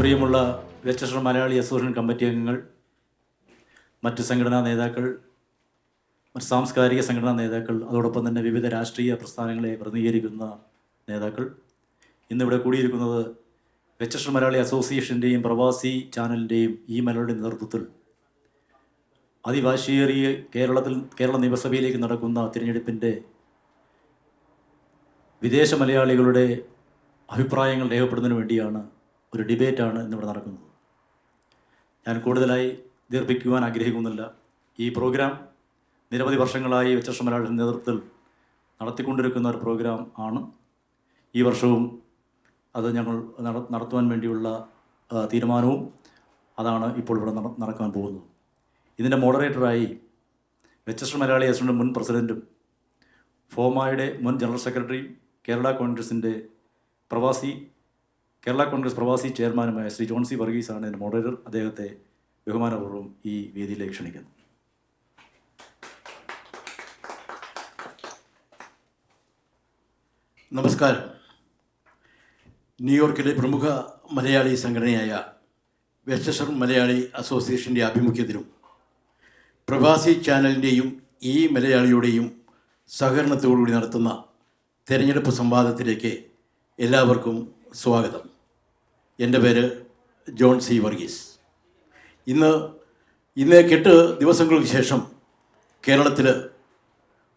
പ്രിയമുള്ള western Malayali association committee അംഗങ്ങൾ, മറ്റ് സംഘടനാ നേതാക്കൾ, മറ്റ് സാംസ്കാരിക സംഘടനാ നേതാക്കൾ, അതോടൊപ്പം തന്നെ വിവിധ രാഷ്ട്രീയ പ്രസ്ഥാനങ്ങളെ പ്രതിനിധീകരിക്കുന്ന നേതാക്കൾ, ഇന്നിവിടെ കൂടിയിരിക്കുന്നത് വെസ്റ്റേൺ മലയാളി അസോസിയേഷൻ്റെയും പ്രവാസി ചാനലിൻ്റെയും ഈ മലയാളിയുടെ നേതൃത്വത്തിൽ അതിവാശിയേറിയ കേരള നിയമസഭയിലേക്ക് നടക്കുന്ന തിരഞ്ഞെടുപ്പിൻ്റെ വിദേശ മലയാളികളുടെ അഭിപ്രായങ്ങൾ രേഖപ്പെടുന്നതിന് വേണ്ടിയാണ് ഒരു ഡിബേറ്റാണ് ഇന്നിവിടെ നടക്കുന്നത്. ഞാൻ കൂടുതലായി ദീർഘിപ്പിക്കുവാൻ ആഗ്രഹിക്കുന്നില്ല. ഈ പ്രോഗ്രാം നിരവധി വർഷങ്ങളായി വെസ്റ്റേൺ മലയാളിയുടെ നേതൃത്വത്തിൽ നടത്തിക്കൊണ്ടിരിക്കുന്ന ഒരു പ്രോഗ്രാം ആണ്. ഈ വർഷവും അത് ഞങ്ങൾ നടത്തുവാൻ വേണ്ടിയുള്ള തീരുമാനവും അതാണ് ഇപ്പോൾ ഇവിടെ നടക്കാൻ പോകുന്നത്. ഇതിൻ്റെ മോഡറേറ്ററായി വെസ്റ്റേൺ മലയാളി അസോസിയേഷൻ്റെ മുൻ പ്രസിഡൻറ്റും ഫോമായുടെ മുൻ ജനറൽ സെക്രട്ടറിയും കേരള കോൺഗ്രസ് പ്രവാസി ചെയർമാനുമായ ശ്രീ ജോൺ സി വർഗീസാണ് ഇതിൻ്റെ മോഡറേറ്റർ. അദ്ദേഹത്തെ ബഹുമാനപൂർവ്വം ഈ വേദിയിലേക്ക് ക്ഷണിക്കുന്നു. നമസ്കാരം. ന്യൂയോർക്കിലെ പ്രമുഖ മലയാളി സംഘടനയായ വെസ്റ്റേൺ മലയാളി അസോസിയേഷൻ്റെ ആഭിമുഖ്യത്തിലും പ്രവാസി ചാനലിൻ്റെയും ഈ മലയാളിയുടെയും സഹകരണത്തോടുകൂടി നടത്തുന്ന തെരഞ്ഞെടുപ്പ് സംവാദത്തിലേക്ക് എല്ലാവർക്കും സ്വാഗതം. എൻ്റെ പേര് ജോൺ സി വർഗീസ്. ഇന്ന് 8 ദിവസങ്ങൾക്ക് ശേഷം കേരളത്തിൽ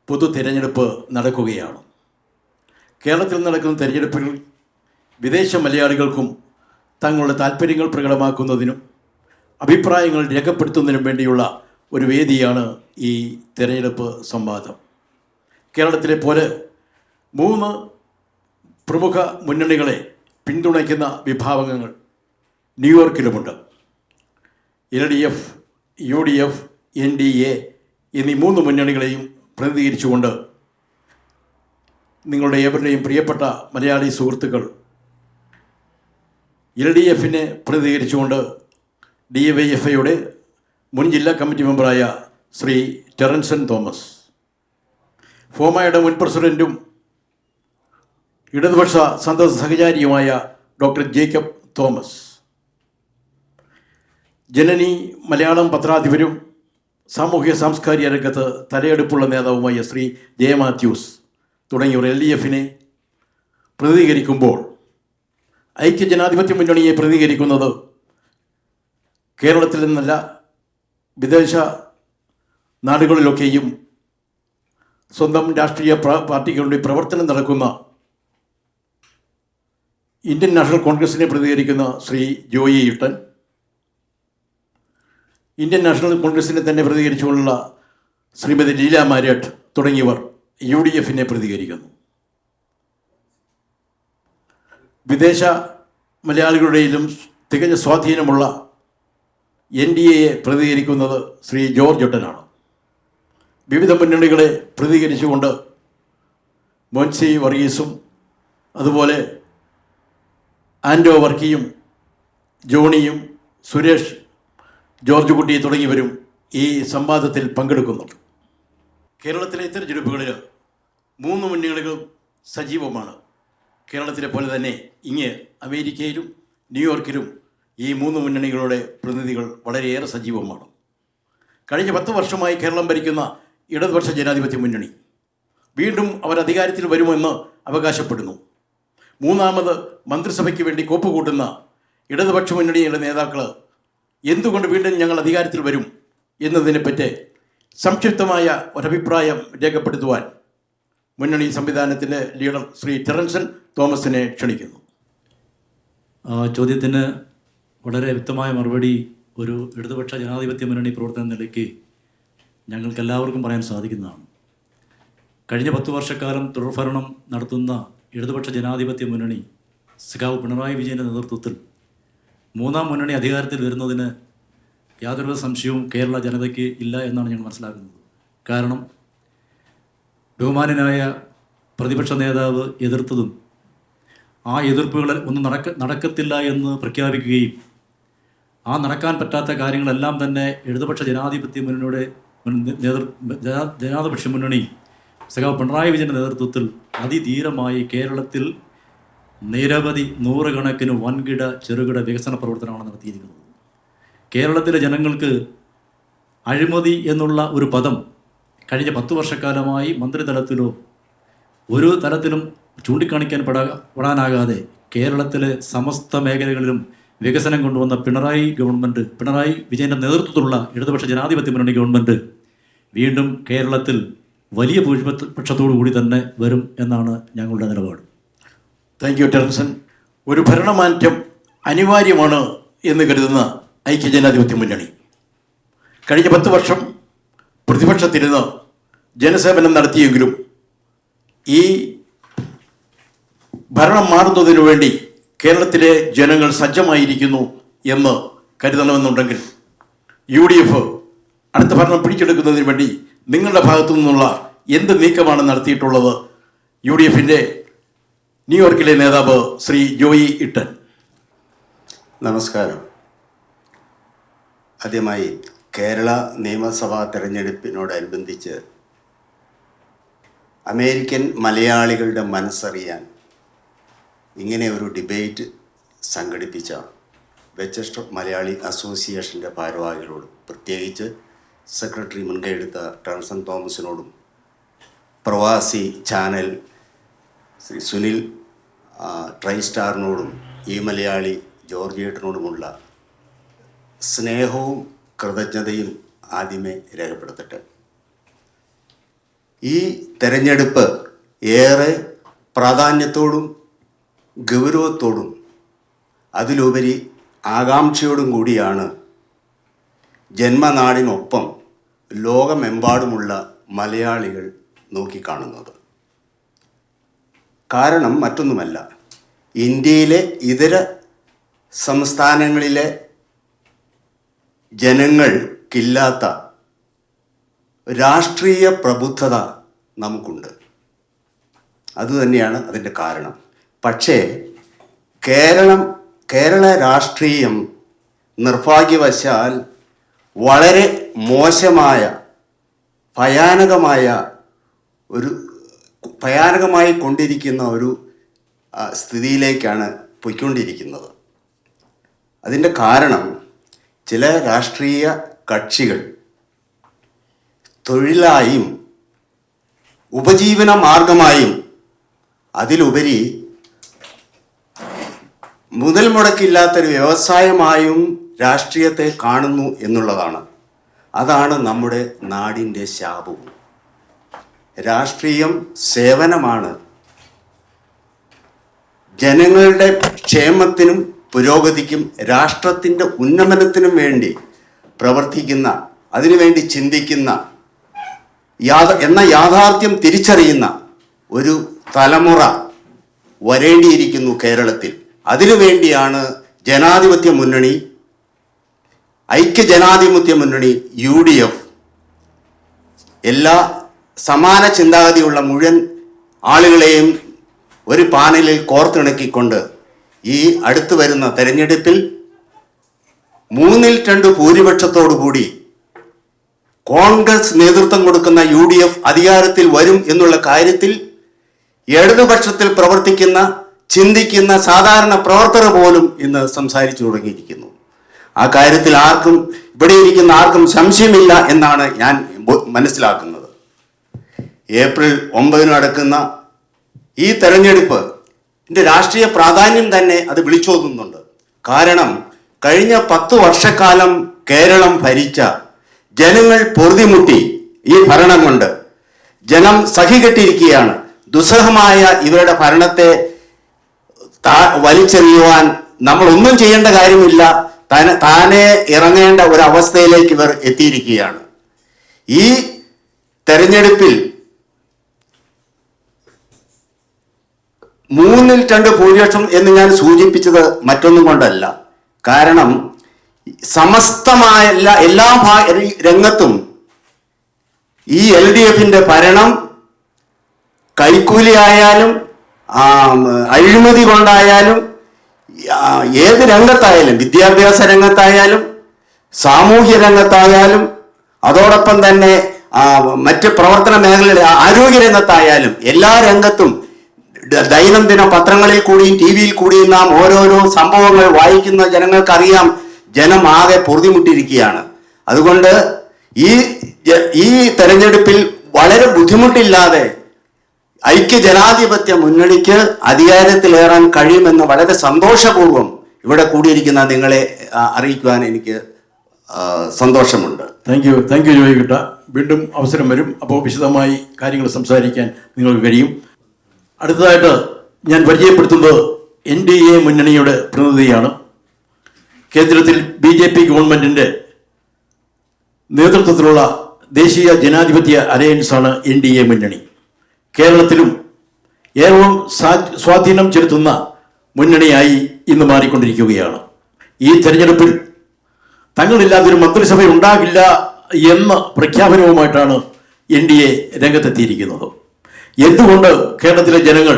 പൊതു തിരഞ്ഞെടുപ്പ് നടക്കുകയാണ്. കേരളത്തിൽ നടക്കുന്ന തിരഞ്ഞെടുപ്പിൽ വിദേശ മലയാളികൾക്കും തങ്ങളുടെ താല്പര്യങ്ങൾ പ്രകടമാക്കുന്നതിനും അഭിപ്രായങ്ങൾ രേഖപ്പെടുത്തുന്നതിനും വേണ്ടിയുള്ള ഒരു വേദിയാണ് ഈ തിരഞ്ഞെടുപ്പ് സംവാദം. കേരളത്തിലെ പോലെ 3 പ്രമുഖ മുന്നണികളെ പിന്തുണയ്ക്കുന്ന വിഭാഗങ്ങൾ ന്യൂയോർക്കിലുമുണ്ട്. LDF, UDF, NDA എന്നീ 3 മുന്നണികളെയും പ്രതിനിധീകരിച്ചുകൊണ്ട് നിങ്ങളുടെ ഏവരുടെയും പ്രിയപ്പെട്ട മലയാളി സുഹൃത്തുക്കൾ LDFനെ പ്രതിനിധീകരിച്ചുകൊണ്ട് DYFIയുടെ മുൻ ജില്ലാ കമ്മിറ്റി മെമ്പറായ ശ്രീ ടെറൻസൺ തോമസ്, ഫോമയുടെ മുൻ പ്രസിഡൻറ്റും ഇടതുപക്ഷ സന്തത സഹചാരിയുമായ ഡോക്ടർ ജേക്കബ് തോമസ്, ജനനി മലയാളം പത്രാധിപരും സാമൂഹിക സാംസ്കാരിക രംഗത്ത് തലയെടുപ്പുള്ള നേതാവുമായ ശ്രീ ജെ മാത്യൂസ് തുടങ്ങിയവർ LDFനെ പ്രതിനിധീകരിക്കുമ്പോൾ, ഐക്യജനാധിപത്യ മുന്നണിയെ പ്രതിനിധീകരിക്കുന്നത് കേരളത്തിൽ നിന്നല്ല വിദേശ നാടുകളിലൊക്കെയും സ്വന്തം രാഷ്ട്രീയ പാർട്ടികളുടെ പ്രവർത്തനം നടക്കുന്ന ഇന്ത്യൻ നാഷണൽ കോൺഗ്രസിനെ പ്രതിനിധീകരിക്കുന്ന ശ്രീ ജോയി ഈട്ടൻ, ഇന്ത്യൻ നാഷണൽ കോൺഗ്രസിനെ തന്നെ പ്രതിനിധീകരിച്ചുകൊണ്ടുള്ള ശ്രീമതി ലീല മാരിയട്ട് തുടങ്ങിയവർ UDFനെ പ്രതിനിധീകരിക്കുന്നു. വിദേശ മലയാളികളുടെയിലും തികഞ്ഞ സ്വാധീനമുള്ള NDAയെ പ്രതിനിധീകരിക്കുന്നത് ശ്രീ ജോർജ് ഒട്ടനാണ്. വിവിധ മുന്നണികളെ പ്രതിനിധീകരിച്ചുകൊണ്ട് മോൻസി വർഗീസും അതുപോലെ ആൻഡോ വർക്കിയും ജോണിയും സുരേഷ് ജോർജ് കുട്ടി തുടങ്ങിയവരും ഈ സംവാദത്തിൽ പങ്കെടുക്കുന്നുണ്ട്. കേരളത്തിലെ തിരഞ്ഞെടുപ്പുകളിൽ 3 മുന്നണികളും സജീവമാണ്. കേരളത്തിലെ പോലെ തന്നെ ഇങ്ങ് അമേരിക്കയിലും ന്യൂയോർക്കിലും ഈ 3 മുന്നണികളുടെ പ്രതിനിധികൾ വളരെയേറെ സജീവമാണ്. കഴിഞ്ഞ 10 വർഷമായി കേരളം ഭരിക്കുന്ന ഇടതുപക്ഷ ജനാധിപത്യ മുന്നണി വീണ്ടും അവർ അധികാരത്തിൽ വരുമെന്ന് അവകാശപ്പെടുന്നു. 3ാമത് മന്ത്രിസഭയ്ക്ക് വേണ്ടി കോപ്പ് കൂട്ടുന്ന ഇടതുപക്ഷ മുന്നണിയുടെ നേതാക്കൾ എന്തുകൊണ്ട് വീണ്ടും ഞങ്ങൾ അധികാരത്തിൽ വരും എന്നതിനെപ്പറ്റി സംക്ഷിപ്തമായ ഒരഭിപ്രായം രേഖപ്പെടുത്തുവാൻ മുന്നണി സംവിധാനത്തിൻ്റെ ലീഡർ ശ്രീ ടെറൻസൺ തോമസിനെ ക്ഷണിക്കുന്നു. ചോദ്യത്തിന് വളരെ വ്യക്തമായ മറുപടി ഒരു ഇടതുപക്ഷ ജനാധിപത്യ മുന്നണി പ്രവർത്തന നിലയ്ക്ക് ഞങ്ങൾക്കെല്ലാവർക്കും പറയാൻ സാധിക്കുന്നതാണ്. കഴിഞ്ഞ 10 വർഷക്കാലം തുടർഭരണം നടത്തുന്ന ഇടതുപക്ഷ ജനാധിപത്യ മുന്നണി സഖാവ് പിണറായി വിജയൻ്റെ നേതൃത്വത്തിൽ 3ാം മുന്നണി അധികാരത്തിൽ വരുന്നതിന് യാതൊരു സംശയവും കേരള ജനതയ്ക്ക് ഇല്ല എന്നാണ് ഞങ്ങൾ മനസ്സിലാക്കുന്നത്. കാരണം ബഹുമാനനായ പ്രതിപക്ഷ നേതാവ് എതിർത്തതും ആ എതിർപ്പുകൾ ഒന്നും നടക്കത്തില്ല എന്ന് പ്രഖ്യാപിക്കുകയും ആ നടക്കാൻ പറ്റാത്ത കാര്യങ്ങളെല്ലാം തന്നെ ഇടതുപക്ഷ ജനാധിപത്യ മുന്നണിയുടെ ജനാധിപത്യ മുന്നണി സഖാവ് പിണറായി വിജയൻ്റെ നേതൃത്വത്തിൽ അതിധീരമായി കേരളത്തിൽ നിരവധി നൂറുകണക്കിന് വൻകിട ചെറുകിട വികസന പ്രവർത്തനമാണ് നടത്തിയിരിക്കുന്നത്. കേരളത്തിലെ ജനങ്ങൾക്ക് അഴിമതി എന്നുള്ള ഒരു പദം കഴിഞ്ഞ 10 വർഷക്കാലമായി മന്ത്രിതലത്തിലോ ഒരു തലത്തിലും ചൂണ്ടിക്കാണിക്കാൻ പെടാനാകാതെ കേരളത്തിലെ സമസ്ത മേഖലകളിലും വികസനം കൊണ്ടുവന്ന പിണറായി വിജയൻ്റെ നേതൃത്വത്തിലുള്ള ഇടതുപക്ഷ ജനാധിപത്യ മുന്നണി ഗവൺമെൻറ് വീണ്ടും കേരളത്തിൽ വലിയ ഭൂരിപക്ഷത്തോടു കൂടി തന്നെ വരും എന്നാണ് ഞങ്ങളുടെ നിലപാട്. Thank you Terenson. ഒരു ഭരണമാറ്റം അനിവാര്യമാണ് എന്ന് കരുതുന്ന ഐക്യജനാധിപത്യ മുന്നണി കഴിഞ്ഞ 10 വർഷം പ്രതിപക്ഷത്തിരുന്ന് ജനസേവനം നടത്തിയെങ്കിലും ഈ ഭരണം മാറുന്നതിനു വേണ്ടി കേരളത്തിലെ ജനങ്ങൾ സജ്ജമായിരിക്കുന്നു എന്ന് കരുതണമെന്നുണ്ടെങ്കിൽ UDF അടുത്ത ഭരണം പിടിച്ചെടുക്കുന്നതിന് വേണ്ടി നിങ്ങളുടെ ഭാഗത്തു നിന്നുള്ള എന്ത് നീക്കമാണ് നടത്തിയിട്ടുള്ളത്? UDFിൻ്റെ ന്യൂയോർക്കിലെ നേതാവ് ശ്രീ ജോയി ഇട്ടൻ. നമസ്കാരം. ആദ്യമായി കേരള നിയമസഭാ തെരഞ്ഞെടുപ്പിനോടനുബന്ധിച്ച് അമേരിക്കൻ മലയാളികളുടെ മനസ്സറിയാൻ ഇങ്ങനെ ഒരു ഡിബേറ്റ് സംഘടിപ്പിച്ച വെച്ചസ്റ്റർ മലയാളി അസോസിയേഷൻ്റെ ഭാരവാഹികളോടും പ്രത്യേകിച്ച് സെക്രട്ടറി മുൻകൈയെടുത്ത ടെറൻസൺ തോമസിനോടും പ്രവാസി ചാനൽ ശ്രീ സുനിൽ ട്രൈസ്റ്റാറിനോടും ഈ മലയാളി ജോർജിയേട്ടനോടുമുള്ള സ്നേഹവും കൃതജ്ഞതയും ആദ്യമേ രേഖപ്പെടുത്തട്ടെ. ഈ തെരഞ്ഞെടുപ്പ് ഏറെ പ്രാധാന്യത്തോടും ഗൗരവത്തോടും അതിലുപരി ആകാംക്ഷയോടും കൂടിയാണ് ജന്മനാടിനൊപ്പം ലോകമെമ്പാടുമുള്ള മലയാളികൾ നോക്കിക്കാണുന്നത്. കാരണം മറ്റൊന്നുമല്ല, ഇന്ത്യയിലെ ഇതര സംസ്ഥാനങ്ങളിലെ ജനങ്ങൾക്കില്ലാത്ത രാഷ്ട്രീയ പ്രബുദ്ധത നമുക്കുണ്ട്. അതുതന്നെയാണ് അതിൻ്റെ കാരണം. പക്ഷേ കേരള രാഷ്ട്രീയം നിർഭാഗ്യവശാൽ വളരെ മോശമായ ഭയാനകമായി കൊണ്ടിരിക്കുന്ന ഒരു സ്ഥിതിയിലേക്കാണ് പോയിക്കൊണ്ടിരിക്കുന്നത്. അതിൻ്റെ കാരണം ചില രാഷ്ട്രീയ കക്ഷികൾ തൊഴിലായും ഉപജീവന മാർഗമായും അതിലുപരി മുതൽ മുടക്കില്ലാത്തൊരു വ്യവസായമായും രാഷ്ട്രീയത്തെ കാണുന്നു എന്നുള്ളതാണ്. അതാണ് നമ്മുടെ നാടിൻ്റെ ശാപവും. രാഷ്ട്രീയം സേവനമാണ്. ജനങ്ങളുടെ ക്ഷേമത്തിനും പുരോഗതിക്കും രാഷ്ട്രത്തിൻ്റെ ഉന്നമനത്തിനും വേണ്ടി പ്രവർത്തിക്കുന്ന, അതിനുവേണ്ടി ചിന്തിക്കുന്ന എന്ന യാഥാർത്ഥ്യം തിരിച്ചറിയുന്ന ഒരു തലമുറ വരേണ്ടിയിരിക്കുന്നു കേരളത്തിൽ. അതിനുവേണ്ടിയാണ് ജനാധിപത്യ മുന്നണി, ഐക്യജനാധിപത്യ മുന്നണി UDF എല്ലാ സമാന ചിന്താഗതിയുള്ള മുഴുവൻ ആളുകളെയും ഒരു പാനലിൽ കോർത്തിണക്കിക്കൊണ്ട് ഈ അടുത്തു വരുന്ന തെരഞ്ഞെടുപ്പിൽ 3/2 ഭൂരിപക്ഷത്തോടുകൂടി കോൺഗ്രസ് നേതൃത്വം കൊടുക്കുന്ന UDF അധികാരത്തിൽ വരും എന്നുള്ള കാര്യത്തിൽ ഇടതുപക്ഷത്തിൽ പ്രവർത്തിക്കുന്ന, ചിന്തിക്കുന്ന സാധാരണ പ്രവർത്തകർ പോലും ഇന്ന് സംസാരിച്ചു തുടങ്ങിയിരിക്കുന്നു. ആ കാര്യത്തിൽ ഇവിടെ ഇരിക്കുന്ന ആർക്കും സംശയമില്ല എന്നാണ് ഞാൻ മനസ്സിലാക്കുന്നത്. ഏപ്രിൽ 9 നടക്കുന്ന ഈ തെരഞ്ഞെടുപ്പ് രാഷ്ട്രീയ പ്രാധാന്യം തന്നെ അത് വിളിച്ചോതുന്നുണ്ട്. കാരണം കഴിഞ്ഞ 10 വർഷക്കാലം കേരളം ഭരിച്ച ജനങ്ങൾ പൊറുതിമുട്ടി. ഈ ഭരണം കൊണ്ട് ജനം സഹികെട്ടിരിക്കുകയാണ്. ദുസ്സഹമായ ഇവരുടെ ഭരണത്തെ വലിച്ചെറിയുവാൻ നമ്മളൊന്നും ചെയ്യേണ്ട കാര്യമില്ല, താനെ ഇറങ്ങേണ്ട ഒരവസ്ഥയിലേക്ക് ഇവർ എത്തിയിരിക്കുകയാണ്. ഈ തെരഞ്ഞെടുപ്പിൽ 3/2 ഭൂരിപക്ഷം എന്ന് ഞാൻ സൂചിപ്പിച്ചത് മറ്റൊന്നും കൊണ്ടല്ല. കാരണം സമസ്തമായ എല്ലാ രംഗത്തും ഈ LDFിൻ്റെ ഭരണം കൈക്കൂലി ആയാലും അഴിമതി കൊണ്ടായാലും ഏത് രംഗത്തായാലും, വിദ്യാഭ്യാസ രംഗത്തായാലും സാമൂഹ്യ രംഗത്തായാലും അതോടൊപ്പം തന്നെ മറ്റ് പ്രവർത്തന മേഖലയിലെ ആരോഗ്യ രംഗത്തായാലും എല്ലാ രംഗത്തും ദൈനംദിന പത്രങ്ങളിൽ കൂടിയും ടി വിയിൽ കൂടിയും നാം ഓരോരോ സംഭവങ്ങൾ വായിക്കുന്ന ജനങ്ങൾക്കറിയാം ജനം ആകെ പൊറുതിമുട്ടിയിരിക്കുകയാണ്. അതുകൊണ്ട് ഈ തെരഞ്ഞെടുപ്പിൽ വളരെ ബുദ്ധിമുട്ടില്ലാതെ ഐക്യ ജനാധിപത്യ മുന്നണിക്ക് അധികാരത്തിലേറാൻ കഴിയുമെന്ന് വളരെ സന്തോഷപൂർവ്വം ഇവിടെ കൂടിയിരിക്കുന്ന നിങ്ങളെ അറിയിക്കുവാൻ എനിക്ക് സന്തോഷമുണ്ട്. Thank you Joykutta. വീണ്ടും അവസരം വരും. അപ്പോൾ വിശദമായി കാര്യങ്ങൾ സംസാരിക്കാൻ നിങ്ങൾക്ക് കഴിയും. അടുത്തതായിട്ട് ഞാൻ പരിചയപ്പെടുത്തുന്നത് NDA മുന്നണിയുടെ പ്രതിനിധിയാണ്. കേന്ദ്രത്തിൽ BJP ഗവൺമെൻറ്റിൻ്റെ നേതൃത്വത്തിലുള്ള ദേശീയ ജനാധിപത്യ അലയൻസാണ് NDA മുന്നണി. കേരളത്തിലും ഏറ്റവും സ്വാധീനം ചെലുത്തുന്ന മുന്നണിയായി ഇന്ന് മാറിക്കൊണ്ടിരിക്കുകയാണ്. ഈ തെരഞ്ഞെടുപ്പിൽ തങ്ങളില്ലാതൊരു മന്ത്രിസഭ ഉണ്ടാകില്ല എന്ന പ്രഖ്യാപനവുമായിട്ടാണ് NDA രംഗത്തെത്തിയിരിക്കുന്നത്. എന്തുകൊണ്ട് കേരളത്തിലെ ജനങ്ങൾ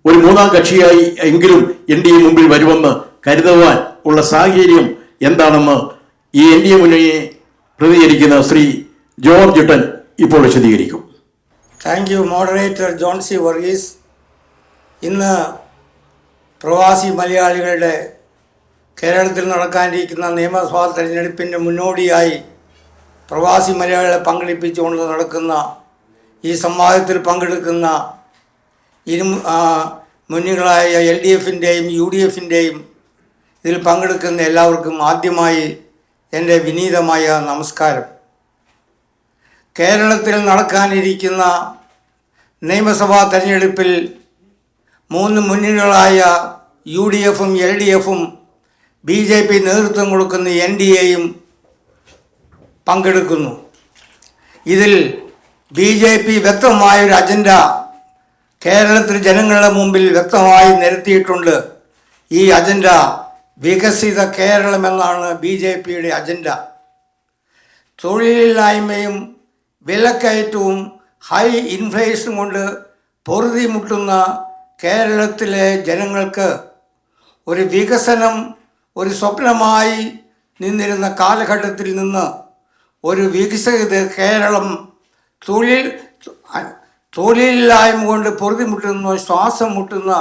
ഒരു മൂന്നാം കക്ഷിയായി എങ്കിലും NDA മുമ്പിൽ വരുമെന്ന് കരുതുവാൻ ഉള്ള സാഹചര്യം എന്താണെന്ന് ഈ NDA മുന്നണിയെ പ്രതികരിക്കുന്ന ശ്രീ ജോർജ് ഇട്ടൻ ഇപ്പോൾ വിശദീകരിക്കും. Thank you moderator John C Varghese. ഇന്ന് പ്രവാസി മലയാളികളുടെ കേരളത്തിൽ നടക്കാനിരിക്കുന്ന നിയമസഭാ തെരഞ്ഞെടുപ്പിൻ്റെ മുന്നോടിയായി പ്രവാസി മലയാളികളെ പങ്കെടുപ്പിച്ചുകൊണ്ട് നടക്കുന്ന ഈ സംവാദത്തിൽ പങ്കെടുക്കുന്ന മുന്നണികളായ LDFിൻ്റെയും UDFിൻ്റെയും ഇതിൽ പങ്കെടുക്കുന്ന എല്ലാവർക്കും ആദ്യമായി എൻ്റെ വിനീതമായ നമസ്കാരം. കേരളത്തിൽ നടക്കാനിരിക്കുന്ന നിയമസഭാ തെരഞ്ഞെടുപ്പിൽ 3 മുന്നണികളായ UDFും LDFും BJP നേതൃത്വം കൊടുക്കുന്ന NDAയും പങ്കെടുക്കുന്നു. ഇതിൽ BJP വ്യക്തമായൊരു അജണ്ട കേരളത്തിൽ ജനങ്ങളുടെ മുമ്പിൽ വ്യക്തമായി നിരത്തിയിട്ടുണ്ട്. ഈ അജണ്ട വികസിത കേരളം എന്നാണ് BJPയുടെ അജണ്ട. തൊഴിലില്ലായ്മയും വിലക്കയറ്റവും ഹൈ ഇൻഫ്ലേഷനും കൊണ്ട് പൊറുതിമുട്ടുന്ന കേരളത്തിലെ ജനങ്ങൾക്ക് ഒരു വികസനം ഒരു സ്വപ്നമായി നിന്നിരുന്ന കാലഘട്ടത്തിൽ നിന്ന് ഒരു വികസിത കേരളം തൊഴിലില്ലായ്മ കൊണ്ട് പൊറുതിമുട്ടുന്ന ശ്വാസം മുട്ടുന്ന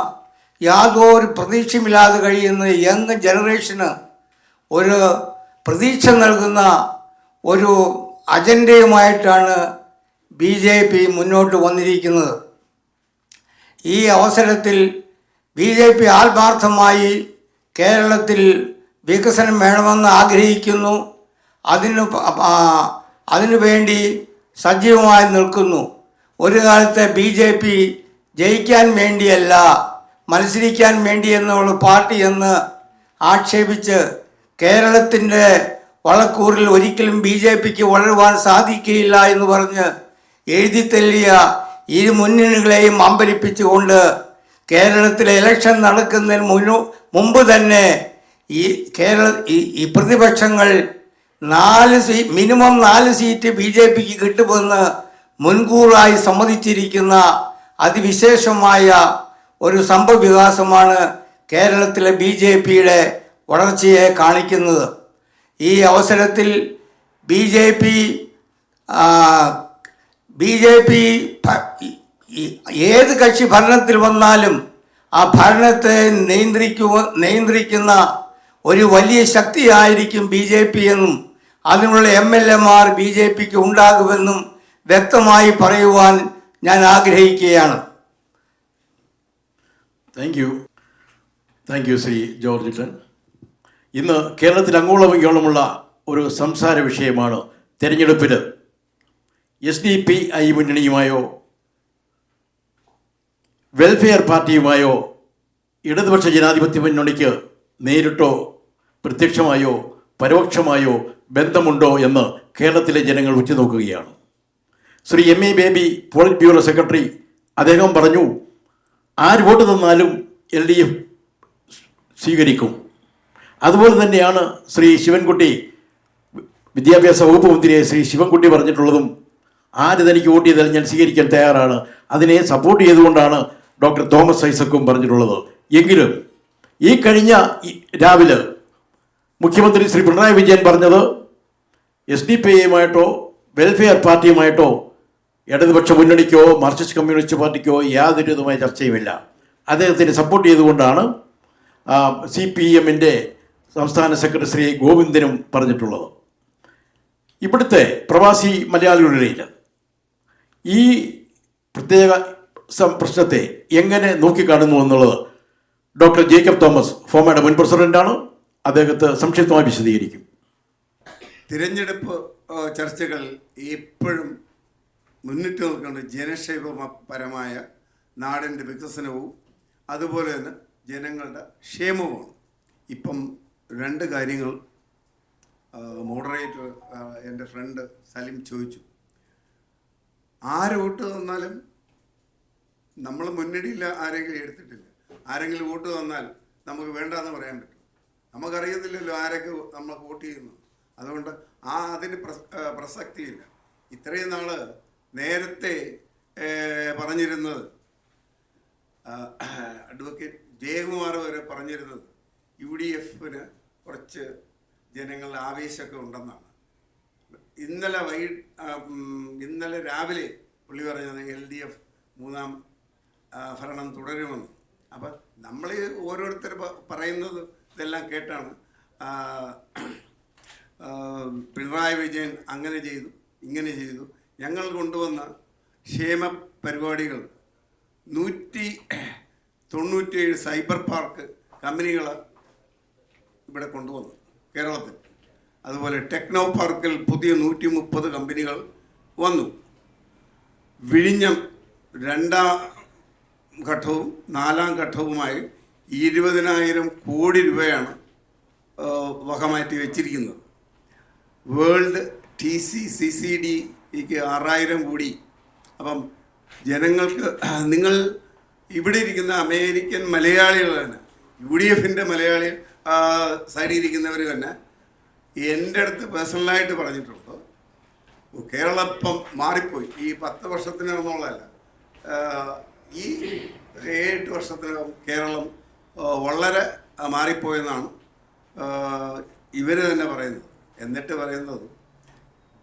യാതൊരു പ്രതീക്ഷയുമില്ലാതെ കഴിയുന്ന യങ് ജനറേഷന് ഒരു പ്രതീക്ഷ നൽകുന്ന ഒരു അജണ്ടയുമായിട്ടാണ് BJP മുന്നോട്ട് വന്നിരിക്കുന്നത്. ഈ അവസരത്തിൽ BJP ആത്മാർത്ഥമായി കേരളത്തിൽ വികസനം വേണമെന്ന് ആഗ്രഹിക്കുന്നു. അതിനുവേണ്ടി സജീവമായി നിൽക്കുന്നു. ഒരു കാലത്ത് BJP ജയിക്കാൻ വേണ്ടിയല്ല മത്സരിക്കാൻ വേണ്ടി എന്നുള്ള പാർട്ടി എന്ന് ആക്ഷേപിച്ച് കേരളത്തിൻ്റെ വളക്കൂറിൽ ഒരിക്കലും BJPക്ക് വളരുവാൻ സാധിക്കുകയില്ല എന്ന് പറഞ്ഞ് എഴുതിത്തള്ളിയ ഈ മുന്നണികളെയും അമ്പരിപ്പിച്ചുകൊണ്ട് കേരളത്തിലെ ഇലക്ഷൻ നടക്കുന്നതിന് മുമ്പ് തന്നെ ഈ പ്രതിപക്ഷങ്ങൾ മിനിമം 4 സീറ്റ് BJPക്ക് കിട്ടുമെന്ന് മുൻകൂറായി സമ്മതിച്ചിരിക്കുന്ന അതിവിശേഷമായ ഒരു സംഭവവികാസമാണ് കേരളത്തിലെ BJPയുടെ വളർച്ചയെ കാണിക്കുന്നത്. ഈ അവസരത്തിൽ BJP ഏത് കക്ഷി ഭരണത്തിൽ വന്നാലും ആ ഭരണത്തെ നിയന്ത്രിക്കുന്ന ഒരു വലിയ ശക്തിയായിരിക്കും BJP എന്നും അതിനുള്ള MLAമാർ BJPക്ക് ഉണ്ടാകുമെന്നും വ്യക്തമായി പറയുവാൻ ഞാൻ ആഗ്രഹിക്കുകയാണ്. Thank you Shri George Ittan. ഇന്ന് കേരളത്തിൽ അങ്ങോളം ഇങ്ങോളമുള്ള ഒരു സംസാര വിഷയമാണ് തെരഞ്ഞെടുപ്പിൽ SDPI മുന്നണിയുമായോ വെൽഫെയർ പാർട്ടിയുമായോ ഇടതുപക്ഷ ജനാധിപത്യ മുന്നണിക്ക് നേരിട്ടോ പ്രത്യക്ഷമായോ പരോക്ഷമായോ ബന്ധമുണ്ടോ എന്ന് കേരളത്തിലെ ജനങ്ങൾ ഉറ്റുനോക്കുകയാണ്. Shri MA Baby polit bureau secretary അദ്ദേഹം പറഞ്ഞു, ആര് വോട്ട് തന്നാലും LDF സ്വീകരിക്കും. അതുപോലെ തന്നെയാണ് ശ്രീ ശിവൻകുട്ടി, വിദ്യാഭ്യാസ വകുപ്പ് മന്ത്രിയെ ശ്രീ ശിവൻകുട്ടി പറഞ്ഞിട്ടുള്ളതും. ആര് തനിക്ക് വോട്ട് ചെയ്താലും ഞാൻ സ്വീകരിക്കാൻ തയ്യാറാണ്. അതിനെ സപ്പോർട്ട് ചെയ്തുകൊണ്ടാണ് ഡോക്ടർ തോമസ് ഐസക്കും പറഞ്ഞിട്ടുള്ളത്. എങ്കിലും ഈ കഴിഞ്ഞ രാവിലെ മുഖ്യമന്ത്രി ശ്രീ പിണറായി വിജയൻ പറഞ്ഞത് SDPIയുമായിട്ടോ വെൽഫെയർ പാർട്ടിയുമായിട്ടോ ഇടതുപക്ഷ മുന്നണിക്കോ മാർക്സിസ്റ്റ് കമ്മ്യൂണിസ്റ്റ് പാർട്ടിക്കോ യാതൊരു വിധമായ ചർച്ചയുമില്ല. അദ്ദേഹത്തിന് സപ്പോർട്ട് ചെയ്തുകൊണ്ടാണ് CPM-ന്റെ സംസ്ഥാന സെക്രട്ടറി ശ്രീ ഗോവിന്ദനും പറഞ്ഞിട്ടുള്ളത്. ഇവിടുത്തെ പ്രവാസി മലയാളികളുടെ ഇടയിൽ ഈ പ്രത്യേക പ്രശ്നത്തെ എങ്ങനെ നോക്കിക്കാണുന്നു എന്നുള്ളത് ഡോക്ടർ ജേക്കബ് തോമസ് ഫോമയുടെ മുൻ പ്രസിഡന്റാണ്. അദ്ദേഹത്തെ സംക്ഷിപ്തമായി വിശദീകരിക്കും. തിരഞ്ഞെടുപ്പ് ചർച്ചകൾ എപ്പോഴും മുന്നിട്ട് നിൽക്കേണ്ട ജനക്ഷേമപരമായ നാടിൻ്റെ വികസനവും അതുപോലെ തന്നെ ജനങ്ങളുടെ ക്ഷേമവുമാണ്. ഇപ്പം രണ്ട് കാര്യങ്ങൾ മോഡറേറ്റർ എൻ്റെ ഫ്രണ്ട് സലിം ചോദിച്ചു. ആര് വോട്ട് തന്നാലും നമ്മൾ മുന്നണിയിൽ ആരെങ്കിലും എടുത്തിട്ടില്ല. ആരെങ്കിലും വോട്ട് തന്നാൽ നമുക്ക് വേണ്ടാന്ന് പറയാൻ പറ്റും. നമുക്കറിയത്തില്ലല്ലോ ആരൊക്കെ നമ്മൾ വോട്ട് ചെയ്യുന്നു. അതുകൊണ്ട് അതിന് പ്രസക്തിയില്ല. ഇത്രയും നാൾ നേരത്തെ പറഞ്ഞിരുന്നത് അഡ്വക്കേറ്റ് ജയകുമാർ വരെ പറഞ്ഞിരുന്നത് UDF-ന് കുറച്ച് ജനങ്ങളുടെ ആവേശമൊക്കെ ഉണ്ടെന്നാണ്. ഇന്നലെ രാവിലെ പുള്ളി പറഞ്ഞത് LDF മൂന്നാം ഭരണം തുടരുമെന്ന്. അപ്പം നമ്മൾ ഓരോരുത്തർ പറയുന്നത് ഇതെല്ലാം കേട്ടാണ് പിണറായി വിജയൻ അങ്ങനെ ചെയ്തു ഇങ്ങനെ ചെയ്തു. ഞങ്ങൾ കൊണ്ടുവന്ന ക്ഷേമ പരിപാടികൾ 197 സൈബർ പാർക്ക് കമ്പനികൾ ഇവിടെ കൊണ്ടുവന്നു കേരളത്തിൽ. അതുപോലെ ടെക്നോ പാർക്കിൽ പുതിയ 130 കമ്പനികൾ വന്നു. വിഴിഞ്ഞം 2ാം ഘട്ടവും 4ാം ഘട്ടവുമായി 20,000 കോടി രൂപയാണ് വകമാറ്റി വെച്ചിരിക്കുന്നത്. വേൾഡ് TCCCDക്ക് 6,000 കോടി. അപ്പം ജനങ്ങൾക്ക് നിങ്ങൾ ഇവിടെ ഇരിക്കുന്ന അമേരിക്കൻ മലയാളികൾ തന്നെ UDF-ന്റെ മലയാളി സൈഡിൽ ഇരിക്കുന്നവർ തന്നെ എൻ്റെ അടുത്ത് പേഴ്സണലായിട്ട് പറഞ്ഞിട്ടുണ്ട്, കേരളം ഇപ്പം മാറിപ്പോയി. ഈ 10 വർഷത്തിനൊന്നുള്ളതല്ല, ഈ 7-8 വർഷത്തിനകം കേരളം വളരെ മാറിപ്പോയെന്നാണ് ഇവർ തന്നെ പറയുന്നത്. എന്നിട്ട് പറയുന്നത്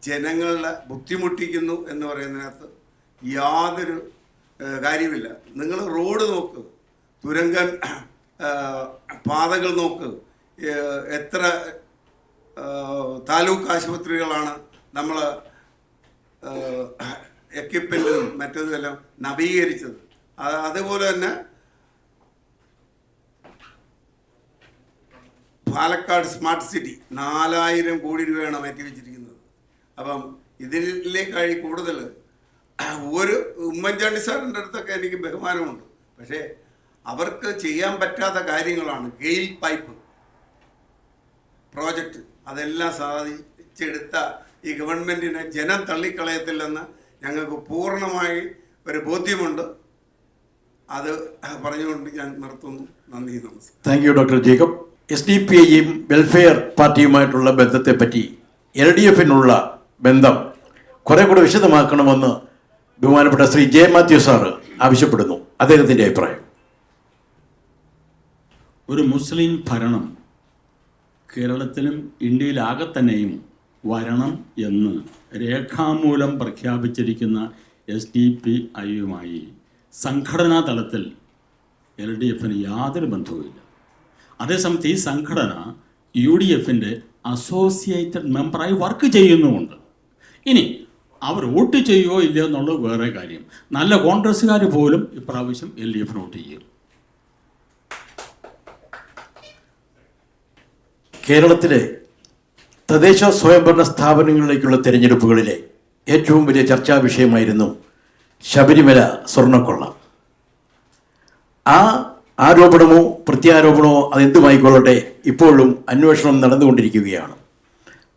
ജനങ്ങളെ ബുദ്ധിമുട്ടിക്കുന്നു എന്ന് പറയുന്നതിനകത്ത് യാതൊരു കാര്യമില്ല. നിങ്ങൾ റോഡ് നോക്ക്, തുരങ്ക പാതകൾ നോക്ക്, എത്ര താലൂക്ക് ആശുപത്രികളാണ് നമ്മൾ എക്യുപ്മെൻറ്റും മറ്റേതെല്ലാം നവീകരിച്ചത്. അതുപോലെ തന്നെ പാലക്കാട് സ്മാർട്ട് സിറ്റി 4,000 കോടി രൂപയാണ് മാറ്റി വെച്ചിരിക്കുന്നത്. അപ്പം ഇതിലേക്കായി കൂടുതൽ ഒരു ഉമ്മൻചാണ്ടി സാറിൻ്റെ അടുത്തൊക്കെ എനിക്ക് ബഹുമാനമുണ്ട്. പക്ഷേ അവർക്ക് ചെയ്യാൻ പറ്റാത്ത കാര്യങ്ങളാണ്. ഗെയിൽ പൈപ്പ് പ്രോജക്റ്റ് അതെല്ലാം സാധിച്ചെടുത്ത ഈ ഗവൺമെൻറ്റിനെ ജനം തള്ളിക്കളയത്തില്ലെന്ന് ഞങ്ങൾക്ക് പൂർണ്ണമായി ഒരു ബോധ്യമുണ്ട്. അത് പറഞ്ഞുകൊണ്ട് ഞാൻ നിർത്തുന്നു. നന്ദി, നമസ്കാരം. Thank you doctor Jacob. SDPIയും വെൽഫെയർ പാർട്ടിയുമായിട്ടുള്ള ബന്ധത്തെപ്പറ്റി LDF-നുള്ള ബന്ധം കുറെ കൂടെ വിശദമാക്കണമെന്ന് ബഹുമാനപ്പെട്ട ശ്രീ ജെ മാത്യു സാറ് ആവശ്യപ്പെടുന്നു. അദ്ദേഹത്തിൻ്റെ അഭിപ്രായം. ഒരു മുസ്ലിം ഭരണം കേരളത്തിലും ഇന്ത്യയിലാകെ തന്നെയും വരണം എന്ന് രേഖാമൂലം പ്രഖ്യാപിച്ചിരിക്കുന്ന SDPIയുമായി സംഘടനാ തലത്തിൽ LDF-ന് യാതൊരു ബന്ധവുമില്ല. അതേസമയത്ത് ഈ സംഘടന UDF-ന്റെ അസോസിയേറ്റഡ് മെമ്പറായി വർക്ക് ചെയ്യുന്നുമുണ്ട്. ഇനി അവർ വോട്ട് ചെയ്യുമോ ഇല്ലയോ എന്നുള്ളത് വേറെ കാര്യം. നല്ല കോൺഗ്രസ്സുകാർ പോലും ഇപ്രാവശ്യം LDF-ന് വോട്ട് ചെയ്യും. കേരളത്തിലെ തദ്ദേശ സ്വയംഭരണ സ്ഥാപനങ്ങളിലേക്കുള്ള തിരഞ്ഞെടുപ്പുകളിലെ ഏറ്റവും വലിയ ചർച്ചാ വിഷയമായിരുന്നു ശബരിമല സ്വർണ്ണക്കൊള്ള. ആ ആരോപണമോ പ്രത്യാരോപണമോ അതെന്തുമായിക്കൊള്ളട്ടെ, ഇപ്പോഴും അന്വേഷണം നടന്നുകൊണ്ടിരിക്കുകയാണ്.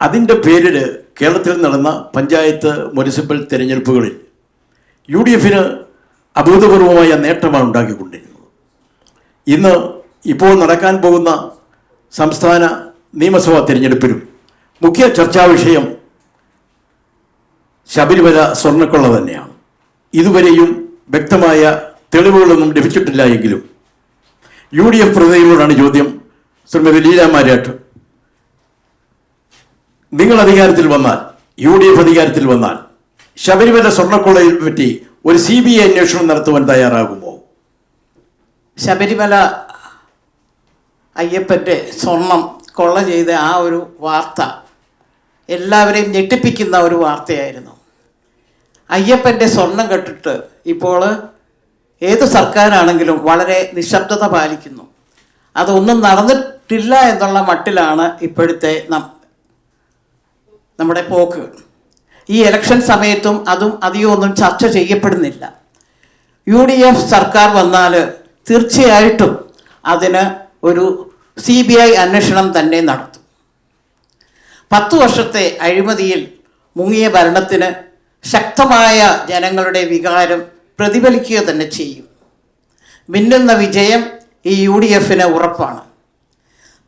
അതിൻ്റെ പേരിൽ കേരളത്തിൽ നടന്ന പഞ്ചായത്ത് മുനിസിപ്പൽ തിരഞ്ഞെടുപ്പുകളിൽ UDF-ന് അഭൂതപൂർവമായ നേട്ടമാണ് ഉണ്ടാക്കിക്കൊണ്ടിരുന്നത്. ഇപ്പോൾ നടക്കാൻ പോകുന്ന സംസ്ഥാന നിയമസഭാ തിരഞ്ഞെടുപ്പിലും മുഖ്യ ചർച്ചാ വിഷയം ശബരിമല സ്വർണ്ണക്കൊള്ള തന്നെയാണ്. ഇതുവരെയും വ്യക്തമായ തെളിവുകളൊന്നും ലഭിച്ചിട്ടില്ല എങ്കിലും UDF പ്രതിനിധികളോടാണ് ചോദ്യം. ശ്രീമതി ലീല മാരാട്ട്, നിങ്ങൾ അധികാരത്തിൽ വന്നാൽ, UDF അധികാരത്തിൽ വന്നാൽ ശബരിമല സ്വർണ്ണക്കൊള്ളയെ പറ്റി ഒരു CBI അന്വേഷണം നടത്തുവാൻ തയ്യാറാകുമോ? ശബരിമല അയ്യപ്പൻ്റെ സ്വർണം കൊള്ള ചെയ്ത ആ ഒരു വാർത്ത എല്ലാവരെയും ഞെട്ടിപ്പിക്കുന്ന ഒരു വാർത്തയായിരുന്നു. അയ്യപ്പൻ്റെ സ്വർണം കെട്ടിട്ട് ഇപ്പോൾ ഏത് സർക്കാരാണെങ്കിലും വളരെ നിശബ്ദത പാലിക്കുന്നു. അതൊന്നും നടന്നിട്ടില്ല എന്നുള്ള മട്ടിലാണ് ഇപ്പോഴത്തെ നമ്മുടെ പോക്ക്. ഈ ഇലക്ഷൻ സമയത്തും അതും അധികമൊന്നും ചർച്ച ചെയ്യപ്പെടുന്നില്ല. UDF സർക്കാർ വന്നാൽ തീർച്ചയായിട്ടും അതിന് ഒരു CBI അന്വേഷണം തന്നെ നടത്തും. 10 വർഷത്തെ അഴിമതിയിൽ മുങ്ങിയ ഭരണത്തിന് ശക്തമായ ജനങ്ങളുടെ വികാരം പ്രതിഫലിക്കുക തന്നെ ചെയ്യും. മിന്നുന്ന വിജയം ഈ UDFന് ഉറപ്പാണ്.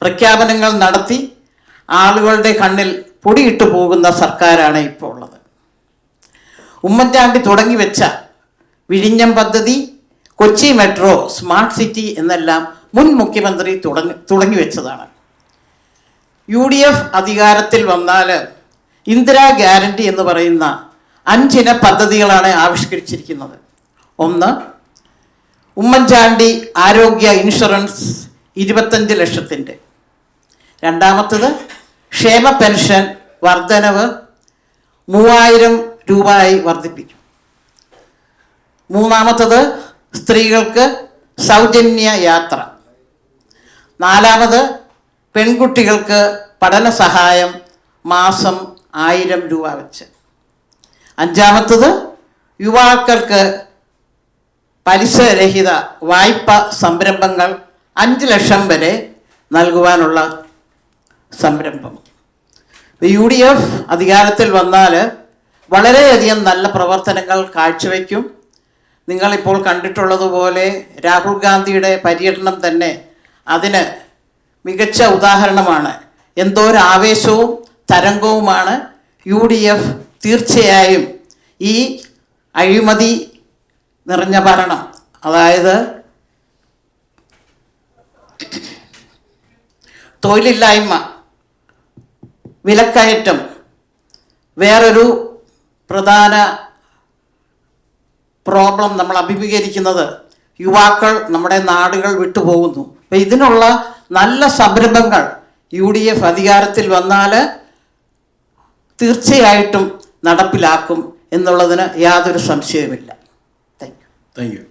പ്രഖ്യാപനങ്ങൾ നടത്തി ആളുകളുടെ കണ്ണിൽ പൊടിയിട്ടു പോകുന്ന സർക്കാരാണ് ഇപ്പോൾ ഉള്ളത്. ഉമ്മൻചാണ്ടി തുടങ്ങി വെച്ച വിഴിഞ്ഞം പദ്ധതി, കൊച്ചി മെട്രോ, സ്മാർട്ട് സിറ്റി എന്നെല്ലാം മുൻ മുഖ്യമന്ത്രി തുടങ്ങി വെച്ചതാണ്. UDF അധികാരത്തിൽ വന്നാൽ ഇന്ദിരാ ഗ്യാരണ്ടി എന്ന് പറയുന്ന 5 ഇന പദ്ധതികളാണ് ആവിഷ്കരിച്ചിരിക്കുന്നത്. ഒന്ന്, ഉമ്മൻചാണ്ടി ആരോഗ്യ ഇൻഷുറൻസ് 25 ലക്ഷത്തിൻ്റെ. രണ്ടാമത്തത്, ക്ഷേമ പെൻഷൻ വർധനവ് 3000 രൂപയായി വർദ്ധിപ്പിക്കും. മൂന്നാമത്തത്, സ്ത്രീകൾക്ക് സൗജന്യ യാത്ര. നാലാമത്, പെൺകുട്ടികൾക്ക് പഠന സഹായം മാസം 1000 രൂപ വെച്ച്. അഞ്ചാമത്തത്, യുവാക്കൾക്ക് പലിശരഹിത വായ്പ സംരംഭങ്ങൾ 5 ലക്ഷം വരെ നൽകുവാനുള്ള സംരംഭം. UDF അധികാരത്തിൽ വന്നാൽ വളരെയധികം നല്ല പ്രവർത്തനങ്ങൾ കാഴ്ചവെക്കും. നിങ്ങളിപ്പോൾ കണ്ടിട്ടുള്ളതുപോലെ രാഹുൽ ഗാന്ധിയുടെ പര്യടനം തന്നെ അതിന് മികച്ച ഉദാഹരണമാണ്. എന്തോ ഒരു ആവേശവും തരംഗവുമാണ്. UDF തീർച്ചയായും ഈ അഴിമതി നിറഞ്ഞ ഭരണം, അതായത് തൊഴിലില്ലായ്മ, വിലക്കയറ്റം, വേറൊരു പ്രധാന പ്രോബ്ലം നമ്മൾ അഭിമുഖീകരിക്കുന്നത് യുവാക്കൾ നമ്മുടെ നാടുകൾ വിട്ടുപോകുന്നു. അപ്പം ഇതിനുള്ള നല്ല സംരംഭങ്ങൾ UDF അധികാരത്തിൽ വന്നാൽ തീർച്ചയായിട്ടും നടപ്പിലാക്കും എന്നുള്ളതിന് യാതൊരു സംശയവുമില്ല. Thank you.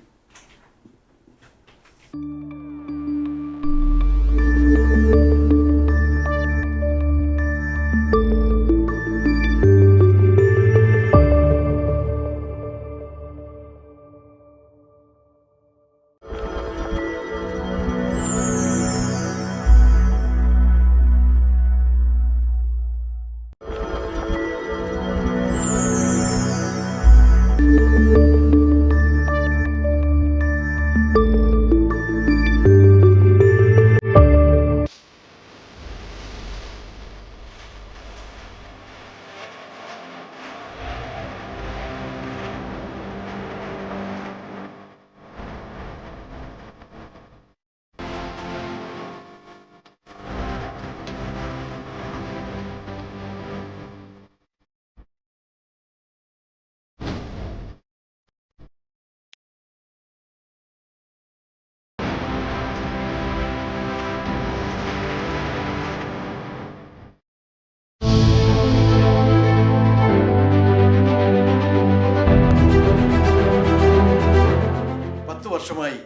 വർഷമായി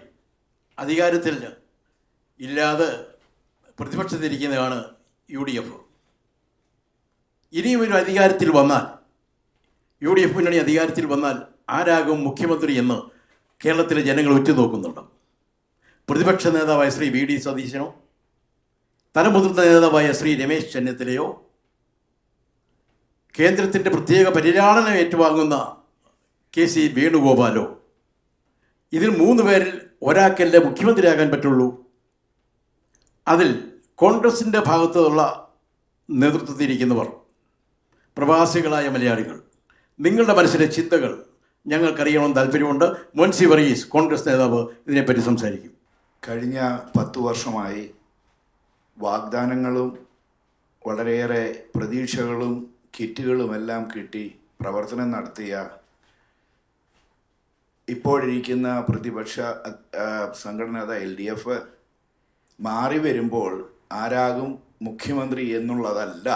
അധികാരത്തിൽ ഇല്ലാതെ പ്രതിപക്ഷത്തിരിക്കുന്നതാണ് UDF. ഇനിയും ഒരു അധികാരത്തിൽ വന്നാൽ, UDF മുന്നണി അധികാരത്തിൽ വന്നാൽ ആരാകും മുഖ്യമന്ത്രി എന്ന് കേരളത്തിലെ ജനങ്ങൾ ഉറ്റുനോക്കുന്നുണ്ട്. പ്രതിപക്ഷ നേതാവായ ശ്രീ VD സതീശനോ, തലമുതിർന്ന നേതാവായ ശ്രീ രമേശ് ചെന്നിത്തലയോ, കേന്ദ്രത്തിൻ്റെ പ്രത്യേക പരിലാളനം ഏറ്റുവാങ്ങുന്ന KC വേണുഗോപാലോ, ഇതിൽ 3 പേരിൽ ഒരാൾക്കല്ലേ മുഖ്യമന്ത്രിയാകാൻ പറ്റുള്ളൂ. അതിൽ കോൺഗ്രസിൻ്റെ ഭാഗത്തുള്ള നേതൃത്വത്തിലിരിക്കുന്നവർ, പ്രവാസികളായ മലയാളികൾ, നിങ്ങളുടെ മനസ്സിലെ ചിന്തകൾ ഞങ്ങൾക്കറിയണമെന്ന് താല്പര്യമുണ്ട്. മോൻസി വർഗീസ്, കോൺഗ്രസ് നേതാവ്, ഇതിനെപ്പറ്റി സംസാരിക്കും. കഴിഞ്ഞ 10 വർഷമായി വാഗ്ദാനങ്ങളും വളരെയേറെ പ്രതീക്ഷകളും കിറ്റുകളുമെല്ലാം കിട്ടി പ്രവർത്തനം നടത്തിയ ഇപ്പോഴിരിക്കുന്ന പ്രതിപക്ഷ സംഘടന LDF മാറി വരുമ്പോൾ ആരാകും മുഖ്യമന്ത്രി എന്നുള്ളതല്ല.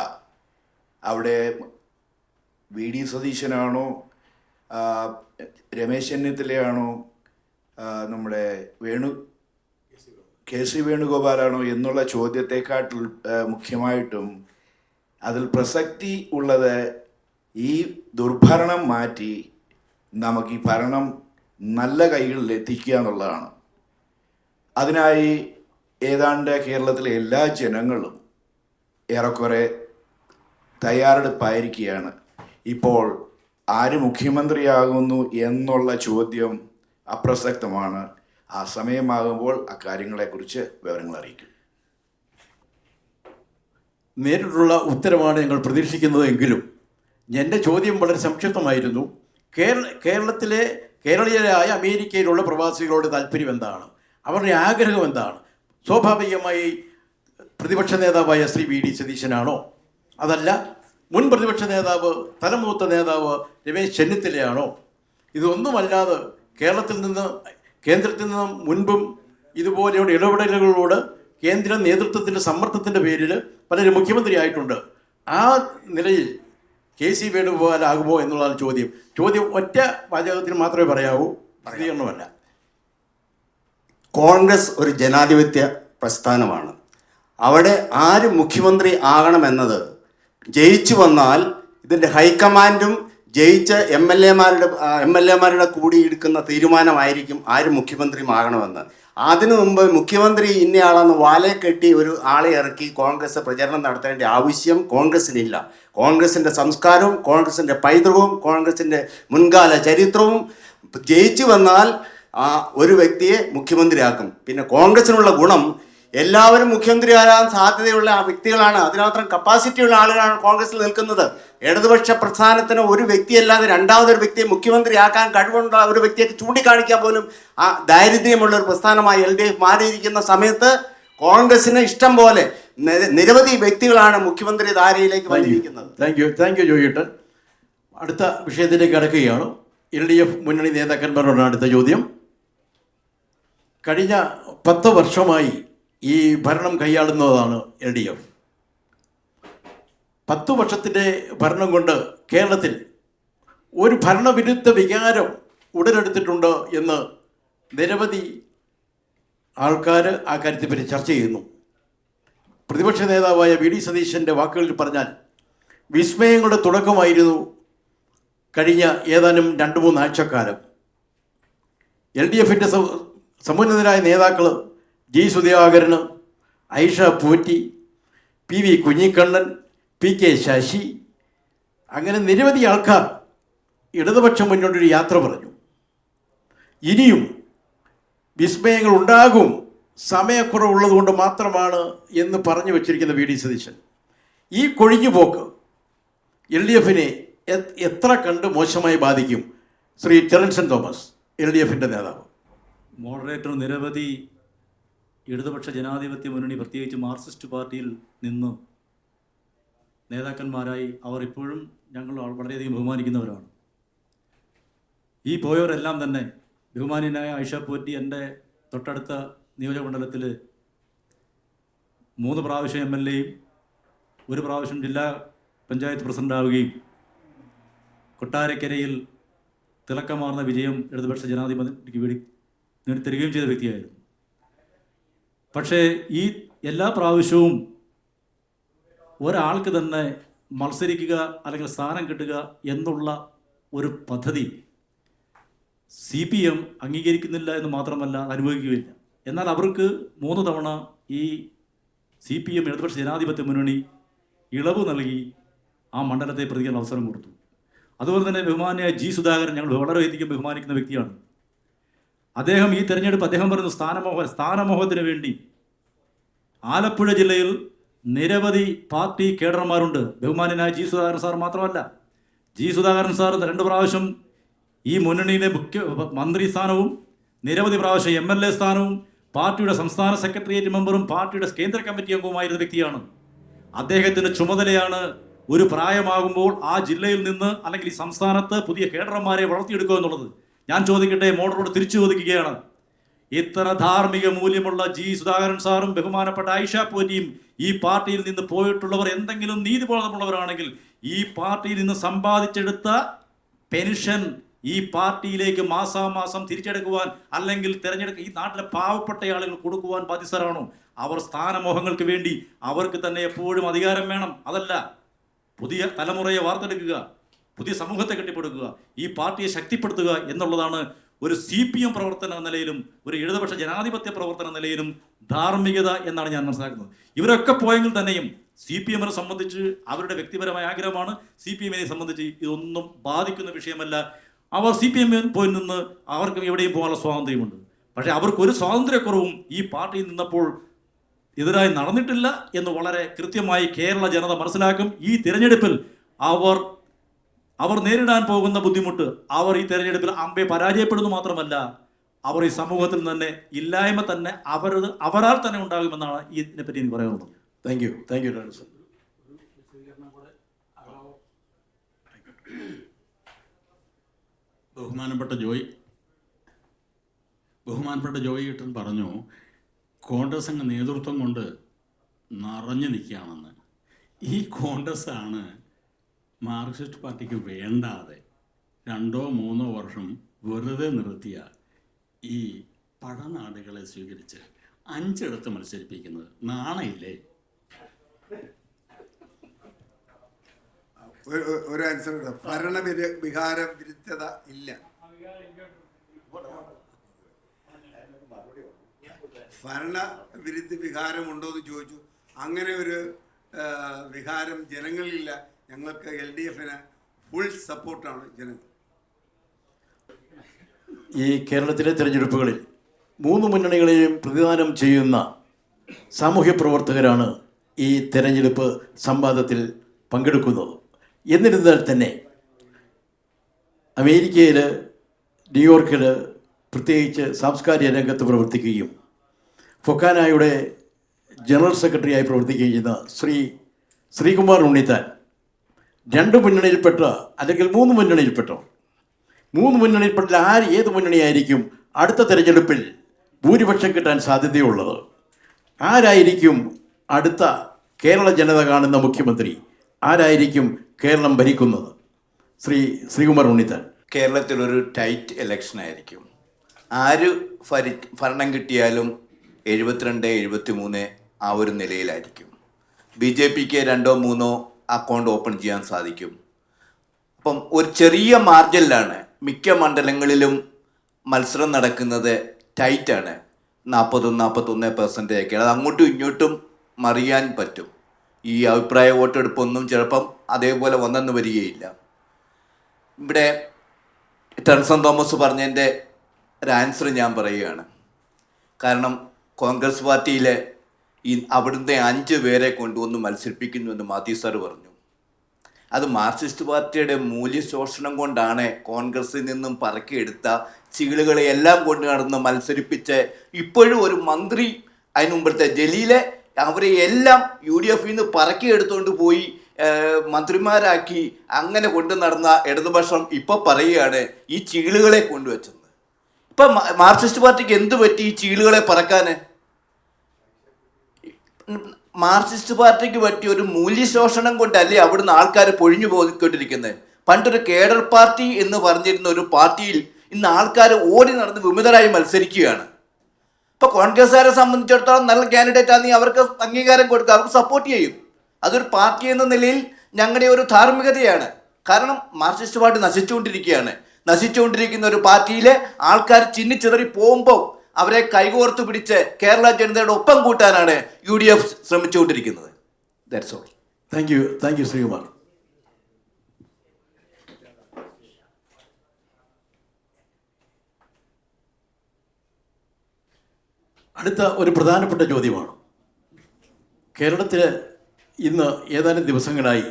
അവിടെ VD സതീശനാണോ, രമേശ് ചെന്നിത്തലയാണോ, നമ്മുടെ KC വേണുഗോപാലാണോ എന്നുള്ള ചോദ്യത്തെക്കാട്ടിൽ മുഖ്യമായിട്ടും അതിൽ പ്രസക്തി ഉള്ളത് ഈ ദുർഭരണം മാറ്റി നമുക്ക് ഈ ഭരണം നല്ല കൈകളിൽ എത്തിക്കുക എന്നുള്ളതാണ്. അതിനായി ഏതാണ്ട് കേരളത്തിലെ എല്ലാ ജനങ്ങളും ഏറെക്കുറെ തയ്യാറെടുപ്പായിരിക്കുകയാണ്. ഇപ്പോൾ ആര് മുഖ്യമന്ത്രിയാകുന്നു എന്നുള്ള ചോദ്യം അപ്രസക്തമാണ്. ആ സമയമാകുമ്പോൾ അക്കാര്യങ്ങളെക്കുറിച്ച് വിവരങ്ങൾ അറിയിക്കും. നേരിട്ടുള്ള ഉത്തരമാണ് ഞങ്ങൾ പ്രതീക്ഷിക്കുന്നത് എങ്കിലും എൻ്റെ ചോദ്യം വളരെ സംക്ഷിപ്തമായിരുന്നു. കേരളീയരായ അമേരിക്കയിലുള്ള പ്രവാസികളുടെ താല്പര്യം എന്താണ്, അവരുടെ ആഗ്രഹം എന്താണ്? സ്വാഭാവികമായി പ്രതിപക്ഷ നേതാവായ ശ്രീ VD സതീശനാണോ, അതല്ല മുൻ പ്രതിപക്ഷ നേതാവ് തലമൂത്ത നേതാവ് രമേശ് ചെന്നിത്തലയാണോ? ഇതൊന്നുമല്ലാതെ കേന്ദ്രത്തിൽ നിന്നും മുൻപും ഇതുപോലെയുള്ള ഇടപെടലുകളോട് കേന്ദ്ര നേതൃത്വത്തിൻ്റെ സമ്മർദ്ദത്തിൻ്റെ പേരിൽ പലരും മുഖ്യമന്ത്രിയായിട്ടുണ്ട്. ആ നിലയിൽ KC വേണുഗോപാലാകുമോ എന്നുള്ളതാണ് ചോദ്യം. ഒറ്റ വാചകത്തിൽ മാത്രമേ പറയാവൂ, പ്രതികരണമല്ല. കോൺഗ്രസ് ഒരു ജനാധിപത്യ പ്രസ്ഥാനമാണ്. അവിടെ ആര് മുഖ്യമന്ത്രി ആകണമെന്നത് ജയിച്ചു വന്നാൽ ഇതിൻ്റെ ഹൈക്കമാൻഡും ജയിച്ച MLA-മാരുടെ കൂടിയെടുക്കുന്ന തീരുമാനമായിരിക്കും ആര് മുഖ്യമന്ത്രിയുമാകണമെന്ന്. അതിനു മുമ്പ് മുഖ്യമന്ത്രി ഇന്നയാളെന്ന് വാലയെ കെട്ടി ഒരു ആളെ ഇറക്കി കോൺഗ്രസ് പ്രചരണം നടത്തേണ്ട ആവശ്യം കോൺഗ്രസിനില്ല. കോൺഗ്രസിൻ്റെ സംസ്കാരവും കോൺഗ്രസിൻ്റെ പൈതൃകവും കോൺഗ്രസിൻ്റെ മുൻകാല ചരിത്രവും ജയിച്ചു വന്നാൽ ഒരു വ്യക്തിയെ മുഖ്യമന്ത്രിയാക്കും. പിന്നെ കോൺഗ്രസിനുള്ള ഗുണം എല്ലാവരും മുഖ്യമന്ത്രിയാകാൻ സാധ്യതയുള്ള ആ വ്യക്തികളാണ്, അതിനകത്ത് കപ്പാസിറ്റിയുള്ള ആളുകളാണ് കോൺഗ്രസിൽ നിൽക്കുന്നത്. ഇടതുപക്ഷ പ്രസ്ഥാനത്തിന് ഒരു വ്യക്തിയല്ലാതെ രണ്ടാമതൊരു വ്യക്തിയെ മുഖ്യമന്ത്രിയാക്കാൻ കഴിവുള്ള ഒരു വ്യക്തിയെ ചൂണ്ടിക്കാണിക്കാൻ പോലും ആ ദാരിദ്ര്യമുള്ള ഒരു പ്രസ്ഥാനമായി LDF മാറിയിരിക്കുന്ന സമയത്ത് കോൺഗ്രസിന് ഇഷ്ടം പോലെ നിരവധി വ്യക്തികളാണ് മുഖ്യമന്ത്രി ധാരയിലേക്ക് വന്നിരിക്കുന്നത്. Thank you Joyittan. അടുത്ത വിഷയത്തിലേക്ക് കടക്കുകയാണ്. LDF മുന്നണി നേതാക്കന്മാരോടാണ് അടുത്ത ചോദ്യം. കഴിഞ്ഞ 10 വർഷമായി ഈ ഭരണം കൈയാളുന്നതാണ് LDF. 10 വർഷത്തിൻ്റെ ഭരണം കൊണ്ട് കേരളത്തിൽ ഒരു ഭരണവിരുദ്ധ വികാരം ഉടലെടുത്തിട്ടുണ്ട് എന്ന് നിരവധി ആൾക്കാർ ആ കാര്യത്തെപ്പറ്റി ചർച്ച ചെയ്യുന്നു. പ്രതിപക്ഷ നേതാവായ VD സതീശൻ്റെ വാക്കുകളിൽ പറഞ്ഞാൽ വിസ്മയങ്ങളുടെ തുടക്കമായിരുന്നു കഴിഞ്ഞ ഏതാനും 2-3 ആഴ്ചക്കാലം. LDFിൻ്റെ സമുന്നതരായ നേതാക്കൾ G. സുധാകരന്, ഐഷ പോറ്റി, PV കുഞ്ഞിക്കണ്ണൻ, PK ശശി, അങ്ങനെ നിരവധി ആൾക്കാർ ഇടതുപക്ഷം മുന്നോട്ടൊരു യാത്ര പറഞ്ഞു. ഇനിയും വിസ്മയങ്ങൾ ഉണ്ടാകും, സമയക്കുറവുള്ളത് കൊണ്ട് മാത്രമാണ് എന്ന് പറഞ്ഞു വച്ചിരിക്കുന്ന VD സതീശൻ. ഈ കൊഴിഞ്ഞുപോക്ക് LDFിനെ എത്ര കണ്ട് മോശമായി ബാധിക്കും? ശ്രീ ടെറൻസൺ തോമസ്, LDFിൻ്റെ നേതാവ്. മോഡറേറ്റർ നിരവധി ഇടതുപക്ഷ ജനാധിപത്യ മുന്നണി, പ്രത്യേകിച്ച് മാർക്സിസ്റ്റ് പാർട്ടിയിൽ നിന്ന് നേതാക്കന്മാരായി അവർ ഇപ്പോഴും ഞങ്ങൾ വളരെയധികം ബഹുമാനിക്കുന്നവരാണ്. ഈ പോയവരെല്ലാം തന്നെ ബഹുമാന്യനായ ഐഷ പോറ്റി എൻ്റെ തൊട്ടടുത്ത നിയോജകമണ്ഡലത്തിൽ 3 പ്രാവശ്യം MLA-യും 1 പ്രാവശ്യം ജില്ലാ പഞ്ചായത്ത് പ്രസിഡൻ്റാവുകയും കൊട്ടാരക്കരയിൽ തിളക്കമാർന്ന വിജയം ഇടതുപക്ഷ ജനാധിപത്യക്ക് വേണ്ടി നേടിത്തരികയും ചെയ്ത വ്യക്തിയായിരുന്നു. പക്ഷേ ഈ എല്ലാ പ്രാവശ്യവും ഒരാൾക്ക് തന്നെ മത്സരിക്കുക അല്ലെങ്കിൽ സ്ഥാനം കിട്ടുക എന്നുള്ള ഒരു പദ്ധതി CPM അംഗീകരിക്കുന്നില്ല എന്ന് മാത്രമല്ല, അനുഭവിക്കുകയില്ല. എന്നാൽ അവർക്ക് 3 തവണ ഈ CPM ഇടതുപക്ഷ ജനാധിപത്യ മുന്നണി ഇളവ് നൽകി ആ മണ്ഡലത്തെ പ്രതികരിക്കാൻ അവസരം കൊടുത്തു. അതുപോലെ തന്നെ ബഹുമാന്യ G. സുധാകരൻ ഞങ്ങൾ വളരെയധികം ബഹുമാനിക്കുന്ന വ്യക്തിയാണ്. അദ്ദേഹം ഈ തെരഞ്ഞെടുപ്പ് അദ്ദേഹം പറയുന്ന സ്ഥാനമോഹത്തിന് വേണ്ടി ആലപ്പുഴ ജില്ലയിൽ നിരവധി പാർട്ടി കേഡർമാരുണ്ട്. ബഹുമാന്യനായ G. സുധാകരൻ സാർ മാത്രമല്ല, G. സുധാകരൻ സാർ 2 പ്രാവശ്യം ഈ മുന്നണിയിലെ മന്ത്രി സ്ഥാനവും നിരവധി പ്രാവശ്യം MLA സ്ഥാനവും പാർട്ടിയുടെ സംസ്ഥാന സെക്രട്ടേറിയറ്റ് മെമ്പറും പാർട്ടിയുടെ കേന്ദ്ര കമ്മിറ്റി അംഗവുമായിരുന്ന വ്യക്തിയാണ്. അദ്ദേഹത്തിൻ്റെ ചുമതലയാണ് ഒരു പ്രായമാകുമ്പോൾ ആ ജില്ലയിൽ നിന്ന് അല്ലെങ്കിൽ ഈ സംസ്ഥാനത്ത് പുതിയ കേഡർമാരെ വളർത്തിയെടുക്കുക എന്നുള്ളത്. ഞാൻ ചോദിക്കട്ടെ, മോഡറോട് തിരിച്ചു ചോദിക്കുകയാണ്. ഇത്ര ധാർമ്മിക മൂല്യമുള്ള ജി സുധാകരൻ സാറും ബഹുമാനപ്പെട്ട ആയിഷ പോറ്റിയും ഈ പാർട്ടിയിൽ നിന്ന് പോയിട്ടുള്ളവർ എന്തെങ്കിലും നീതിബോധമുള്ളവരാണെങ്കിൽ ഈ പാർട്ടിയിൽ നിന്ന് സമ്പാദിച്ചെടുത്ത പെൻഷൻ ഈ പാർട്ടിയിലേക്ക് മാസാമാസം തിരിച്ചെടുക്കുവാൻ അല്ലെങ്കിൽ തിരഞ്ഞെടുക്കുക ഈ നാട്ടിലെ പാവപ്പെട്ട ആളുകൾ കൊടുക്കുവാൻ ബാധ്യസ്ഥരാണോ? അവർ സ്ഥാനമോഹങ്ങൾക്ക് വേണ്ടി അവർക്ക് തന്നെ എപ്പോഴും അധികാരം വേണം. അതല്ല, പുതിയ തലമുറയെ വാർത്തെടുക്കുക, പുതിയ സമൂഹത്തെ കെട്ടിപ്പടുക്കുക, ഈ പാർട്ടിയെ ശക്തിപ്പെടുത്തുക എന്നുള്ളതാണ് ഒരു CPM പ്രവർത്തന എന്ന നിലയിലും ഒരു ഇടതുപക്ഷ ജനാധിപത്യ പ്രവർത്തന നിലയിലും ധാർമ്മികത എന്നാണ് ഞാൻ മനസ്സിലാക്കുന്നത്. ഇവരൊക്കെ പോയെങ്കിൽ തന്നെയും CPMനെ സംബന്ധിച്ച് അവരുടെ വ്യക്തിപരമായ ആഗ്രഹമാണ്. CPMനെ സംബന്ധിച്ച് ഇതൊന്നും ബാധിക്കുന്ന വിഷയമല്ല. അവർ CPM പോയി നിന്ന് അവർക്ക് എവിടെയും പോകാനുള്ള സ്വാതന്ത്ര്യമുണ്ട്. പക്ഷേ അവർക്കൊരു സ്വാതന്ത്ര്യക്കുറവും ഈ പാർട്ടിയിൽ നിന്നപ്പോൾ എതിരായി നടന്നിട്ടില്ല എന്ന് വളരെ കൃത്യമായി കേരള ജനത മനസ്സിലാക്കും. ഈ തിരഞ്ഞെടുപ്പിൽ അവർ നേരിടാൻ പോകുന്ന ബുദ്ധിമുട്ട്, അവർ ഈ തെരഞ്ഞെടുപ്പിൽ അമ്പെ പരാജയപ്പെടുന്നു മാത്രമല്ല, അവർ ഈ സമൂഹത്തിൽ തന്നെ ഇല്ലായ്മ തന്നെ അവരാൽ തന്നെ ഉണ്ടാകുമെന്നാണ് ഇതിനെപ്പറ്റി എനിക്ക് പറയാനുള്ളത്. Thank you doctor sir. ബഹുമാനപ്പെട്ട ജോയി ഈട്ടൻ പറഞ്ഞു കോൺഗ്രസ് അങ്ങ് നേതൃത്വം കൊണ്ട് നിറഞ്ഞു നിൽക്കുകയാണെന്ന്. ഈ കോൺഗ്രസ് ആണ് മാർക്സിസ്റ്റ് പാർട്ടിക്ക് വേണ്ടാതെ 2-3 വർഷം വെറുതെ നിർത്തിയ ഈ പടനാടുകളെ സ്വീകരിച്ച് 5 ഇടത്ത് മത്സരിപ്പിക്കുന്നത് നാണയില്ലേ? ഒരു ആൻസർ വികാര വിരുദ്ധത ഇല്ല. ഭരണവിരുദ്ധ വികാരമുണ്ടോ എന്ന് ചോദിച്ചു. അങ്ങനെ ഒരു വികാരം ജനങ്ങളിലില്ല. ഞങ്ങൾക്ക് LDFന് ഫുൾ സപ്പോർട്ടാണ് ജനങ്ങൾ. ഈ കേരളത്തിലെ തിരഞ്ഞെടുപ്പുകളിൽ 3 മുന്നണികളെയും പ്രതിദാനം ചെയ്യുന്ന സാമൂഹ്യ പ്രവർത്തകരാണ് ഈ തെരഞ്ഞെടുപ്പ് സംവാദത്തിൽ പങ്കെടുക്കുന്നത്. എന്നിരുന്നാൽ തന്നെ അമേരിക്കയിൽ, ന്യൂയോർക്കിൽ പ്രത്യേകിച്ച് സാംസ്കാരിക രംഗത്ത് പ്രവർത്തിക്കുകയും ഫൊക്കാനായുടെ ജനറൽ സെക്രട്ടറിയായി പ്രവർത്തിക്കുകയും ചെയ്യുന്ന ശ്രീകുമാർ ഉണ്ണിത്താൻ 2 മുന്നണിയിൽപ്പെട്ട അല്ലെങ്കിൽ 3 മുന്നണിയിൽപ്പെട്ട 3 മുന്നണിയിൽപ്പെട്ട ഏത് മുന്നണിയായിരിക്കും അടുത്ത തെരഞ്ഞെടുപ്പിൽ ഭൂരിപക്ഷം കിട്ടാൻ സാധ്യതയുള്ളത്? ആരായിരിക്കും അടുത്ത കേരള ജനത കാണുന്ന മുഖ്യമന്ത്രി? ആരായിരിക്കും കേരളം ഭരിക്കുന്നത്? ശ്രീകുമാർ ഉണ്ണിത്താൻ. കേരളത്തിലൊരു ടൈറ്റ് ഇലക്ഷൻ ആയിരിക്കും. ആര് ഭരണം കിട്ടിയാലും 72-73 ആ ഒരു നിലയിലായിരിക്കും. BJPക്ക് 2-3 അക്കൗണ്ട് ഓപ്പൺ ചെയ്യാൻ സാധിക്കും. അപ്പം ഒരു ചെറിയ മാർജിനിലാണ് മിക്ക മണ്ഡലങ്ങളിലും മത്സരം നടക്കുന്നത്. ടൈറ്റാണ്. 40-41% അത് അങ്ങോട്ടും ഇങ്ങോട്ടും മറിയാൻ പറ്റും. ഈ അഭിപ്രായ വോട്ടെടുപ്പൊന്നും ചിലപ്പം അതേപോലെ വന്നെന്ന് വരികയില്ല. ഇവിടെ ടെൻസൺ തോമസ് പറഞ്ഞതിൻ്റെ ഒരു ആൻസർ ഞാൻ പറയുകയാണ്. കാരണം കോൺഗ്രസ് പാർട്ടിയിലെ അവിടുത്തെ 5 പേരെ കൊണ്ടുവന്ന് മത്സരിപ്പിക്കുന്നുവെന്ന് മാത്യു സാർ പറഞ്ഞു. അത് മാർക്സിസ്റ്റ് പാർട്ടിയുടെ മൂല്യശോഷണം കൊണ്ടാണ് കോൺഗ്രസിൽ നിന്നും പറക്കിയെടുത്ത ചീളുകളെ എല്ലാം കൊണ്ട് നടന്ന് മത്സരിപ്പിച്ച് ഇപ്പോഴും ഒരു മന്ത്രി, അതിന് മുമ്പത്തെ ജലീലെ, അവരെ എല്ലാം UDFയിൽ നിന്ന് പറക്കിയെടുത്തുകൊണ്ട് പോയി മന്ത്രിമാരാക്കി അങ്ങനെ കൊണ്ടു നടന്ന ഇടതുപക്ഷം ഇപ്പോൾ പറയുകയാണ് ഈ ചീളുകളെ കൊണ്ടുവച്ചത്. ഇപ്പം മാർക്സിസ്റ്റ് പാർട്ടിക്ക് എന്ത് പറ്റി ഈ ചീളുകളെ പറക്കാൻ? മാർക്സിസ്റ്റ് പാർട്ടിക്ക് പറ്റിയ ഒരു മൂല്യശോഷണം കൊണ്ടല്ലേ അവിടുന്ന് ആൾക്കാർ പൊഴിഞ്ഞു പോയിക്കൊണ്ടിരിക്കുന്നത്. പണ്ടൊരു കേഡർ പാർട്ടി എന്ന് പറഞ്ഞിരുന്ന ഒരു പാർട്ടിയിൽ ഇന്ന് ആൾക്കാർ ഓടി നടന്ന് വിമതരായി മത്സരിക്കുകയാണ്. ഇപ്പോൾ കോൺഗ്രസ്സുകാരെ സംബന്ധിച്ചിടത്തോളം നല്ല കാൻഡിഡേറ്റ് ആണെങ്കിൽ അവർക്ക് അംഗീകാരം കൊടുക്കുക, അവർക്ക് സപ്പോർട്ട് ചെയ്യും. അതൊരു പാർട്ടി എന്ന നിലയിൽ ഞങ്ങളുടെ ഒരു ധാർമ്മികതയാണ്. കാരണം മാർക്സിസ്റ്റ് പാർട്ടി നശിച്ചുകൊണ്ടിരിക്കുന്ന ഒരു പാർട്ടിയിലെ ആൾക്കാർ ചിന്നിച്ചിതറി പോകുമ്പോൾ അവരെ കൈകോർത്ത് പിടിച്ച് കേരള ജനതയുടെ ഒപ്പം കൂട്ടാനാണ് UDF ശ്രമിച്ചുകൊണ്ടിരിക്കുന്നത്. That's all. Thank you Sreekumar. അടുത്ത ഒരു പ്രധാനപ്പെട്ട ചോദ്യമാണ്. കേരളത്തിൽ ഇന്ന് ഏതാനും ദിവസങ്ങളായി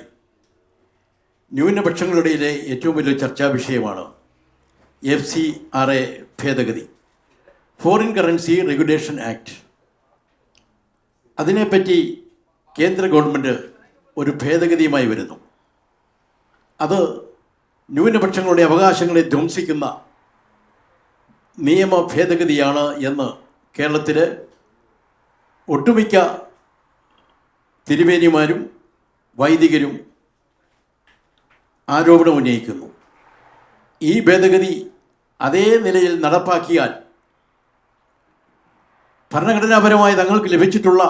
ന്യൂനപക്ഷങ്ങളുടെ ഏറ്റവും വലിയ ചർച്ചാ വിഷയമാണ് FCRA ഭേദഗതി, ഫോറിൻ കറൻസി റെഗുലേഷൻ ആക്ട്. അതിനെപ്പറ്റി കേന്ദ്ര ഗവൺമെൻറ് ഒരു ഭേദഗതിയുമായി വരുന്നു. അത് ന്യൂനപക്ഷങ്ങളുടെ അവകാശങ്ങളെ ധ്വംസിക്കുന്ന നിയമ ഭേദഗതിയാണ് എന്ന് കേരളത്തിലെ ഒട്ടുമിക്ക തിരുമേനിമാരും വൈദികരും ആരോപണം ഉന്നയിക്കുന്നു. ഈ ഭേദഗതി അതേ നിലയിൽ നടപ്പാക്കിയാൽ ഭരണഘടനാപരമായി തങ്ങൾക്ക് ലഭിച്ചിട്ടുള്ള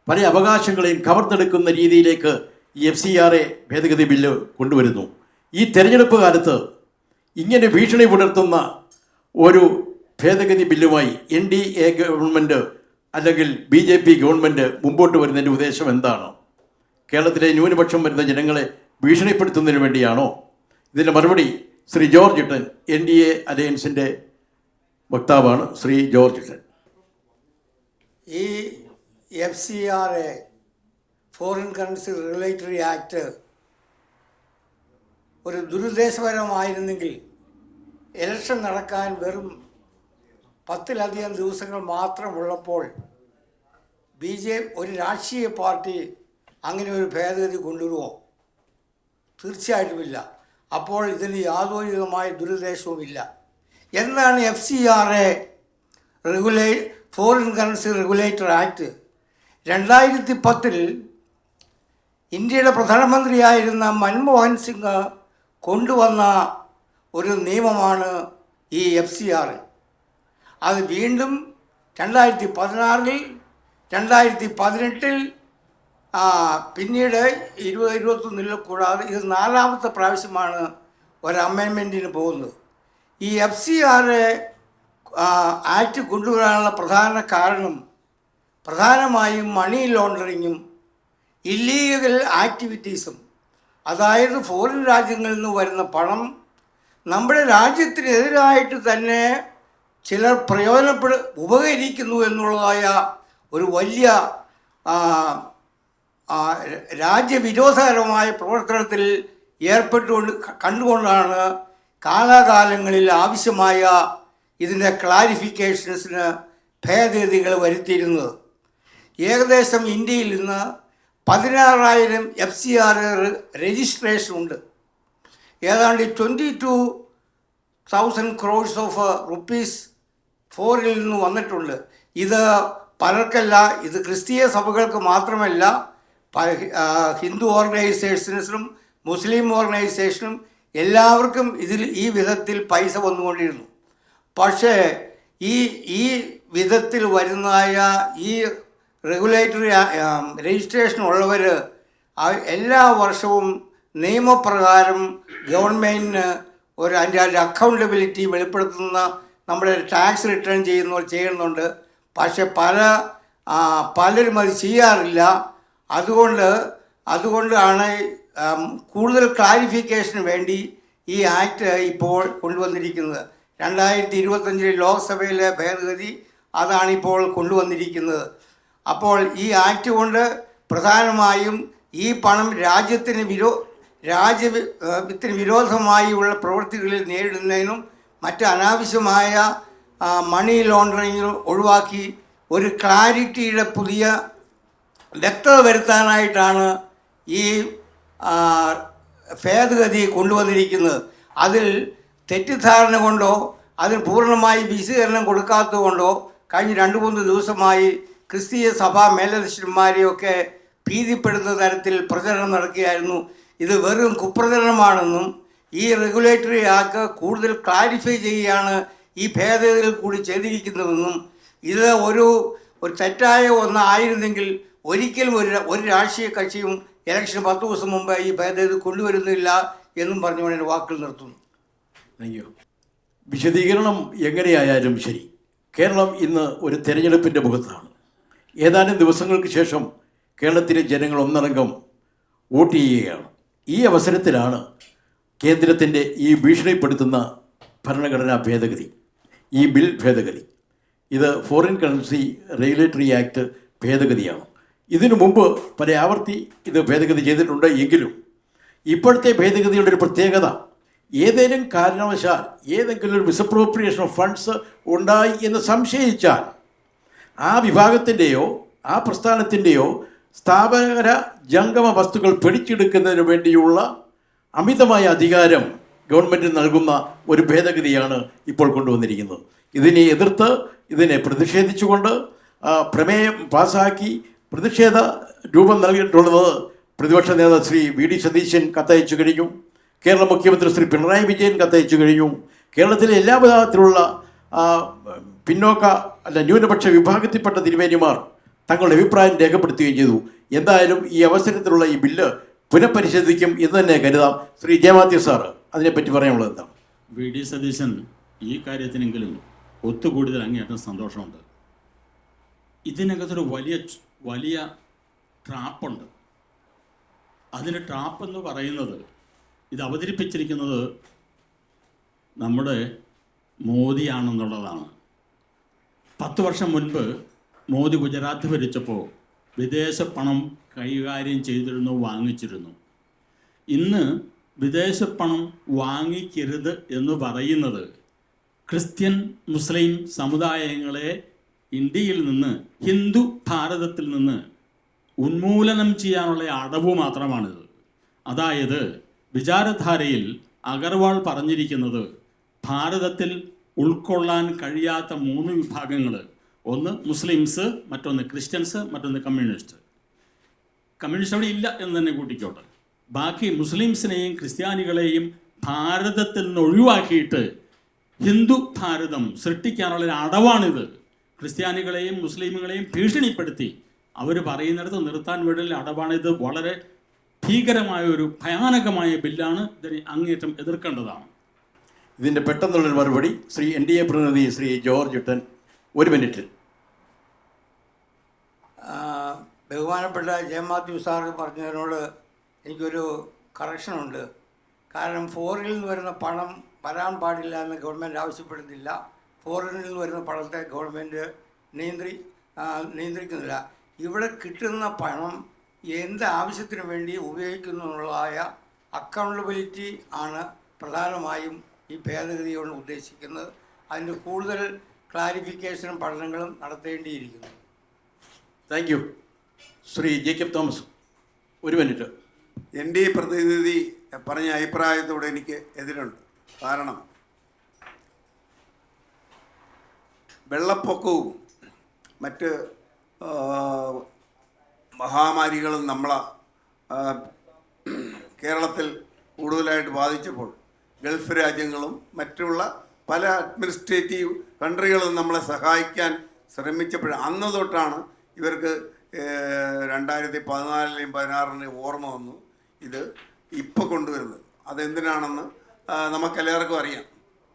പല അവകാശങ്ങളെയും കവർന്നെടുക്കുന്ന രീതിയിലേക്ക് ഈ FCRA ഭേദഗതി ബില്ല് കൊണ്ടുവരുന്നു. ഈ തെരഞ്ഞെടുപ്പ് കാലത്ത് ഇങ്ങനെ ഭീഷണി പുലർത്തുന്ന ഒരു ഭേദഗതി ബില്ലുമായി NDA ഗവൺമെൻറ് അല്ലെങ്കിൽ BJP ഗവൺമെൻറ് മുമ്പോട്ട് വരുന്നതിൻ്റെ ഉദ്ദേശം എന്താണ്? കേരളത്തിലെ ന്യൂനപക്ഷം വരുന്ന ജനങ്ങളെ ഭീഷണിപ്പെടുത്തുന്നതിന് വേണ്ടിയാണോ? ഇതിൻ്റെ മറുപടി ശ്രീ ജോർജ് ഇട്ടൻ, NDA അലയൻസിൻ്റെ വക്താവാണ് ശ്രീ ജോർജ് ഇട്ടൻ. ഈ FCRA foreign currency regulatory act ഒരു ദുരുദ്ദേശപരമായിരുന്നെങ്കിൽ ഇലക്ഷൻ നടക്കാൻ വെറും 10-ലധികം ദിവസങ്ങൾ മാത്രമുള്ളപ്പോൾ ഒരു രാഷ്ട്രീയ പാർട്ടി അങ്ങനെ ഒരു ഭേദഗതി കൊണ്ടുവരുമോ? തീർച്ചയായിട്ടുമില്ല. അപ്പോൾ ഇതിന് യാതൊരുവിധമായ ദുരുദ്ദേശവുമില്ല. എന്താണ് FCRA foreign currency regulator act? 2010 ഇന്ത്യയുടെ പ്രധാനമന്ത്രിയായിരുന്ന മൻമോഹൻ സിംഗ് കൊണ്ടുവന്ന ഒരു നിയമമാണ് ഈ FCRA. അത് വീണ്ടും 2016 2018 പിന്നീട് 2021 കൂടാതെ ഇത് 4ാമത്തെ പ്രാവശ്യമാണ് ഒരു അമെൻമെൻറ്റിന് പോകുന്നത്. ഈ FCRA ആക്ട് കൊണ്ടുവരാനുള്ള പ്രധാന കാരണം പ്രധാനമായും മണി ലോണ്ടറിങ്ങും ഇല്ലീഗൽ ആക്ടിവിറ്റീസും, അതായത് ഫോറിൻ രാജ്യങ്ങളിൽ നിന്ന് വരുന്ന പണം നമ്മുടെ രാജ്യത്തിനെതിരായിട്ട് തന്നെ ചിലർ ഉപകരിക്കുന്നു എന്നുള്ളതായ ഒരു വലിയ രാജ്യവിരോധകരമായ പ്രവർത്തനത്തിൽ കണ്ടുകൊണ്ടാണ് കാലാകാലങ്ങളിൽ ആവശ്യമായ ഇതിൻ്റെ ക്ലാരിഫിക്കേഷൻസിന് ഭേദഗതികൾ വരുത്തിയിരുന്നത്. ഏകദേശം ഇന്ത്യയിൽ ഇന്ന് 16,000 FCRA രജിസ്ട്രേഷൻ ഉണ്ട്. ഏതാണ്ട് 22,000 crores ഓഫ് റുപ്പീസ് ഫോറിൽ നിന്ന് വന്നിട്ടുണ്ട്. ഇത് പലർക്കല്ല, ഇത് ക്രിസ്തീയ സഭകൾക്ക് മാത്രമല്ല, ഹിന്ദു ഓർഗനൈസേഷൻസിനും മുസ്ലിം ഓർഗനൈസേഷനും എല്ലാവർക്കും ഈ വിധത്തിൽ പൈസ വന്നുകൊണ്ടിരുന്നു. പക്ഷേ ഈ വിധത്തിൽ വരുന്നതായ ഈ റെഗുലേറ്ററി രജിസ്ട്രേഷൻ ഉള്ളവർ എല്ലാ വർഷവും നിയമപ്രകാരം ഗവൺമെൻറ്റിന് അതിൻ്റെ അക്കൗണ്ടബിലിറ്റി വെളിപ്പെടുത്തുന്ന നമ്മുടെ ടാക്സ് റിട്ടേൺ ചെയ്യുന്നുണ്ട്. പക്ഷെ പലരും അത് ചെയ്യാറില്ല. അതുകൊണ്ടാണ് കൂടുതൽ ക്ലാരിഫിക്കേഷന് വേണ്ടി ഈ ആക്ട് ഇപ്പോൾ കൊണ്ടുവന്നിരിക്കുന്നത്. 2025 ലോക്സഭയിലെ ഭേദഗതി അതാണിപ്പോൾ കൊണ്ടുവന്നിരിക്കുന്നത്. അപ്പോൾ ഈ ആക്ട് കൊണ്ട് പ്രധാനമായും ഈ പണം രാജ്യത്തിന് വിരോധമായുള്ള പ്രവൃത്തികളിൽ നേരിടുന്നതിനും മറ്റ് അനാവശ്യമായ മണി ലോണ്ടറിങ് ഒഴിവാക്കി ഒരു ക്ലാരിറ്റിയുടെ പുതിയ വ്യക്തത വരുത്താനായിട്ടാണ് ഈ ഭേദഗതി കൊണ്ടുവന്നിരിക്കുന്നത്. അതിൽ തെറ്റിദ്ധാരണ കൊണ്ടോ അതിന് പൂർണ്ണമായി വിശദീകരണം കൊടുക്കാത്തത് കൊണ്ടോ കഴിഞ്ഞ 2-3 ദിവസമായി ക്രിസ്തീയ സഭാ മേലധ്യക്ഷന്മാരെയൊക്കെ ഭീതിപ്പെടുന്ന തരത്തിൽ പ്രചരണം നടക്കുകയായിരുന്നു. ഇത് വെറും കുപ്രചരണമാണെന്നും ഈ റെഗുലേറ്ററി ആക്ട് കൂടുതൽ ക്ലാരിഫൈ ചെയ്യുകയാണ് ഈ ഭേദഗതിയിൽ കൂടി ചെയ്തിരിക്കുന്നതെന്നും ഇത് ഒരു തെറ്റായ ഒന്നായിരുന്നെങ്കിൽ ഒരിക്കലും ഒരു രാഷ്ട്രീയ കക്ഷിയും ഇലക്ഷന് 10 ദിവസം മുമ്പ് ഈ ഭേദഗതി കൊണ്ടുവരുന്നില്ല എന്നും പറഞ്ഞുകൊണ്ട് എൻ്റെ വാക്കുകൾ നിർത്തുന്നു. Thank U. വിശദീകരണം എങ്ങനെയായാലും ശരി, കേരളം ഇന്ന് ഒരു തെരഞ്ഞെടുപ്പിൻ്റെ മുഖത്താണ്. ഏതാനും ദിവസങ്ങൾക്ക് ശേഷം കേരളത്തിലെ ജനങ്ങൾ ഒന്നടങ്കം വോട്ട് ചെയ്യുകയാണ്. ഈ അവസരത്തിലാണ് കേന്ദ്രത്തിൻ്റെ ഈ ഭീഷണിപ്പെടുത്തുന്ന ഭരണഘടനാ ഭേദഗതി, ഈ ബിൽ ഭേദഗതി, ഇത് ഫോറിൻ കറൻസി റെഗുലേറ്ററി ആക്ട് ഭേദഗതിയാണ്. ഇതിനു മുമ്പ് പല ആവർത്തി ഇത് ഭേദഗതി ചെയ്തിട്ടുണ്ട്. എങ്കിലും ഇപ്പോഴത്തെ ഭേദഗതിയുടെ ഒരു പ്രത്യേകത, ഏതെങ്കിലും കാരണവശാൽ ഏതെങ്കിലും ഒരു മിസ്അപ്രോപ്രിയേഷൻ ഓഫ് ഫണ്ട്സ് ഉണ്ടായി എന്ന് സംശയിച്ചാൽ ആ വിഭാഗത്തിൻ്റെയോ ആ പ്രസ്ഥാനത്തിൻ്റെയോ സ്ഥാപകര ജംഗമ വസ്തുക്കൾ പിടിച്ചെടുക്കുന്നതിന് വേണ്ടിയുള്ള അമിതമായ അധികാരം ഗവൺമെൻറ്റിന് നൽകുന്ന ഒരു ഭേദഗതിയാണ് ഇപ്പോൾ കൊണ്ടുവന്നിരിക്കുന്നത്. ഇതിനെ എതിർത്ത് ഇതിനെ പ്രതിഷേധിച്ചുകൊണ്ട് പ്രമേയം പാസ്സാക്കി പ്രതിഷേധ രൂപം നൽകിയിട്ടുള്ളത് പ്രതിപക്ഷ നേതാവ് ശ്രീ വി ഡി സതീശൻ കത്തയച്ചു കഴിഞ്ഞു. കേരള മുഖ്യമന്ത്രി ശ്രീ പിണറായി വിജയൻ കത്തയച്ചു കഴിഞ്ഞു. കേരളത്തിലെ എല്ലാ വിധത്തിലുള്ള പിന്നോക്ക ന്യൂനപക്ഷ വിഭാഗത്തിൽപ്പെട്ട തിരുമേനിമാർ തങ്ങളുടെ അഭിപ്രായം രേഖപ്പെടുത്തുകയും ചെയ്തു. എന്തായാലും ഈ അവസരത്തിലുള്ള ഈ ബില്ല് പുനഃപരിശോധിക്കും എന്ന് തന്നെ കരുതാം. ശ്രീ ജയമാത്യു സാറ് അതിനെപ്പറ്റി പറയാനുള്ളത് എന്താണ്? വി ഡി സതീശൻ ഈ കാര്യത്തിനെങ്കിലും ഒത്തുകൂടിയതിൽ അങ്ങേയറ്റം സന്തോഷമുണ്ട്. ഇതിനകത്തൊരു വലിയ ട്രാപ്പുണ്ട്. അതിന് ട്രാപ്പ് എന്ന് പറയുന്നത് ഇത് അവതരിപ്പിച്ചിരിക്കുന്നത് നമ്മുടെ മോദിയാണെന്നുള്ളതാണ്. 10 വർഷം മുൻപ് മോദി ഗുജറാത്ത് ഭരിച്ചപ്പോൾ വിദേശ പണം കൈകാര്യം ചെയ്തിരുന്നു, വാങ്ങിച്ചിരുന്നു. ഇന്ന് വിദേശ പണം വാങ്ങിക്കരുത് എന്ന് പറയുന്നത് ക്രിസ്ത്യൻ മുസ്ലിം സമുദായങ്ങളെ ഇന്ത്യയിൽ നിന്ന്, ഹിന്ദു ഭാരതത്തിൽ നിന്ന് ഉന്മൂലനം ചെയ്യാനുള്ള അടവ് മാത്രമാണിത്. അതായത് വിചാരധാരയിൽ അഗർവാൾ പറഞ്ഞിരിക്കുന്നത് ഭാരതത്തിൽ ഉൾക്കൊള്ളാൻ കഴിയാത്ത 3 വിഭാഗങ്ങൾ, ഒന്ന് മുസ്ലിംസ്, മറ്റൊന്ന് ക്രിസ്ത്യൻസ്, മറ്റൊന്ന് കമ്മ്യൂണിസ്റ്റ് അവിടെ ഇല്ല എന്ന് തന്നെ കൂട്ടിക്കോട്ടെ. ബാക്കി മുസ്ലിംസിനെയും ക്രിസ്ത്യാനികളെയും ഭാരതത്തിൽ നിന്ന് ഒഴിവാക്കിയിട്ട് ഹിന്ദു ഭാരതം സൃഷ്ടിക്കാനുള്ള അടവാണിത്. ക്രിസ്ത്യാനികളെയും മുസ്ലിമുകളെയും ഭീഷണിപ്പെടുത്തി അവർ പറയുന്നിടത്ത് നിർത്താൻ വേണ്ടിയുള്ള അടവാണിത്. വളരെ ഭീകരമായ ഭയാനകമായ ബില്ലാണ്. ഇതിനെ അങ്ങേറ്റം എതിർക്കേണ്ടതാണ്. ഇതിൻ്റെ പെട്ടെന്നുള്ളൊരു മറുപടി ശ്രീ NDA പ്രതിനിധി ശ്രീ ജോർജ് ഇട്ടൻ, 1 മിനിറ്റ്. ബഹുമാനപ്പെട്ട ജയമാത്യു സാറ് പറഞ്ഞതിനോട് എനിക്കൊരു കറക്ഷനുണ്ട്. കാരണം ഫോറിനിൽ നിന്ന് വരുന്ന പണം വരാൻ പാടില്ല എന്ന് ഗവൺമെൻറ് ആവശ്യപ്പെടുന്നില്ല. ഫോറിനിൽ നിന്ന് വരുന്ന പണത്തെ ഗവൺമെൻറ് നിയന്ത്രിക്കുന്നില്ല. ഇവിടെ കിട്ടുന്ന പണം എന്ത് ആവശ്യത്തിന് വേണ്ടി ഉപയോഗിക്കുന്നു എന്നുള്ളതായ അക്കൗണ്ടബിലിറ്റി ആണ് പ്രധാനമായും ഈ ഭേദഗതി കൊണ്ട് ഉദ്ദേശിക്കുന്നത്. അതിൻ്റെ കൂടുതൽ ക്ലാരിഫിക്കേഷനും പഠനങ്ങളും നടത്തേണ്ടിയിരിക്കുന്നു. Thank you. Shri Jacob Thomas, 1 minute. NDA പ്രതിനിധി പറഞ്ഞ അഭിപ്രായത്തോടെ എനിക്ക് എതിരുണ്ട്. കാരണം വെള്ളപ്പൊക്കവും മറ്റ് മഹാമാരികളും നമ്മളെ കേരളത്തിൽ കൂടുതലായിട്ട് ബാധിച്ചപ്പോൾ ഗൾഫ് രാജ്യങ്ങളും മറ്റുള്ള പല അഡ്മിനിസ്ട്രേറ്റീവ് കൺട്രികളും നമ്മളെ സഹായിക്കാൻ ശ്രമിച്ചപ്പോൾ അന്ന് തൊട്ടാണ് ഇവർക്ക് 2014-ലെയും 16-ലെയും ഓർമ്മ വന്നു ഇത് ഇപ്പോൾ കൊണ്ടുവരുന്നത്. അതെന്തിനാണെന്ന് നമുക്കെല്ലാവർക്കും അറിയാം.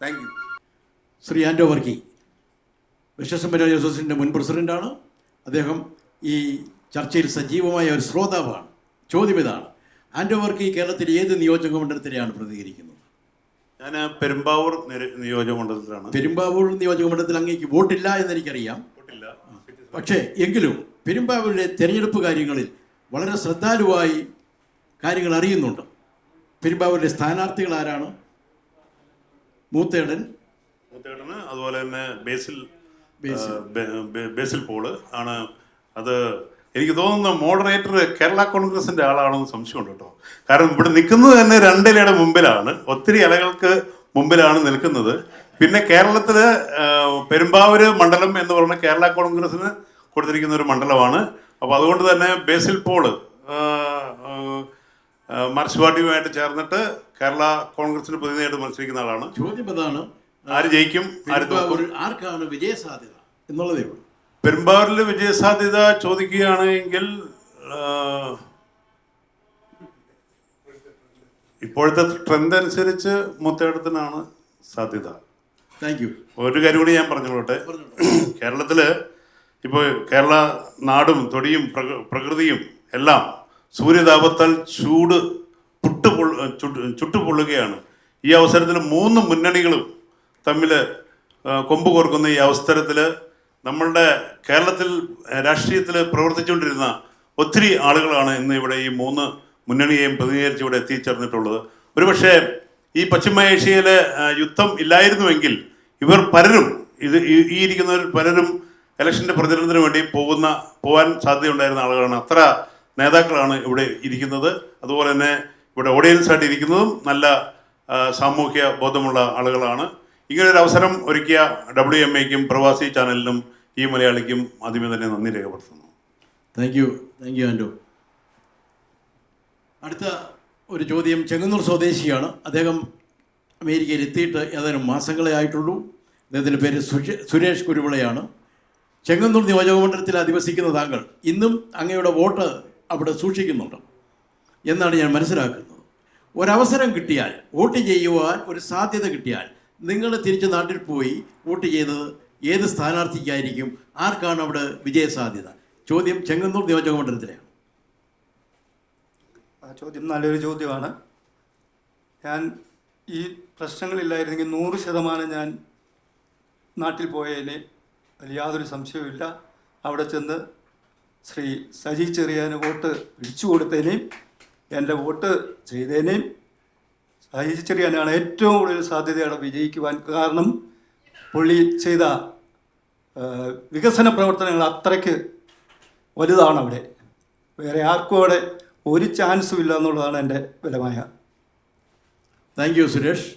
Thank you. ശ്രീ ആൻഡോ വർക്കി, വിശ്വസംഭരണ അസോസിയേഷൻ്റെ മുൻ പ്രസിഡൻ്റാണ്. അദ്ദേഹം ഈ ചർച്ചയിൽ സജീവമായ ഒരു ശ്രോതാവാണ്. ചോദ്യം ഇതാണ്: ആൻഡോ വർക്കി കേരളത്തിൽ ഏത് നിയോജക മണ്ഡലത്തിലെയാണ് പ്രതികരിക്കുന്നത്? ഞാൻ പെരുമ്പാവൂർ നിയോജകമണ്ഡലത്തിലാണ്. പെരുമ്പാവൂർ നിയോജകമണ്ഡലത്തിൽ അങ്ങേക്ക് വോട്ടില്ല എന്നെനിക്കറിയാം. പക്ഷേ എങ്കിലും പെരുമ്പാവൂരിലെ തെരഞ്ഞെടുപ്പ് കാര്യങ്ങളിൽ വളരെ ശ്രദ്ധാലുവായി കാര്യങ്ങൾ അറിയുന്നുണ്ട്. പെരുമ്പാവൂരിലെ സ്ഥാനാർത്ഥികൾ ആരാണ്? മൂത്തേടന്, അതുപോലെ തന്നെ ബേസിൽ പോള് ആണ്. അത് എനിക്ക് തോന്നുന്നു മോഡറേറ്റർ കേരള കോൺഗ്രസിൻ്റെ ആളാണെന്ന് സംശയമുണ്ട് കേട്ടോ. കാരണം ഇവിടെ നിൽക്കുന്നത് തന്നെ 2 ഇലയുടെ മുമ്പിലാണ്, ഒത്തിരി ഇലകൾക്ക് മുമ്പിലാണ് നിൽക്കുന്നത്. പിന്നെ കേരളത്തിൽ പെരുമ്പാവൂര് മണ്ഡലം എന്ന് പറഞ്ഞാൽ കേരള കോൺഗ്രസിന് കൊടുത്തിരിക്കുന്ന ഒരു മണ്ഡലമാണ്. അപ്പോൾ അതുകൊണ്ട് തന്നെ ബേസിൽ പോള് മാർക്സ് പാർട്ടിയുമായിട്ട് ചേർന്നിട്ട് കേരള കോൺഗ്രസിന് പ്രതിനിധിയായിട്ട് മത്സരിക്കുന്ന ആളാണ്. ചോദ്യം അതാണ്, ആര് ജയിക്കും, ആർക്കാണ് വിജയസാധ്യത എന്നുള്ളതേ ഉള്ളൂ. പെരുമ്പാവൂരിൽ വിജയസാധ്യത ചോദിക്കുകയാണെങ്കിൽ ഇപ്പോഴത്തെ ട്രെൻഡ് അനുസരിച്ച് മുത്തേടത്തിനാണ് സാധ്യത. Thank you. ഒരു കാര്യം കൂടി ഞാൻ പറഞ്ഞോട്ടെ. കേരളത്തിൽ ഇപ്പോൾ കേരള നാടും തൊടിയും പ്രകൃതിയും എല്ലാം സൂര്യതാപത്താൽ ചുട്ടുപൊള്ളുകയാണ്. ഈ അവസരത്തിൽ 3 മുന്നണികളും തമ്മിൽ കൊമ്പ് കോർക്കുന്ന ഈ അവസരത്തിൽ നമ്മളുടെ കേരളത്തിൽ രാഷ്ട്രീയത്തിൽ പ്രവർത്തിച്ചുകൊണ്ടിരുന്ന ഒത്തിരി ആളുകളാണ് ഇന്ന് ഇവിടെ ഈ 3 മുന്നണിയെയും പ്രതിനിധീകരിച്ച് ഇവിടെ എത്തിച്ചേർന്നിട്ടുള്ളത്. ഒരുപക്ഷെ ഈ പശ്ചിമ ഏഷ്യയിലെ യുദ്ധം ഇല്ലായിരുന്നുവെങ്കിൽ ഇവർ പലരും ഈ ഇരിക്കുന്നവർ പലരും ഇലക്ഷൻ്റെ പ്രചരണത്തിന് വേണ്ടി പോകാൻ സാധ്യതയുണ്ടായിരുന്ന ആളുകളാണ്. അത്ര നേതാക്കളാണ് ഇവിടെ ഇരിക്കുന്നത്. അതുപോലെ തന്നെ ഇവിടെ ഓഡിയൻസായിട്ട് ഇരിക്കുന്നതും നല്ല സാമൂഹ്യ ബോധമുള്ള ആളുകളാണ്. ഇങ്ങനൊരു അവസരം ഒരുക്കിയ WMAയ്ക്കും പ്രവാസി ചാനലിനും ഈ മലയാളിക്കും ആദ്യമേ തന്നെ നന്ദി രേഖപ്പെടുത്തുന്നു. താങ്ക് യു ആൻഡോ. അടുത്ത ഒരു ചോദ്യം ചെങ്ങന്നൂർ സ്വദേശിയാണ്. അദ്ദേഹം അമേരിക്കയിൽ എത്തിയിട്ട് ഏതാനും മാസങ്ങളെ ആയിട്ടുള്ളൂ. അദ്ദേഹത്തിൻ്റെ പേര് സുരേഷ് കുരുവിളയാണ്. ചെങ്ങന്നൂർ നിയോജകമണ്ഡലത്തിൽ അധിവസിക്കുന്ന താങ്കൾ ഇന്നും അങ്ങയുടെ വോട്ട് അവിടെ സൂക്ഷിക്കുന്നുണ്ട് എന്നാണ് ഞാൻ മനസ്സിലാക്കുന്നത്. ഒരവസരം കിട്ടിയാൽ, വോട്ട് ചെയ്യുവാൻ ഒരു സാധ്യത കിട്ടിയാൽ, നിങ്ങൾ തിരിച്ച് നാട്ടിൽ പോയി വോട്ട് ചെയ്തത് ഏത് സ്ഥാനാർത്ഥിക്കായിരിക്കും? ആർക്കാണ് അവിടെ വിജയസാധ്യത? ചോദ്യം ചെങ്ങന്നൂർ നിയോജകമണ്ഡലത്തിലെയാണ്. ആ ചോദ്യം നല്ലൊരു ചോദ്യമാണ്. ഞാൻ ഈ പ്രശ്നങ്ങളില്ലായിരുന്നെങ്കിൽ 100% ഞാൻ നാട്ടിൽ പോയതിനെ അതിൽ യാതൊരു സംശയവുമില്ല. അവിടെ ചെന്ന് ശ്രീ സജി ചെറിയാന് വോട്ട് പിടിച്ചു കൊടുത്തതിനെയും എൻ്റെ വോട്ട് ചെയ്തതിനെയും സജി ചെറിയാനാണ് ഏറ്റവും കൂടുതൽ സാധ്യതയാണ് വിജയിക്കുവാൻ. കാരണം പുള്ളി ചെയ്ത വികസന പ്രവർത്തനങ്ങൾ അത്രയ്ക്ക് വലുതാണ്. അവിടെ വേറെ ആർക്കും അവിടെ ഒരു ചാൻസും ഇല്ല എന്നുള്ളതാണ് എൻ്റെ ബലമായ. Thank you Suresh.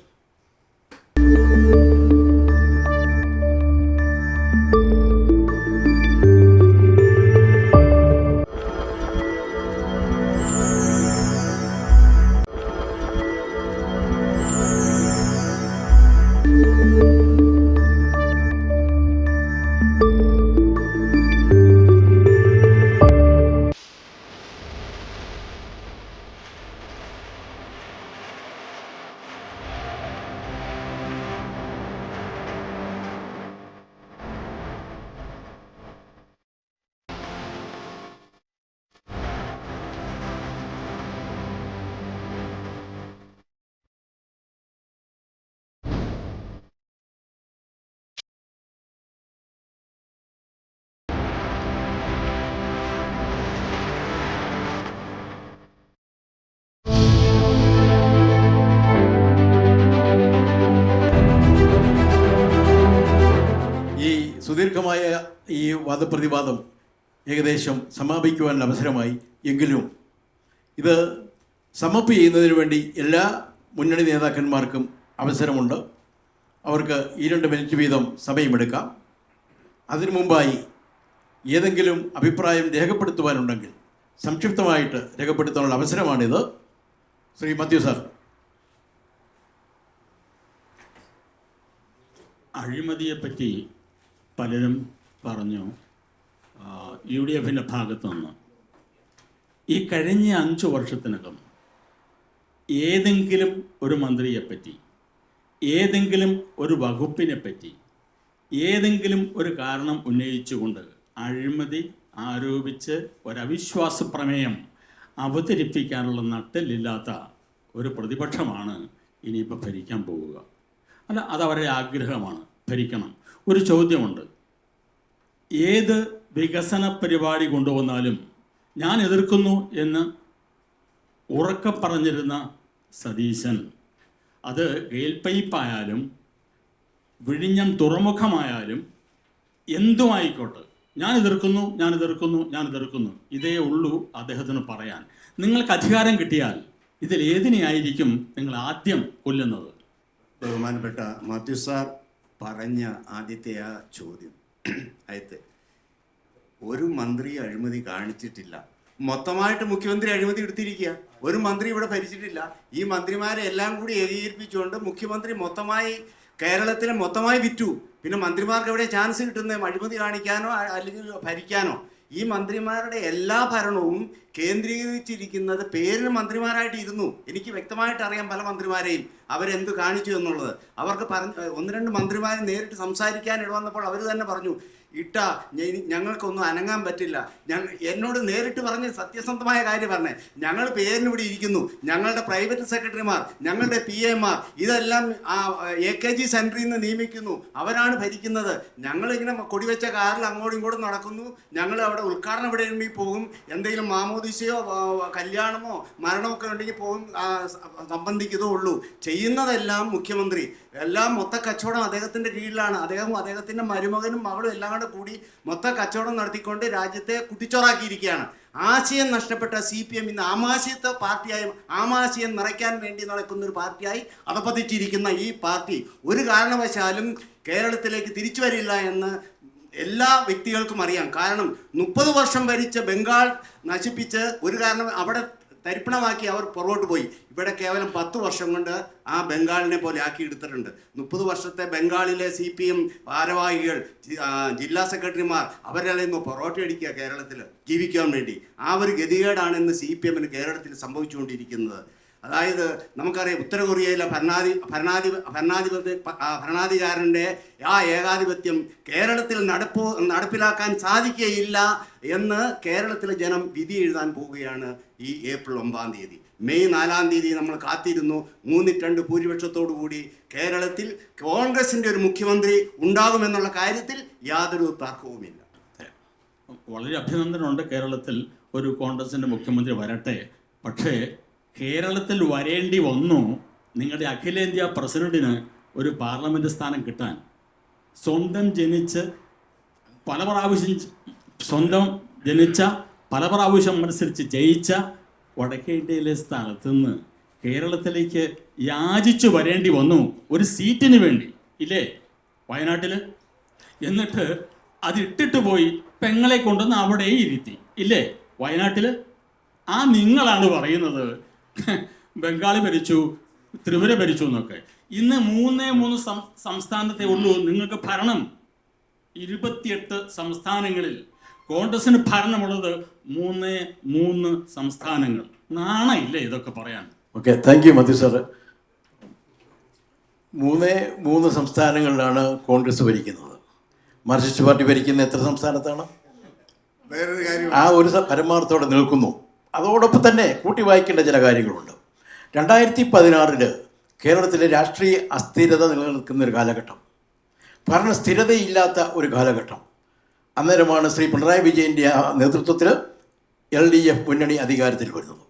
സുദീർഘമായ ഈ വാദപ്രതിവാദം ഏകദേശം സമാപിക്കുവാനുള്ള അവസരമായി. എങ്കിലും ഇത് സമപ്പ് ചെയ്യുന്നതിന് വേണ്ടി എല്ലാ മുന്നണി നേതാക്കന്മാർക്കും അവസരമുണ്ട്. അവർക്ക് 2 മിനിറ്റ് വീതം സമയമെടുക്കാം. അതിനു മുമ്പായി ഏതെങ്കിലും അഭിപ്രായം രേഖപ്പെടുത്തുവാനുണ്ടെങ്കിൽ സംക്ഷിപ്തമായിട്ട് രേഖപ്പെടുത്താനുള്ള അവസരമാണിത്. ശ്രീ മത്യു സാർ. അഴിമതിയെപ്പറ്റി പലരും പറഞ്ഞു. UDFിൻ്റെ ഭാഗത്തു നിന്ന് ഈ കഴിഞ്ഞ 5 വർഷത്തിനകം ഏതെങ്കിലും ഒരു മന്ത്രിയെപ്പറ്റി, ഏതെങ്കിലും ഒരു വകുപ്പിനെപ്പറ്റി, ഏതെങ്കിലും ഒരു കാരണം ഉന്നയിച്ചുകൊണ്ട് അഴിമതി ആരോപിച്ച് ഒരവിശ്വാസ പ്രമേയം അവതരിപ്പിക്കാനുള്ള നട്ടലില്ലാത്ത ഒരു പ്രതിപക്ഷമാണ് ഇനിയിപ്പോൾ ഭരിക്കാൻ പോവുക. അല്ല, അതവരുടെ ആഗ്രഹമാണ്, ഭരിക്കണം. ഒരു ചോദ്യമുണ്ട്. ഏത് വികസന പരിപാടി കൊണ്ടുവന്നാലും ഞാൻ എതിർക്കുന്നു എന്ന് ഉറക്കെ പറഞ്ഞിരുന്ന സതീശൻ, അത് ഗെയിൽ പൈപ്പായാലും വിഴിഞ്ഞം തുറമുഖമായാലും എന്തുമായിക്കോട്ടെ, ഞാൻ എതിർക്കുന്നു, ഇതേ ഉള്ളൂ അദ്ദേഹത്തിന് പറയാൻ. നിങ്ങൾക്ക് അധികാരം കിട്ടിയാൽ ഇതിൽ ഏതിനെയായിരിക്കും നിങ്ങൾ ആദ്യം കൊല്ലുന്നത്? ബഹുമാനപ്പെട്ട മാത്യു സാർ പറഞ്ഞ ആദ്യത്തെ ആ ചോദ്യം, അയത്ത് ഒരു മന്ത്രി അഴിമതി കാണിച്ചിട്ടില്ല. മൊത്തമായിട്ട് മുഖ്യമന്ത്രി അഴിമതി എടുത്തിരിക്കുക. ഒരു മന്ത്രി ഇവിടെ ഭരിച്ചിട്ടില്ല. ഈ മന്ത്രിമാരെ എല്ലാം കൂടി ഏകീകരിപ്പിച്ചുകൊണ്ട് മുഖ്യമന്ത്രി മൊത്തമായി കേരളത്തിലെ മൊത്തമായി വിറ്റു. പിന്നെ മന്ത്രിമാർക്ക് എവിടെ ചാൻസ് കിട്ടുന്നത് അഴിമതി കാണിക്കാനോ അല്ലെങ്കിൽ ഭരിക്കാനോ? ഈ മന്ത്രിമാരുടെ എല്ലാ ഭരണവും കേന്ദ്രീകരിച്ചിരിക്കുന്നത് പേരിന് മന്ത്രിമാരായിട്ട് ഇരുന്നു. എനിക്ക് വ്യക്തമായിട്ട് അറിയാം പല മന്ത്രിമാരെയും അവരെന്ത് കാണിച്ചു എന്നുള്ളത്. അവർക്ക് 1-2 മന്ത്രിമാരെ നേരിട്ട് സംസാരിക്കാൻ ഇടവന്നപ്പോൾ അവർ തന്നെ പറഞ്ഞു, ഞങ്ങൾക്കൊന്നും അനങ്ങാൻ പറ്റില്ല. എന്നോട് നേരിട്ട് പറഞ്ഞ് സത്യസന്ധമായ കാര്യം പറഞ്ഞേ, ഞങ്ങൾ പേരിന് ഇവിടെ ഇരിക്കുന്നു. ഞങ്ങളുടെ പ്രൈവറ്റ് സെക്രട്ടറിമാർ, ഞങ്ങളുടെ PAമാർ ഇതെല്ലാം AKG സെൻറ്ററിൽ നിന്ന് നിയമിക്കുന്നു. അവരാണ് ഭരിക്കുന്നത്. ഞങ്ങളിങ്ങനെ കൊടിവെച്ച കാറിൽ അങ്ങോട്ടും ഇങ്ങോട്ടും നടക്കുന്നു. ഞങ്ങൾ അവിടെ ഉദ്ഘാടനം ഇവിടെ പോകും. എന്തെങ്കിലും മാമോദിസയോ കല്യാണമോ മരണമൊക്കെ ഉണ്ടെങ്കിൽ പോകും, സംബന്ധിക്കുന്നതേ ഉള്ളൂ. ചെയ്യുന്നതെല്ലാം മുഖ്യമന്ത്രി. എല്ലാം മൊത്ത കച്ചവടം അദ്ദേഹത്തിൻ്റെ കീഴിലാണ്. അദ്ദേഹവും അദ്ദേഹത്തിൻ്റെ മരുമകനും മകളും എല്ലാം കൂടി മൊത്ത കച്ചവടം നടത്തിക്കൊണ്ട് രാജ്യത്തെ കുട്ടിച്ചോറാക്കിയിരിക്കുകയാണ്. ആശയം നഷ്ടപ്പെട്ട CPM ഇന്ന് ആമാശയത്തെ പാർട്ടിയായി, ആമാശയം നിറയ്ക്കാൻ വേണ്ടി നടക്കുന്ന ഒരു പാർട്ടിയായി അധപ്പതിച്ചിരിക്കുന്ന ഈ പാർട്ടി ഒരു കാരണവശാലും കേരളത്തിലേക്ക് തിരിച്ചു വരില്ല എന്ന് എല്ലാ വ്യക്തികൾക്കും അറിയാം. കാരണം 30 വർഷം ഭരിച്ച ബംഗാൾ നശിപ്പിച്ച് ഒരു കാരണം അവിടെ തരിപ്പണമാക്കി അവർ പുറകോട്ട് പോയി. ഇവിടെ കേവലം 10 വർഷം കൊണ്ട് ആ ബംഗാളിനെ പോലെ ആക്കിയെടുത്തിട്ടുണ്ട്. 30 വർഷത്തെ ബംഗാളിലെ CPM ഭാരവാഹികൾ, ജില്ലാ സെക്രട്ടറിമാർ അവരെല്ലാം ഇന്ന് പൊറോട്ട അടിക്കുക കേരളത്തിൽ ജീവിക്കാൻ വേണ്ടി. ആ ഒരു ഗതികേടാണ് ഇന്ന് CPMന് കേരളത്തിൽ സംഭവിച്ചുകൊണ്ടിരിക്കുന്നത്. അതായത് നമുക്കറിയാം, ഉത്തര കൊറിയയിലെ ഭരണാധികാരൻ്റെ ആ ഏകാധിപത്യം കേരളത്തിൽ നടപ്പിലാക്കാൻ സാധിക്കുകയില്ല എന്ന് കേരളത്തിലെ ജനം വിധി എഴുതാൻ പോവുകയാണ് ഈ ഏപ്രിൽ 9-ാം തീയതി. മെയ് 4-ാം തീയതി നമ്മൾ കാത്തിരുന്നു. 3-2 ഭൂരിപക്ഷത്തോടു കൂടി കേരളത്തിൽ കോൺഗ്രസിൻ്റെ ഒരു മുഖ്യമന്ത്രി ഉണ്ടാകുമെന്നുള്ള കാര്യത്തിൽ യാതൊരു തർക്കവുമില്ല. വളരെ അഭിനന്ദനമുണ്ട്, കേരളത്തിൽ ഒരു കോൺഗ്രസിൻ്റെ മുഖ്യമന്ത്രി വരട്ടെ. പക്ഷേ കേരളത്തിൽ വരേണ്ടി വന്നു നിങ്ങളുടെ അഖിലേന്ത്യാ പ്രസിഡന്റിന് ഒരു പാർലമെൻറ്റ് സ്ഥാനം കിട്ടാൻ. സ്വന്തം ജനിച്ച പല പ്രാവശ്യം മത്സരിച്ച് ജയിച്ച വടക്കേ ഇന്ത്യയിലെ സ്ഥലത്ത് നിന്ന് കേരളത്തിലേക്ക് യാചിച്ചു വരേണ്ടി വന്നു ഒരു സീറ്റിന് വേണ്ടി, ഇല്ലേ വയനാട്ടിൽ? എന്നിട്ട് അതിട്ടിട്ട് പോയി പെങ്ങളെ കൊണ്ടുവന്ന് അവിടെ ഇരുത്തി, ഇല്ലേ വയനാട്ടിൽ? ആ നിങ്ങളാണ് പറയുന്നത് ബംഗാളി ഭരിച്ചു, ത്രിപുര ഭരിച്ചു എന്നൊക്കെ. ഇന്ന് 3 സംസ്ഥാനത്തെ ഉള്ളൂ നിങ്ങൾക്ക് ഭരണം. 28 സംസ്ഥാനങ്ങളിൽ കോൺഗ്രസിന് ഭരണമുള്ളത് 3 സംസ്ഥാനങ്ങൾ. നാണയില്ലേ ഇതൊക്കെ പറയാൻ? Okay, thank you Madhu sir. 3 സംസ്ഥാനങ്ങളിലാണ് കോൺഗ്രസ് ഭരിക്കുന്നത്. മാർക്സിസ്റ്റ് പാർട്ടി ഭരിക്കുന്ന എത്ര സംസ്ഥാനത്താണ്? വേറൊരു കാര്യം, ആ ഒരു പരമാർത്ഥത്തോടെ നിൽക്കുന്നു. അതോടൊപ്പം തന്നെ കൂട്ടി വായിക്കേണ്ട ചില കാര്യങ്ങളുണ്ട്. 2016 കേരളത്തിലെ രാഷ്ട്രീയ അസ്ഥിരത നിലനിൽക്കുന്ന ഒരു കാലഘട്ടം, ഭരണസ്ഥിരതയില്ലാത്ത ഒരു കാലഘട്ടം. അന്നേരമാണ് ശ്രീ പിണറായി വിജയൻ്റെ നേതൃത്വത്തിൽ LDF മുന്നണി അധികാരത്തിൽ വരുന്നത്.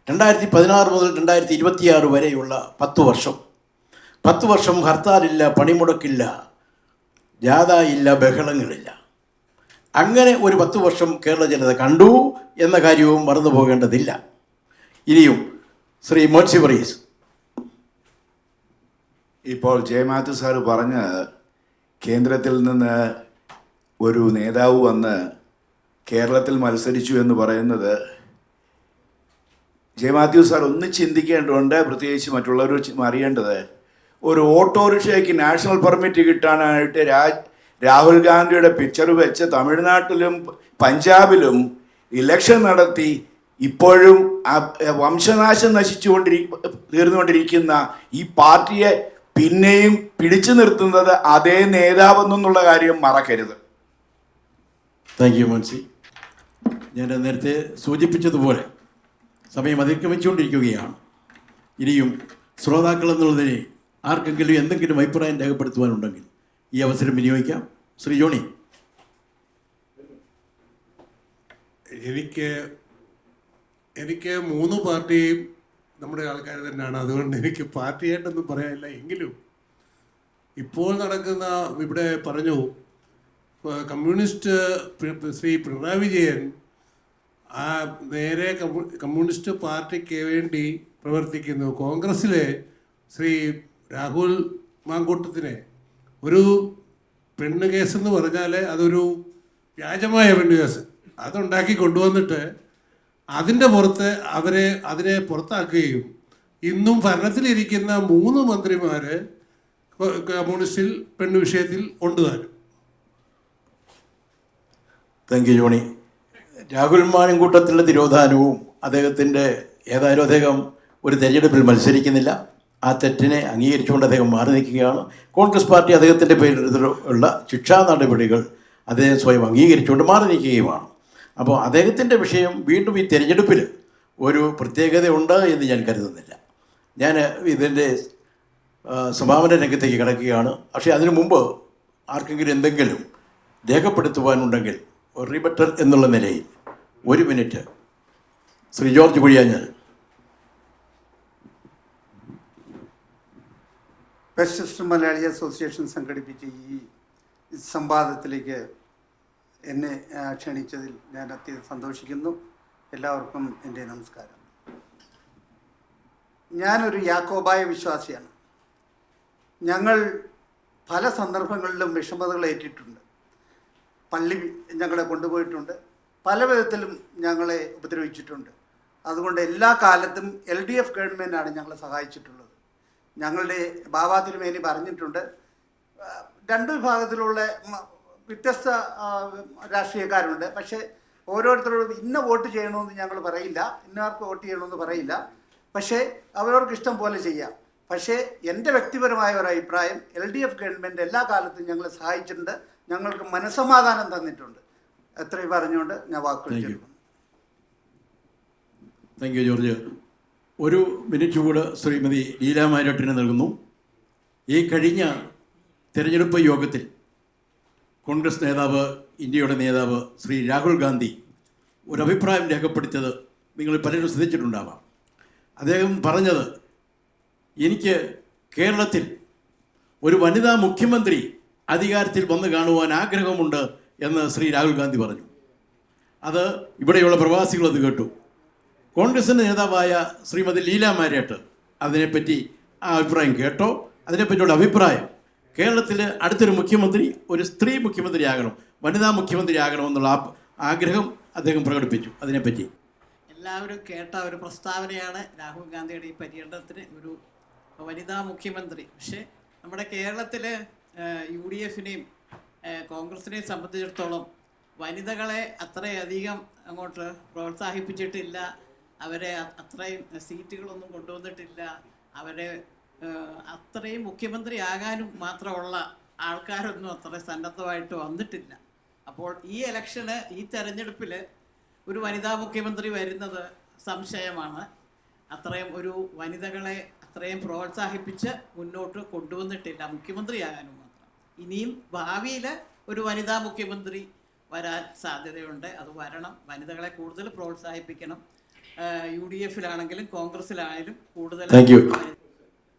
2016 മുതൽ 2026 വരെയുള്ള 10 വർഷം ഹർത്താലില്ല, പണിമുടക്കില്ല, ജാഥ ഇല്ല, ബഹളങ്ങളില്ല. അങ്ങനെ ഒരു 10 വർഷം കേരള ജനത കണ്ടു എന്ന കാര്യവും മറന്നു പോകേണ്ടതില്ല. ഇനിയും ശ്രീ മോൻസി വർഗീസ്. ഇപ്പോൾ ജയമാത്യു സാറ് പറഞ്ഞ് കേന്ദ്രത്തിൽ നിന്ന് ഒരു നേതാവ് വന്ന് കേരളത്തിൽ മത്സരിച്ചു എന്ന് പറയുന്നത്, ജയമാത്യു സാർ ഒന്ന് ചിന്തിക്കേണ്ടതുണ്ട്. പ്രത്യേകിച്ച് മറ്റുള്ളവർ അറിയേണ്ടത്, ഒരു ഓട്ടോറിക്ഷയ്ക്ക് നാഷണൽ പെർമിറ്റ് കിട്ടാനായിട്ട് രാഹുൽ ഗാന്ധിയുടെ പിക്ചർ വെച്ച് തമിഴ്നാട്ടിലും പഞ്ചാബിലും ഇലക്ഷൻ നടത്തി ഇപ്പോഴും വംശനാശം തീർന്നുകൊണ്ടിരിക്കുന്ന ഈ പാർട്ടിയെ പിന്നെയും പിടിച്ചു നിർത്തുന്നത് അതേ നേതാവെന്നുള്ള കാര്യം മറക്കരുത്. Thank you Moncy. ഞാൻ നേരത്തെ സൂചിപ്പിച്ചതുപോലെ സമയം അതിക്രമിച്ചുകൊണ്ടിരിക്കുകയാണ്. ഇനിയും ശ്രോതാക്കൾ എന്നുള്ളതിനെ ആർക്കെങ്കിലും എന്തെങ്കിലും അഭിപ്രായം രേഖപ്പെടുത്തുവാനുണ്ടെങ്കിൽ ഈ അവസരം വിനിയോഗിക്കാം. ശ്രീ ജോണി. എനിക്ക് 3 പാർട്ടിയും നമ്മുടെ ആൾക്കാർ തന്നെയാണ്. അതുകൊണ്ട് എനിക്ക് പാർട്ടിയായിട്ടൊന്നും പറയാനില്ല. എങ്കിലും ഇപ്പോൾ നടക്കുന്ന, ഇവിടെ പറഞ്ഞു കമ്മ്യൂണിസ്റ്റ് ശ്രീ പിണറായി വിജയൻ നേരെ കമ്മ്യൂണിസ്റ്റ് പാർട്ടിക്ക് വേണ്ടി പ്രവർത്തിക്കുന്നു. കോൺഗ്രസ്സിലെ ശ്രീ രാഹുൽ മാങ്കൂട്ടത്തിനെ ഒരു പെണ്ണ് കേസെന്ന് പറഞ്ഞാൽ അതൊരു വ്യാജമായ പെണ്ണ് കേസ് അതുണ്ടാക്കി കൊണ്ടുവന്നിട്ട് അതിൻ്റെ പുറത്ത് അതിനെ പുറത്താക്കുകയും ഇന്നും ഭരണത്തിലിരിക്കുന്ന 3 മന്ത്രിമാർ കമ്മ്യൂണിസ്റ്റിൽ പെണ്ണ് വിഷയത്തിൽ കൊണ്ടുവരും. Thank you Johny. രാഹുൽ മാങ്കൂട്ടത്തിൻ്റെ തിരോധാനവും ഏതായാലും അദ്ദേഹം ഒരു തെരഞ്ഞെടുപ്പിൽ മത്സരിക്കുന്നില്ല. ആ തെറ്റിനെ അംഗീകരിച്ചുകൊണ്ട് അദ്ദേഹം മാറി നിൽക്കുകയാണ്. കോൺഗ്രസ് പാർട്ടി അദ്ദേഹത്തിൻ്റെ പേരിലുള്ള ശിക്ഷാ നടപടികൾ അദ്ദേഹം സ്വയം അംഗീകരിച്ചുകൊണ്ട് മാറി നിൽക്കുകയുമാണ്. അപ്പോൾ അദ്ദേഹത്തിൻ്റെ വിഷയം വീണ്ടും ഈ തെരഞ്ഞെടുപ്പിൽ ഒരു പ്രത്യേകതയുണ്ട് എന്ന് ഞാൻ കരുതുന്നില്ല. ഞാൻ ഇതിൻ്റെ സമാപന രംഗത്തേക്ക് കിടക്കുകയാണ്. പക്ഷേ അതിനു മുമ്പ് ആർക്കെങ്കിലും എന്തെങ്കിലും രേഖപ്പെടുത്തുവാനുണ്ടെങ്കിൽ റിബട്ടൽ എന്നുള്ള നിലയിൽ 1 minute. Shri George Kuzhiyanjal. Westchester Malayali association സംഘടിപ്പിച്ച ഈ സംവാദത്തിലേക്ക് എന്നെ ക്ഷണിച്ചതിൽ ഞാൻ അത്യന്തം സന്തോഷിക്കുന്നു. എല്ലാവർക്കും എൻ്റെ നമസ്കാരം. ഞാനൊരു യാക്കോബായ വിശ്വാസിയാണ്. ഞങ്ങൾ പല സന്ദർഭങ്ങളിലും വിഷമതകൾ ഏറ്റിട്ടുണ്ട്. പള്ളി ഞങ്ങളെ കൊണ്ടുപോയിട്ടുണ്ട്, പല വിധത്തിലും ഞങ്ങളെ ഉപദ്രവിച്ചിട്ടുണ്ട്. അതുകൊണ്ട് എല്ലാ കാലത്തും LDF ഗവൺമെൻറ്റാണ് ഞങ്ങളെ സഹായിച്ചിട്ടുള്ളത്. ഞങ്ങളുടെ ബാബാ തിരുമേനി പറഞ്ഞിട്ടുണ്ട്, രണ്ട് വിഭാഗത്തിലുള്ള വ്യത്യസ്ത രാഷ്ട്രീയക്കാരുണ്ട്. പക്ഷേ ഓരോരുത്തരോടും ഇന്ന വോട്ട് ചെയ്യണമെന്ന് ഞങ്ങൾ പറയില്ല, ഇന്നാർക്ക് വോട്ട് ചെയ്യണമെന്ന് പറയില്ല. പക്ഷേ അവരവർക്ക് ഇഷ്ടം പോലെ ചെയ്യാം. പക്ഷേ എൻ്റെ വ്യക്തിപരമായ ഒരു അഭിപ്രായം, LDF ഗവൺമെൻറ് എല്ലാ കാലത്തും ഞങ്ങളെ സഹായിച്ചിട്ടുണ്ട്, ഞങ്ങൾക്ക് മനസ്സമാധാനം തന്നിട്ടുണ്ട്. എത്രയും പറഞ്ഞുകൊണ്ട് ഞാൻ വാക്കുകൾ ചേർക്കുന്നു. Thank you George. ഒരു മിനിറ്റ് കൂടെ ശ്രീമതി ലീല മാരോട്ടിന് നൽകുന്നു. ഈ കഴിഞ്ഞ തെരഞ്ഞെടുപ്പ് യോഗത്തിൽ കോൺഗ്രസ് നേതാവ്, ഇന്ത്യയുടെ നേതാവ് ശ്രീ രാഹുൽ ഗാന്ധി ഒരു അഭിപ്രായം രേഖപ്പെടുത്തിയത് നിങ്ങൾ പലരും ശ്രദ്ധിച്ചിട്ടുണ്ടാവാം. അദ്ദേഹം പറഞ്ഞത്, എനിക്ക് കേരളത്തിൽ ഒരു വനിതാ മുഖ്യമന്ത്രി അധികാരത്തിൽ വന്ന് കാണുവാൻ ആഗ്രഹമുണ്ട് എന്ന് ശ്രീ രാഹുൽ ഗാന്ധി പറഞ്ഞു. അത് ഇവിടെയുള്ള പ്രവാസികൾ അത് കേട്ടു. കോൺഗ്രസിൻ്റെ നേതാവായ ശ്രീമതി ലീല മാരേട്ട് അതിനെപ്പറ്റി ആ അഭിപ്രായം കേട്ടോ? അതിനെപ്പറ്റിയുള്ള അഭിപ്രായം, കേരളത്തിൽ അടുത്തൊരു മുഖ്യമന്ത്രി ഒരു സ്ത്രീ മുഖ്യമന്ത്രി ആകണം, വനിതാ മുഖ്യമന്ത്രി ആകണമെന്നുള്ള ആഗ്രഹം അദ്ദേഹം പ്രകടിപ്പിച്ചു. അതിനെപ്പറ്റി എല്ലാവരും കേട്ട ഒരു പ്രസ്താവനയാണ് രാഹുൽ ഗാന്ധിയുടെ ഈ പര്യടനത്തിന് ഒരു വനിതാ മുഖ്യമന്ത്രി. പക്ഷേ നമ്മുടെ കേരളത്തിൽ UDFനെയും കോൺഗ്രസിനെയും സംബന്ധിച്ചിടത്തോളം വനിതകളെ അത്രയധികം അങ്ങോട്ട് പ്രോത്സാഹിപ്പിച്ചിട്ടില്ല, അവരെ അത്രയും സീറ്റുകളൊന്നും കൊണ്ടുവന്നിട്ടില്ല, അവരെ അത്രയും മുഖ്യമന്ത്രി ആകാനും മാത്രമുള്ള ആൾക്കാരൊന്നും അത്ര സന്നദ്ധമായിട്ട് വന്നിട്ടില്ല. അപ്പോൾ ഈ ഇലക്ഷന്, ഈ തെരഞ്ഞെടുപ്പിൽ ഒരു വനിതാ മുഖ്യമന്ത്രി വരുന്നത് സംശയമാണ്. അത്രയും ഒരു വനിതകളെ അത്രയും പ്രോത്സാഹിപ്പിച്ച് മുന്നോട്ട് കൊണ്ടുവന്നിട്ടില്ല മുഖ്യമന്ത്രിയാകാനും മാത്രം. ഇനിയും ഭാവിയിൽ ഒരു വനിതാ മുഖ്യമന്ത്രി വരാൻ സാധ്യതയുണ്ട്. അത് വരണം, വനിതകളെ കൂടുതൽ പ്രോത്സാഹിപ്പിക്കണം. UDFിലാണെങ്കിലും കോൺഗ്രസിലാണെങ്കിലും കൂടുതൽ. Thank you.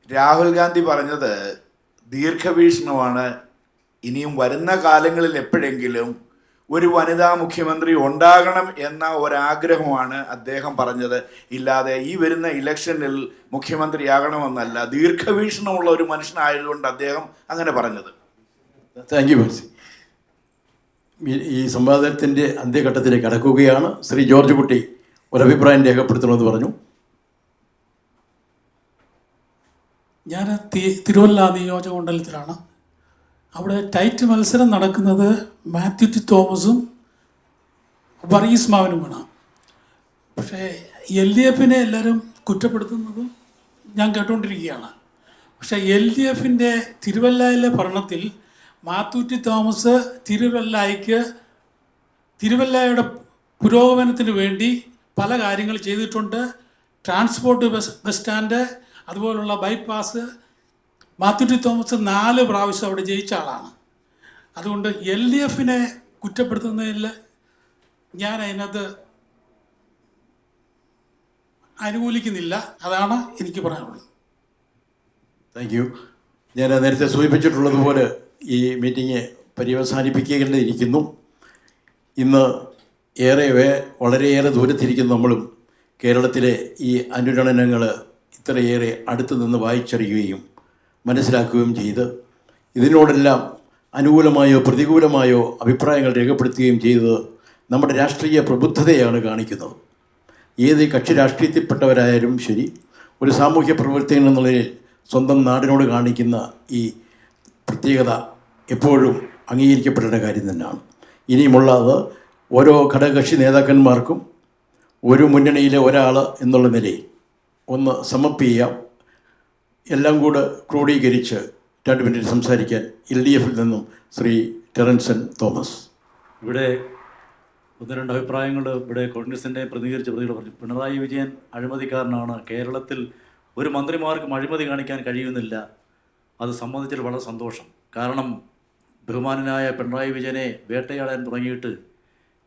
രാഹുൽ ഗാന്ധി പറഞ്ഞത് ദീർഘവീക്ഷണമാണ്. ഇനിയും വരുന്ന കാലങ്ങളിൽ എപ്പോഴെങ്കിലും ഒരു വനിതാ മുഖ്യമന്ത്രി ഉണ്ടാകണം എന്ന ഒരാഗ്രഹമാണ് അദ്ദേഹം പറഞ്ഞത്. ഇല്ലാതെ ഈ വരുന്ന ഇലക്ഷനിൽ മുഖ്യമന്ത്രിയാകണമെന്നല്ല. ദീർഘവീക്ഷണമുള്ള ഒരു മനുഷ്യനായതുകൊണ്ട് അദ്ദേഹം അങ്ങനെ പറഞ്ഞത്. Thank you Mercy. ഈ സംവാദത്തിൻ്റെ അന്ത്യഘട്ടത്തിലേക്ക് കടക്കുകയാണ്. ശ്രീ ജോർജ് കുട്ടി ഒരഭിപ്രായം രേഖപ്പെടുത്തണമെന്ന് പറഞ്ഞു. ഞാൻ തിരുവല്ല നിയോജക മണ്ഡലത്തിലാണ്. അവിടെ ടൈറ്റ് മത്സരം നടക്കുന്നത് മാത്യു ടി തോമസും വർഗീസ് മാവനുമാണ്. പക്ഷേ LDFനെ എല്ലാവരും കുറ്റപ്പെടുത്തുന്നതും ഞാൻ കേട്ടുകൊണ്ടിരിക്കുകയാണ്. പക്ഷേ LDFൻ്റെ തിരുവല്ലയിലെ ഭരണത്തിൽ മാത്യു ടി തോമസ് തിരുവല്ലയുടെ പുരോഗമനത്തിന് വേണ്ടി പല കാര്യങ്ങൾ ചെയ്തിട്ടുണ്ട്. ട്രാൻസ്പോർട്ട് ബസ് സ്റ്റാൻഡ്, അതുപോലുള്ള ബൈപ്പാസ്. മാത്യു ടി തോമസ് 4 പ്രാവശ്യം അവിടെ ജയിച്ച ആളാണ്. അതുകൊണ്ട് LDFനെ കുറ്റപ്പെടുത്തുന്നതിൽ ഞാൻ അതിനകത്ത് അനുകൂലിക്കുന്നില്ല. അതാണ് എനിക്ക് പറയാനുള്ളത്. Thank you. ഞാൻ നേരത്തെ സൂചിപ്പിച്ചിട്ടുള്ളതുപോലെ ഈ മീറ്റിംഗ് പര്യവസാനിപ്പിക്കേണ്ടിയിരിക്കുന്നു. ഇന്ന് വളരെയേറെ ദൂരത്തിരിക്കുന്ന നമ്മളും കേരളത്തിലെ ഈ അനുരണനങ്ങൾ ഇത്രയേറെ അടുത്തു നിന്ന് വായിച്ചറിയുകയും മനസ്സിലാക്കുകയും ചെയ്ത് ഇതിനോടെല്ലാം അനുകൂലമായോ പ്രതികൂലമായോ അഭിപ്രായങ്ങൾ രേഖപ്പെടുത്തുകയും ചെയ്തത് നമ്മുടെ രാഷ്ട്രീയ പ്രബുദ്ധതയാണ് കാണിക്കുന്നത്. ഏത് കക്ഷി രാഷ്ട്രീയത്തിൽപ്പെട്ടവരായാലും ശരി, ഒരു സാമൂഹ്യ പ്രവർത്തകൻ എന്ന നിലയിൽ സ്വന്തം നാടിനോട് കാണിക്കുന്ന ഈ പ്രത്യേകത എപ്പോഴും അംഗീകരിക്കപ്പെടേണ്ട കാര്യം തന്നെയാണ്. ഇനിയുമുള്ളത് ഓരോ ഘടകകക്ഷി നേതാക്കന്മാർക്കും ഒരു മുന്നണിയിലെ ഒരാൾ എന്നുള്ള നിലയിൽ ഒന്ന് സമപ്പ് ചെയ്യാം. എല്ലാം കൂടെ ക്രോഡീകരിച്ച് 2 മിനിറ്റ് സംസാരിക്കാൻ LDFിൽ നിന്നും ശ്രീ ടെറൻസൺ തോമസ്. ഇവിടെ 1-2 അഭിപ്രായങ്ങൾ ഇവിടെ കോൺഗ്രസിൻ്റെ പ്രതിനിധീകരിച്ച പ്രതികൾ പറഞ്ഞു. പിണറായി വിജയൻ അഴിമതിക്കാരനാണ്, കേരളത്തിൽ ഒരു മന്ത്രിമാർക്കും അഴിമതി കാണിക്കാൻ കഴിയുന്നില്ല. അത് സംബന്ധിച്ചിട്ട് വളരെ സന്തോഷം. കാരണം ബഹുമാനനായ പിണറായി വിജയനെ വേട്ടയാടാൻ തുടങ്ങിയിട്ട്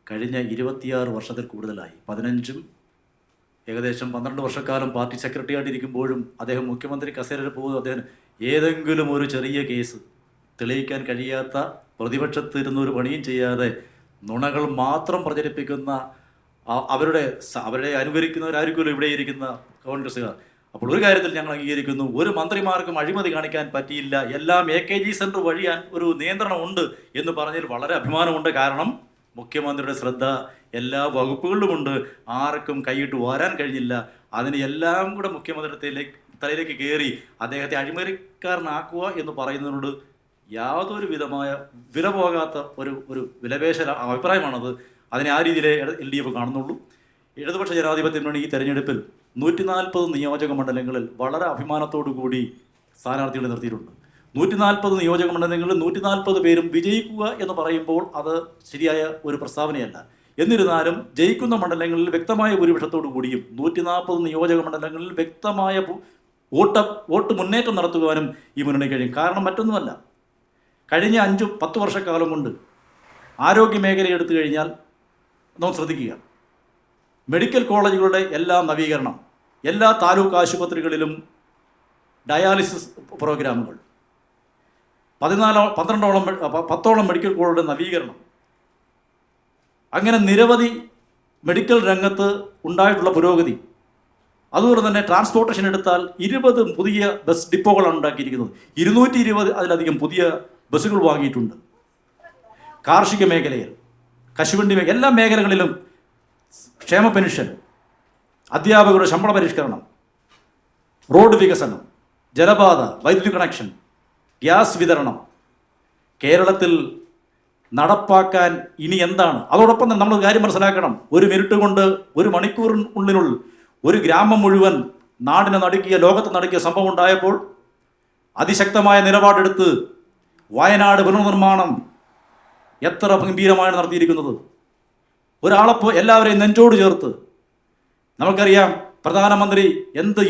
കഴിഞ്ഞ 26 വർഷത്തിൽ കൂടുതലായി. 15 ഏകദേശം 12 വർഷക്കാലം പാർട്ടി സെക്രട്ടറി ആയിട്ടിരിക്കുമ്പോഴും അദ്ദേഹം മുഖ്യമന്ത്രി കസേരയിൽ പോകുന്നു. അദ്ദേഹം ഏതെങ്കിലും ഒരു ചെറിയ കേസ് തെളിയിക്കാൻ കഴിയാത്ത, പ്രതിപക്ഷത്തിരുന്നൊരു പണിയും ചെയ്യാതെ നുണകൾ മാത്രം പ്രചരിപ്പിക്കുന്ന അവരുടെ അനുകരിക്കുന്നവരായിരിക്കുമല്ലോ ഇവിടെ ഇരിക്കുന്ന കോൺഗ്രസ്സുകാർ. അപ്പോൾ ഒരു കാര്യത്തിൽ ഞങ്ങൾ അംഗീകരിക്കുന്നു, ഒരു മന്ത്രിമാർക്കും അഴിമതി കാണിക്കാൻ പറ്റിയില്ല, എല്ലാം AKG സെൻറ്റർ വഴി ഒരു നിയന്ത്രണം ഉണ്ട് എന്ന് പറഞ്ഞതിൽ വളരെ അഭിമാനമുണ്ട്. കാരണം മുഖ്യമന്ത്രിയുടെ ശ്രദ്ധ എല്ലാ വകുപ്പുകളിലുമുണ്ട്, ആർക്കും കൈയിട്ട് വരാൻ കഴിഞ്ഞില്ല. അതിന് എല്ലാം കൂടെ മുഖ്യമന്ത്രിയുടെ തലയിലേക്ക് കയറി അദ്ദേഹത്തെ അഴിമതിക്കാരനാക്കുക എന്ന് പറയുന്നതിനോട് യാതൊരു വിധമായ വില പോകാത്ത ഒരു വിലപേശ അഭിപ്രായമാണത്. അതിനെ ആ രീതിയിലേ LDF കാണുന്നുള്ളൂ. ഇടതുപക്ഷ ജനാധിപത്യ മുന്നണി ഈ തെരഞ്ഞെടുപ്പിൽ 140 നിയോജക മണ്ഡലങ്ങളിൽ വളരെ അഭിമാനത്തോടു കൂടി സ്ഥാനാർത്ഥികളെ നിർത്തിയിട്ടുണ്ട്. 140 നിയോജക മണ്ഡലങ്ങളിൽ 140 പേരും വിജയിക്കുക എന്ന് പറയുമ്പോൾ അത് ശരിയായ ഒരു പ്രസ്താവനയല്ല. എന്നിരുന്നാലും ജയിക്കുന്ന മണ്ഡലങ്ങളിൽ വ്യക്തമായ ഭൂരിപക്ഷത്തോടു കൂടിയും 140 നിയോജക മണ്ഡലങ്ങളിൽ വ്യക്തമായ വോട്ട് മുന്നേറ്റം നടത്തുവാനും ഈ മുന്നണി കഴിയും. കാരണം മറ്റൊന്നുമല്ല, കഴിഞ്ഞ 5-10 വർഷക്കാലം കൊണ്ട് ആരോഗ്യ മേഖല എടുത്തു കഴിഞ്ഞാൽ നാം ശ്രദ്ധിക്കുക, മെഡിക്കൽ കോളേജുകളുടെ എല്ലാ നവീകരണം, എല്ലാ താലൂക്ക് ആശുപത്രികളിലും ഡയാലിസിസ് പ്രോഗ്രാമുകൾ, 10ഓളം മെഡിക്കൽ കോളേജുകളുടെ നവീകരണം, അങ്ങനെ നിരവധി മെഡിക്കൽ രംഗത്ത് ഉണ്ടായിട്ടുള്ള പുരോഗതി. അതുപോലെ തന്നെ ട്രാൻസ്പോർട്ടേഷൻ എടുത്താൽ 20 പുതിയ ബസ് ഡിപ്പോകളാണ് ഉണ്ടാക്കിയിരിക്കുന്നത്. 220 അതിലധികം പുതിയ ബസ്സുകൾ വാങ്ങിയിട്ടുണ്ട്. കാർഷിക മേഖലയിൽ, കശുവണ്ടി മേഖല, എല്ലാ മേഖലകളിലും ക്ഷേമ പെൻഷൻ, അധ്യാപകരുടെ ശമ്പള പരിഷ്കരണം, റോഡ് വികസനം, ജലപാത, വൈദ്യുതി കണക്ഷൻ, ഗ്യാസ് വിതരണം കേരളത്തിൽ നടപ്പാക്കാൻ ഇനി എന്താണ്? അതോടൊപ്പം തന്നെ നമ്മൾ കാര്യം മനസ്സിലാക്കണം, 1 മിനിറ്റ് കൊണ്ട് 1 മണിക്കൂറിനുള്ളിൽ ഒരു ഗ്രാമം മുഴുവൻ നാടിനെ നടുക്കിയ, ലോകത്ത് നടുക്കിയ സംഭവം ഉണ്ടായപ്പോൾ അതിശക്തമായ നിലപാടെടുത്ത് വയനാട് പുനർനിർമ്മാണം എത്ര ഗംഭീരമാണ് നടത്തിയിരിക്കുന്നത്. ഒരാളപ്പോൾ എല്ലാവരെയും നെഞ്ചോട് ചേർത്ത്. നമുക്കറിയാം പ്രധാനമന്ത്രി എന്ത്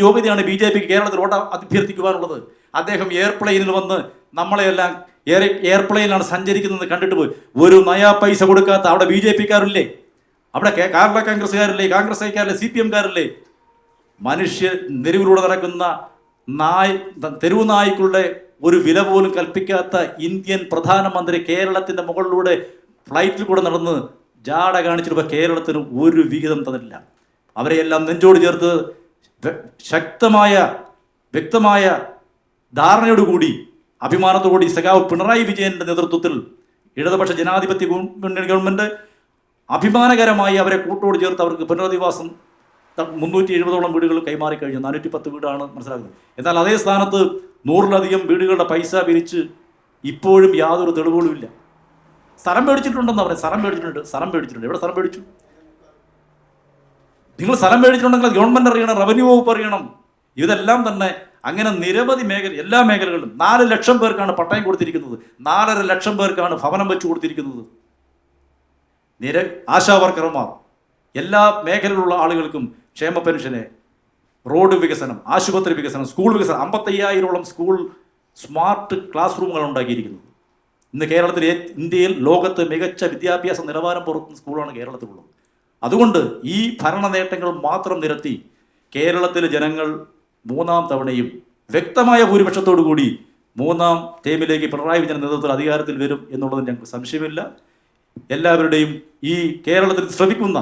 യോഗ്യതയാണ് BJPക്ക് കേരളത്തിൽ വോട്ട് അഭ്യർത്ഥിക്കുവാനുള്ളത്. അദ്ദേഹം എയർപ്ലെയിനിൽ വന്ന് നമ്മളെയെല്ലാം എയർപ്ലെയിനിലാണ് സഞ്ചരിക്കുന്നത് കണ്ടിട്ട് പോയി. ഒരു നയാ പൈസ കൊടുക്കാത്ത അവിടെ BJPക്കാരില്ലേ, അവിടെ കേരള കോൺഗ്രസ്സുകാരില്ലേ, കോൺഗ്രസ്സുകാരില്ലേ, CPMകാരില്ലേ? മനുഷ്യ തെരുവിലൂടെ നടക്കുന്ന തെരുവു നായ്ക്കളുടെ ഒരു വില പോലും കൽപ്പിക്കാത്ത ഇന്ത്യൻ പ്രധാനമന്ത്രി കേരളത്തിൻ്റെ മുകളിലൂടെ ഫ്ലൈറ്റിൽ കൂടെ നടന്ന് ജാട കാണിച്ചിട്ട് കേരളത്തിന് ഒരു വിഹിതം തന്നിട്ടില്ല. അവരെയെല്ലാം നെഞ്ചോട് ചേർത്ത് ശക്തമായ വ്യക്തമായ ധാരണയോടുകൂടി അഭിമാനത്തോടുകൂടി സഖാവ് പിണറായി വിജയൻ്റെ നേതൃത്വത്തിൽ ഇടതുപക്ഷ ജനാധിപത്യ മുന്നണി ഗവൺമെൻറ് അഭിമാനകരമായി അവരെ കൂട്ടോട് ചേർത്ത് അവർക്ക് പുനരധിവാസം 370ഓളം വീടുകൾ കൈമാറി കഴിഞ്ഞു. 410 വീടാണ് മനസ്സിലാക്കുന്നത്. എന്നാൽ അതേ സ്ഥാനത്ത് 100-ലധികം വീടുകളുടെ പൈസ പിരിച്ച് ഇപ്പോഴും യാതൊരു തെളിവുകളുമില്ല. സ്ഥലം മേടിച്ചിട്ടുണ്ടെന്ന് പറഞ്ഞു. സ്ഥലം മേടിച്ചിട്ടുണ്ട്. എവിടെ സ്ഥലം മേടിച്ചു? നിങ്ങൾ സ്ഥലം മേടിച്ചിട്ടുണ്ടെങ്കിൽ ഗവൺമെൻറ് അറിയണം, റവന്യൂ വകുപ്പ് അറിയണം. ഇതെല്ലാം തന്നെ അങ്ങനെ നിരവധി എല്ലാ മേഖലകളിലും 4 ലക്ഷം പേർക്കാണ് പട്ടയം കൊടുത്തിരിക്കുന്നത്. 4.5 ലക്ഷം പേർക്കാണ് ഭവനം വെച്ച് കൊടുത്തിരിക്കുന്നത്. ആശാവർക്കർമാർ, എല്ലാ മേഖലയിലുള്ള ആളുകൾക്കും ക്ഷേമ പെൻഷന്, റോഡ് വികസനം, ആശുപത്രി വികസനം, സ്കൂൾ വികസനം, 55,000ഓളം സ്കൂൾ സ്മാർട്ട് ക്ലാസ് റൂമുകൾ ഉണ്ടാക്കിയിരിക്കുന്നത്. ഇന്ന് കേരളത്തിൽ ഇന്ത്യയിൽ ലോകത്ത് മികച്ച വിദ്യാഭ്യാസ നിലവാരം പുറത്തുന്ന സ്കൂളാണ് കേരളത്തിലുള്ളത്. അതുകൊണ്ട് ഈ ഭരണ നേട്ടങ്ങൾ മാത്രം നിരത്തി കേരളത്തിലെ ജനങ്ങൾ 3ാം തവണയും വ്യക്തമായ ഭൂരിപക്ഷത്തോടു കൂടി 3ാം ടേമിലേക്ക് പിണറായി വിജയൻ നേതൃത്വത്തിൽ അധികാരത്തിൽ വരും എന്നുള്ളതിന് ഞങ്ങൾക്ക് സംശയമില്ല. എല്ലാവരുടെയും ഈ കേരളത്തിൽ ശ്രമിക്കുന്ന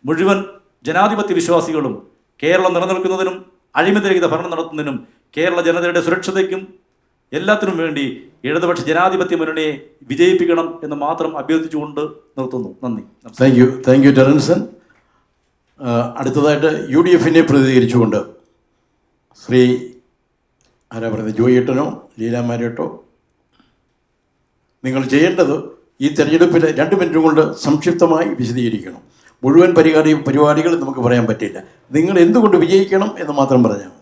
മുഴുവൻ ജനാധിപത്യ വിശ്വാസികളും കേരളം നിലനിൽക്കുന്നതിനും അഴിമതിരഹിത ഭരണം നടത്തുന്നതിനും കേരള ജനതയുടെ സുരക്ഷതയ്ക്കും എല്ലാത്തിനും വേണ്ടി ഇടതുപക്ഷ ജനാധിപത്യ മുന്നണിയെ വിജയിപ്പിക്കണം എന്ന് മാത്രം അഭ്യർത്ഥിച്ചുകൊണ്ട് നിർത്തുന്നു. നന്ദി. Thank you Terenson. അടുത്തതായിട്ട് UDFനെ പ്രതിനിധീകരിച്ചുകൊണ്ട് ശ്രീ ആരാ പറയുന്നത്, ജോയിട്ടനോ ലീല മാരിയട്ടോ, നിങ്ങൾ ചെയ്യേണ്ടത് ഈ തെരഞ്ഞെടുപ്പിൽ 2 മിനിറ്റ് കൊണ്ട് സംക്ഷിപ്തമായി വിശദീകരിക്കണം. മുഴുവൻ പരിപാടികൾ നമുക്ക് പറയാൻ പറ്റില്ല. നിങ്ങൾ എന്തുകൊണ്ട് വിജയിക്കണം എന്ന് മാത്രം പറഞ്ഞാൽ മതി.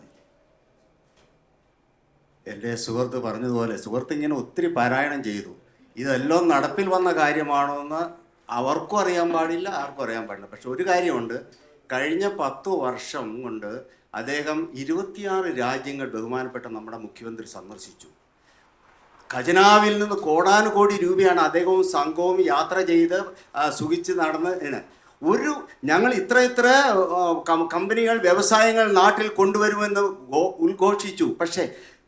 എൻ്റെ സുഹൃത്ത് പറഞ്ഞതുപോലെ സുഹൃത്ത് ഇങ്ങനെ ഒത്തിരി പാരായണം ചെയ്തു. ഇതെല്ലാം നടപ്പിൽ വന്ന കാര്യമാണോ എന്ന് അവർക്കും അറിയാൻ പാടില്ല, ആർക്കും അറിയാൻ പാടില്ല. പക്ഷെ ഒരു കാര്യമുണ്ട്, കഴിഞ്ഞ 10 വർഷം കൊണ്ട് അദ്ദേഹം 26 രാജ്യങ്ങൾ ബഹുമാനപ്പെട്ട നമ്മുടെ മുഖ്യമന്ത്രി സന്ദർശിച്ചു. ഖജനാവിൽ നിന്ന് കോടാനുകോടി രൂപയാണ് അദ്ദേഹവും സംഘവും യാത്ര ചെയ്ത് സുഖിച്ച് നടന്ന് ഞങ്ങൾ ഇത്ര കമ്പനികൾ, വ്യവസായങ്ങൾ നാട്ടിൽ കൊണ്ടുവരുമെന്ന് ഉദ്ഘോഷിച്ചു. പക്ഷേ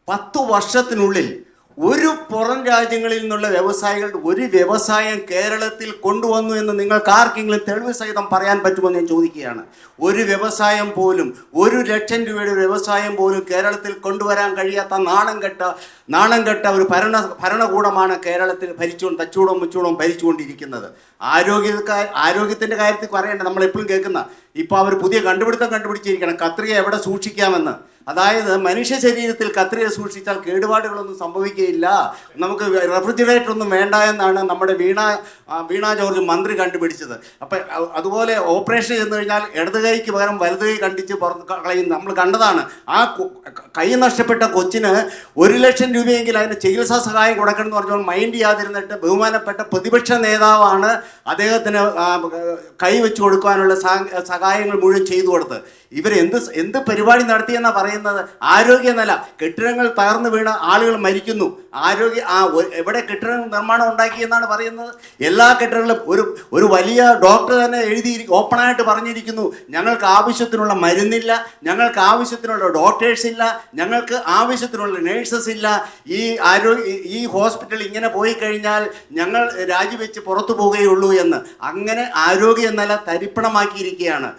10 വർഷത്തിനുള്ളിൽ ഒരു പുറം രാജ്യങ്ങളിൽ നിന്നുള്ള വ്യവസായികളുടെ ഒരു വ്യവസായം കേരളത്തിൽ കൊണ്ടുവന്നു എന്ന് നിങ്ങൾക്ക് ആർക്കെങ്കിലും തെളിവ് സഹിതം പറയാൻ പറ്റുമെന്ന് ഞാൻ ചോദിക്കുകയാണ്. ഒരു വ്യവസായം പോലും, 1,00,000 രൂപയുടെ വ്യവസായം പോലും കേരളത്തിൽ കൊണ്ടുവരാൻ കഴിയാത്ത നാണം കെട്ട ഒരു ഭരണകൂടമാണ് കേരളത്തിൽ തച്ചൂടവും മുച്ചൂടവും ഭരിച്ചുകൊണ്ടിരിക്കുന്നത്. ആരോഗ്യത്തിൻ്റെ കാര്യത്തിൽ പറയേണ്ട, നമ്മളെപ്പോഴും കേൾക്കുന്ന ഇപ്പോൾ അവർ പുതിയ കണ്ടുപിടുത്തം കണ്ടുപിടിച്ചിരിക്കണം, കത്രിക എവിടെ സൂക്ഷിക്കാമെന്ന്. അതായത് മനുഷ്യ ശരീരത്തിൽ കത്രിക സൂക്ഷിച്ചാൽ കേടുപാടുകളൊന്നും സംഭവിക്കുകയില്ല, നമുക്ക് റെഫ്രിജറേറ്റർ ഒന്നും വേണ്ട എന്നാണ് നമ്മുടെ വീണ ജോർജ് മന്ത്രി കണ്ടുപിടിച്ചത്. അപ്പം അതുപോലെ ഓപ്പറേഷൻ ചെന്ന് കഴിഞ്ഞാൽ ഇടത് കൈക്ക് പകരം വലത് കൈ കണ്ടിച്ച് കളയും. നമ്മൾ കണ്ടതാണ്. ആ കൈ നഷ്ടപ്പെട്ട കൊച്ചിന് 1,00,000 രൂപയെങ്കിലും അതിന് ചികിത്സാ സഹായം കൊടുക്കണം എന്ന് പറഞ്ഞാൽ മൈൻഡ് ചെയ്യാതിരുന്നിട്ട് ബഹുമാനപ്പെട്ട പ്രതിപക്ഷ നേതാവാണ് അദ്ദേഹത്തിന് കൈ വെച്ച് കൊടുക്കാനുള്ള സഹായങ്ങൾ മുഴുവൻ ചെയ്തു കൊടുത്ത്. എന്ത് പരിപാടി നടത്തിയെന്നാണ് പറയുന്നത്? ആരോഗ്യനില, കെട്ടിടങ്ങൾ തകർന്നു വീണ ആളുകൾ മരിക്കുന്നു. എവിടെ കെട്ടിട നിർമ്മാണം ഉണ്ടാക്കിയെന്നാണ് പറയുന്നത്? എല്ലാ കെട്ടിടങ്ങളും ഒരു വലിയ ഡോക്ടർ തന്നെ ഓപ്പണായിട്ട് പറഞ്ഞിരിക്കുന്നു, ഞങ്ങൾക്ക് ആവശ്യത്തിനുള്ള മരുന്നില്ല, ഞങ്ങൾക്ക് ആവശ്യത്തിനുള്ള ഡോക്ടേഴ്സ് ഇല്ല, ഞങ്ങൾക്ക് ആവശ്യത്തിനുള്ള നേഴ്സസ് ഇല്ല, ഈ ഹോസ്പിറ്റൽ ഇങ്ങനെ പോയി കഴിഞ്ഞാൽ ഞങ്ങൾ രാജിവെച്ച് പുറത്തു പോവുകയുള്ളൂ എന്ന്. അങ്ങനെ ആരോഗ്യനില തരിപ്പണമാക്കിയിരിക്കുകയാണ്,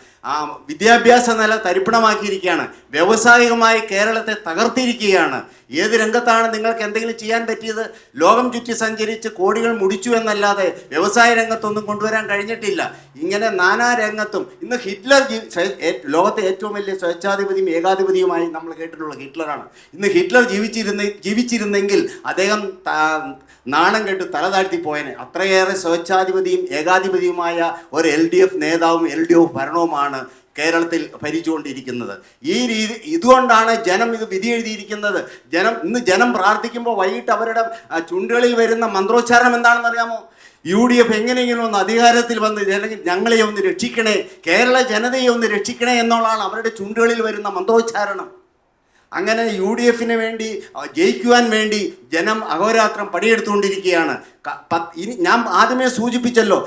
വിദ്യാഭ്യാസ നില തരിപ്പണമാക്കിയിരിക്കുകയാണ്, വ്യാവസായികമായി കേരളത്തെ തകർത്തിരിക്കുകയാണ്. ഏത് രംഗത്താണ് നിങ്ങൾക്ക് എന്തെങ്കിലും ചെയ്യാൻ പറ്റിയത്? ലോകം ചുറ്റി സഞ്ചരിച്ച് കോടികൾ മുടിച്ചു എന്നല്ലാതെ വ്യവസായ രംഗത്തൊന്നും കൊണ്ടുവരാൻ കഴിഞ്ഞിട്ടില്ല. ഇങ്ങനെ നാനാ രംഗത്തും ഇന്ന് ഹിറ്റ്ലർ ലോകത്തെ ഏറ്റവും വലിയ സ്വേച്ഛാധിപതിയും ഏകാധിപതിയുമായി നമ്മൾ കേട്ടിട്ടുള്ള ഹിറ്റ്ലറാണ്. ഇന്ന് ഹിറ്റ്ലർ ജീവിച്ചിരുന്നെങ്കിൽ അദ്ദേഹം നാണം കെട്ട് തല താഴ്ത്തിപ്പോയനെ. അത്രയേറെ സ്വേച്ഛാധിപതിയും ഏകാധിപതിയുമായ ഒരു LDF നേതാവും LDF ഭരണവുമാണ് കേരളത്തിൽ ഭരിച്ചുകൊണ്ടിരിക്കുന്നത്. ഇതുകൊണ്ടാണ് ജനം ഇത് വിധി എഴുതിയിരിക്കുന്നത്. ജനം പ്രാർത്ഥിക്കുമ്പോൾ വൈകിട്ട് അവരുടെ ചുണ്ടുകളിൽ വരുന്ന മന്ത്രോച്ചാരണം എന്താണെന്ന് അറിയാമോ? UDF എങ്ങനെയെങ്കിലും ഒന്ന് അധികാരത്തിൽ വന്ന് ഞങ്ങളെ ഒന്ന് രക്ഷിക്കണേ, കേരള ജനതയെ ഒന്ന് രക്ഷിക്കണേ എന്നുള്ളതാണ് അവരുടെ ചുണ്ടുകളിൽ വരുന്ന മന്ത്രോച്ചാരണം. അങ്ങനെ UDFന് വേണ്ടി ജയിക്കുവാൻ വേണ്ടി ജനം അഹോരാത്രം പണിയെടുത്തുകൊണ്ടിരിക്കുകയാണ്. ഞാൻ ആദ്യമേ സൂചിപ്പിച്ചല്ലോ,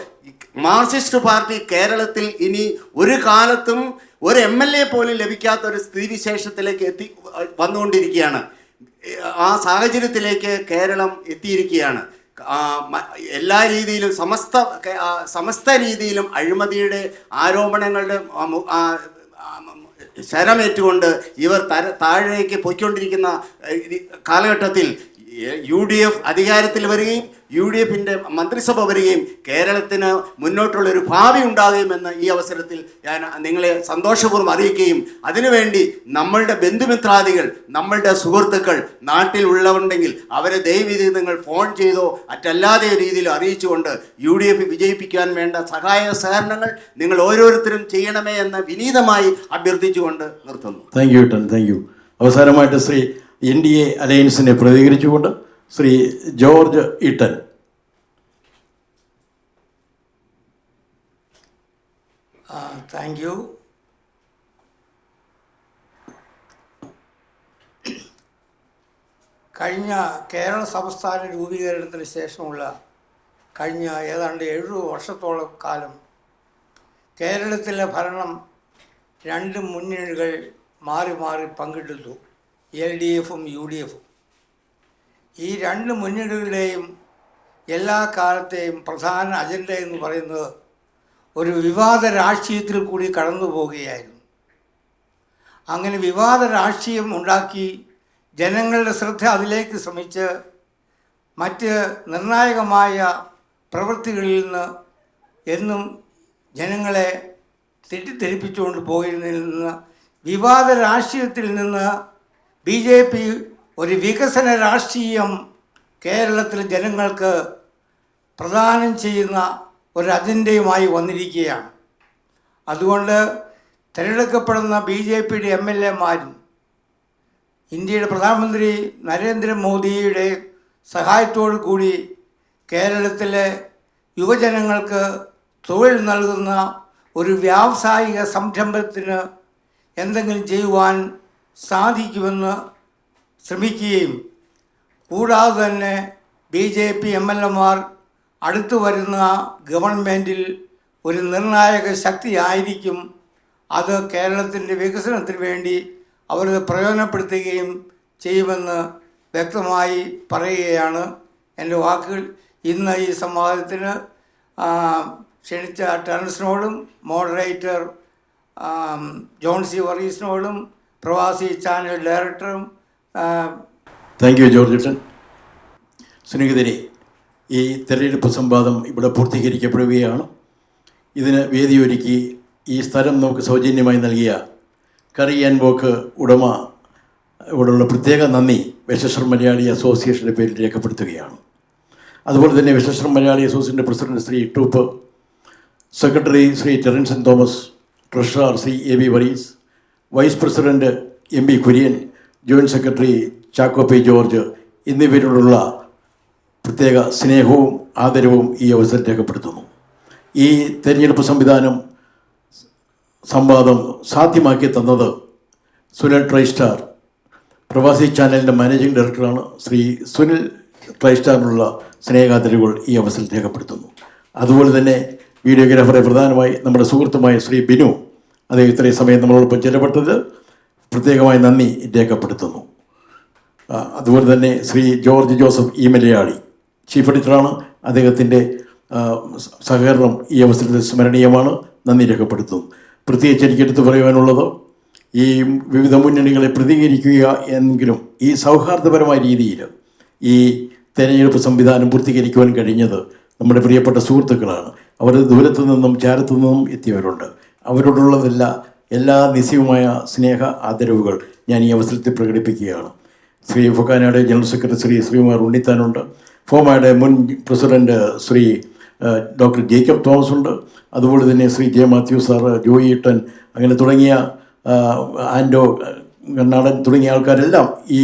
മാർക്സിസ്റ്റ് പാർട്ടി കേരളത്തിൽ ഇനി ഒരു കാലത്തും ഒരു MLA പോലും ലഭിക്കാത്ത ഒരു സ്ഥിതിവിശേഷത്തിലേക്ക് വന്നുകൊണ്ടിരിക്കുകയാണ്. ആ സാഹചര്യത്തിലേക്ക് കേരളം എത്തിയിരിക്കുകയാണ്. എല്ലാ രീതിയിലും സമസ്ത രീതിയിലും അഴിമതിയുടെ ആരോപണങ്ങളുടെ ശരമേറ്റുകൊണ്ട് ഇവർ താഴേക്ക് പോയിക്കൊണ്ടിരിക്കുന്ന കാലഘട്ടത്തിൽ UDF അധികാരത്തിൽ വരികയും UDFിൻ്റെ മന്ത്രിസഭ വരികയും കേരളത്തിന് മുന്നോട്ടുള്ളൊരു ഭാവി ഉണ്ടാകുമെന്ന് ഈ അവസരത്തിൽ ഞാൻ നിങ്ങളെ സന്തോഷപൂർവ്വം അറിയിക്കുകയും അതിനുവേണ്ടി നമ്മളുടെ ബന്ധുമിത്രാദികൾ, നമ്മളുടെ സുഹൃത്തുക്കൾ നാട്ടിൽ ഉള്ളവരുണ്ടെങ്കിൽ അവരെ ദയവീതി നിങ്ങൾ ഫോൺ ചെയ്തോ മറ്റല്ലാതെ രീതിയിൽ അറിയിച്ചുകൊണ്ട് UDF വിജയിപ്പിക്കാൻ വേണ്ട സഹായ സഹകരണങ്ങൾ നിങ്ങൾ ഓരോരുത്തരും ചെയ്യണമേ എന്ന് വിനീതമായി അഭ്യർത്ഥിച്ചുകൊണ്ട് നിർത്തുന്നു. Thank you. അവസാനമായിട്ട് ശ്രീ NDA അലയൻസിനെ പ്രതികരിച്ചുകൊണ്ട് ശ്രീ ജോർജ് ഈട്ടൻ. Thank you. കഴിഞ്ഞ കേരള സംസ്ഥാന രൂപീകരണത്തിന് ശേഷമുള്ള കഴിഞ്ഞ ഏതാണ്ട് 70 വർഷത്തോളം കാലം കേരളത്തിലെ ഭരണം 2 മുന്നണികൾ മാറി മാറി പങ്കിട്ടെടുത്തു, LDFും UDFും. ഈ 2 മുന്നണികളുടെയും എല്ലാ കാലത്തെയും പ്രധാന അജണ്ട എന്ന് പറയുന്നത് ഒരു വിവാദ രാഷ്ട്രീയത്തിൽ കൂടി കടന്നു പോവുകയായിരുന്നു. അങ്ങനെ വിവാദ രാഷ്ട്രീയം ഉണ്ടാക്കി ജനങ്ങളുടെ ശ്രദ്ധ അതിലേക്ക് ശ്രമിച്ച് മറ്റ് നിർണായകമായ പ്രവൃത്തികളിൽ നിന്ന് എന്നും ജനങ്ങളെ തെറ്റിദ്ധരിപ്പിച്ചുകൊണ്ട് പോയിരുന്നതിൽ നിന്ന് വിവാദ രാഷ്ട്രീയത്തിൽ നിന്ന് BJP ഒരു വികസന രാഷ്ട്രീയം കേരളത്തിലെ ജനങ്ങൾക്ക് പ്രദാനം ചെയ്യുന്ന ഒരു അജണ്ടയുമായി വന്നിരിക്കുകയാണ്. അതുകൊണ്ട് തിരഞ്ഞെടുക്കപ്പെടുന്ന BJPയുടെ MLAമാരും ഇന്ത്യയുടെ പ്രധാനമന്ത്രി നരേന്ദ്രമോദിയുടെ സഹായത്തോടു കൂടി കേരളത്തിലെ യുവജനങ്ങൾക്ക് തൊഴിൽ നൽകുന്ന ഒരു വ്യാവസായിക സംരംഭത്തിന് എന്തെങ്കിലും ചെയ്യുവാൻ സാധിക്കുമെന്ന് ശ്രമിക്കുകയും കൂടാതെ തന്നെ BJP MLAമാർ അടുത്തു വരുന്ന ഗവൺമെൻറ്റിൽ ഒരു നിർണായക ശക്തിയായിരിക്കും. അത് കേരളത്തിൻ്റെ വികസനത്തിന് വേണ്ടി അവർ പ്രയോജനപ്പെടുത്തുകയും ചെയ്യുമെന്ന് വ്യക്തമായി പറയുകയാണ്. എൻ്റെ വാക്കുകൾ ഇന്ന് ഈ സംവാദത്തിന് ക്ഷണിച്ച ടെറൻസിനോടും മോഡറേറ്റർ ജോൺ സി വർഗീസിനോടും പ്രവാസി ചാനൽ ഡയറക്ടറും താങ്ക് യു ജോർജ്. സ്നേഹിതരെ, ഈ തെരഞ്ഞെടുപ്പ് സംവാദം ഇവിടെ പൂർത്തീകരിക്കപ്പെടുകയാണ്. ഇതിന് വേദിയൊരുക്കി ഈ സ്ഥലം നമുക്ക് സൗജന്യമായി നൽകിയ കറി ആൻഡ് വോക്ക് ഉടമ ഇവിടെയുള്ള പ്രത്യേക നന്ദി വെസ്റ്റേൺ മലയാളി അസോസിയേഷൻ്റെ പേരിൽ രേഖപ്പെടുത്തുകയാണ്. അതുപോലെ തന്നെ വെസ്റ്റേൺ മലയാളി അസോസിയേഷൻ്റെ president Shri Toop, secretary Shri Terrenson Thomas, treasurer Shri AB Varghese, vice president MB Kurian, joint secretary Chacko P George എന്നിവരോടുള്ള പ്രത്യേക സ്നേഹവും ആദരവും ഈ അവസരം രേഖപ്പെടുത്തുന്നു. ഈ തെരഞ്ഞെടുപ്പ് സംവാദം സാധ്യമാക്കി തന്നത് സുനിൽ ട്രൈസ്റ്റാർ, പ്രവാസി ചാനലിൻ്റെ മാനേജിംഗ് ഡയറക്ടറാണ്. ശ്രീ സുനിൽ ട്രൈസ്റ്റാറിനുള്ള സ്നേഹാദരവുകൾ ഈ അവസരം രേഖപ്പെടുത്തുന്നു. അതുപോലെ തന്നെ വീഡിയോഗ്രാഫറെ പ്രധാനമായി നമ്മുടെ സുഹൃത്തുമായ ശ്രീ ബിനു, അദ്ദേഹം ഇത്രയും സമയം നമ്മളോടൊപ്പം ചെലപ്പെട്ടത് പ്രത്യേകമായി നന്ദി രേഖപ്പെടുത്തുന്നു. അതുപോലെ തന്നെ ശ്രീ ജോർജ് ജോസഫ് ഈ മലയാളി ചീഫ് എഡിറ്ററാണ്. അദ്ദേഹത്തിൻ്റെ സഹകരണം ഈ അവസരത്തിൽ സ്മരണീയമാണ്. നന്ദി രേഖപ്പെടുത്തുന്നു. പ്രത്യേകിച്ച് എനിക്ക് എടുത്തു പറയുവാനുള്ളത്, ഈ വിവിധ മുന്നണികളെ പ്രതികരിക്കുക എങ്കിലും ഈ സൗഹാർദ്ദപരമായ രീതിയിൽ ഈ തെരഞ്ഞെടുപ്പ് സംവിധാനം പൂർത്തീകരിക്കുവാൻ കഴിഞ്ഞത് നമ്മുടെ പ്രിയപ്പെട്ട സുഹൃത്തുക്കളാണ്. അവർ ദൂരത്തു നിന്നും ചാരത്തു നിന്നും എത്തിയവരുണ്ട്. അവരോടുള്ളതല്ല എല്ലാ നിസ്യവുമായ സ്നേഹ ആദരവുകൾ ഞാൻ ഈ അവസരത്തിൽ പ്രകടിപ്പിക്കുകയാണ്. ശ്രീ ഫൊക്കാനയുടെ ജനറൽ സെക്രട്ടറി ശ്രീകുമാർ ഉണ്ണിത്താനുണ്ട്. ഫോമയുടെ മുൻ പ്രസിഡന്റ് ശ്രീ ഡോക്ടർ ജേക്കബ് തോമസ് ഉണ്ട്. അതുപോലെ തന്നെ ശ്രീ ജെ മാത്യു സാറ്, ജോയി ഈട്ടൻ, അങ്ങനെ തുടങ്ങിയ ആൻഡോ കണ്ണാടൻ തുടങ്ങിയ ആൾക്കാരെല്ലാം ഈ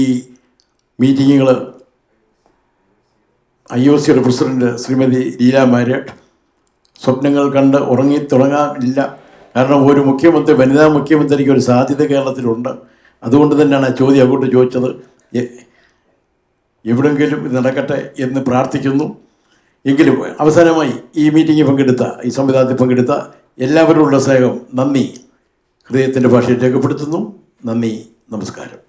മീറ്റിങ്ങുകൾ, IOCയുടെ പ്രസിഡന്റ് ശ്രീമതി ലീല മാരേട്ട്, സ്വപ്നങ്ങൾ കണ്ട് തുടങ്ങാനില്ല. കാരണം ഒരു മുഖ്യമന്ത്രി, വനിതാ മുഖ്യമന്ത്രിക്ക് ഒരു സാധ്യത കേരളത്തിലുണ്ട്. അതുകൊണ്ട് തന്നെയാണ് ആ ചോദ്യം അങ്ങോട്ട് ചോദിച്ചത്. എവിടെയെങ്കിലും ഇത് നടക്കട്ടെ എന്ന് പ്രാർത്ഥിക്കുന്നു. എങ്കിലും അവസാനമായി ഈ മീറ്റിങ്ങിൽ പങ്കെടുത്ത, ഈ സംവിധാനത്തിൽ പങ്കെടുത്ത എല്ലാവരോടുള്ള സ്നേഹം, നന്ദി ഹൃദയത്തിൻ്റെ ഭാഷയിൽ രേഖപ്പെടുത്തുന്നു. നന്ദി, നമസ്കാരം.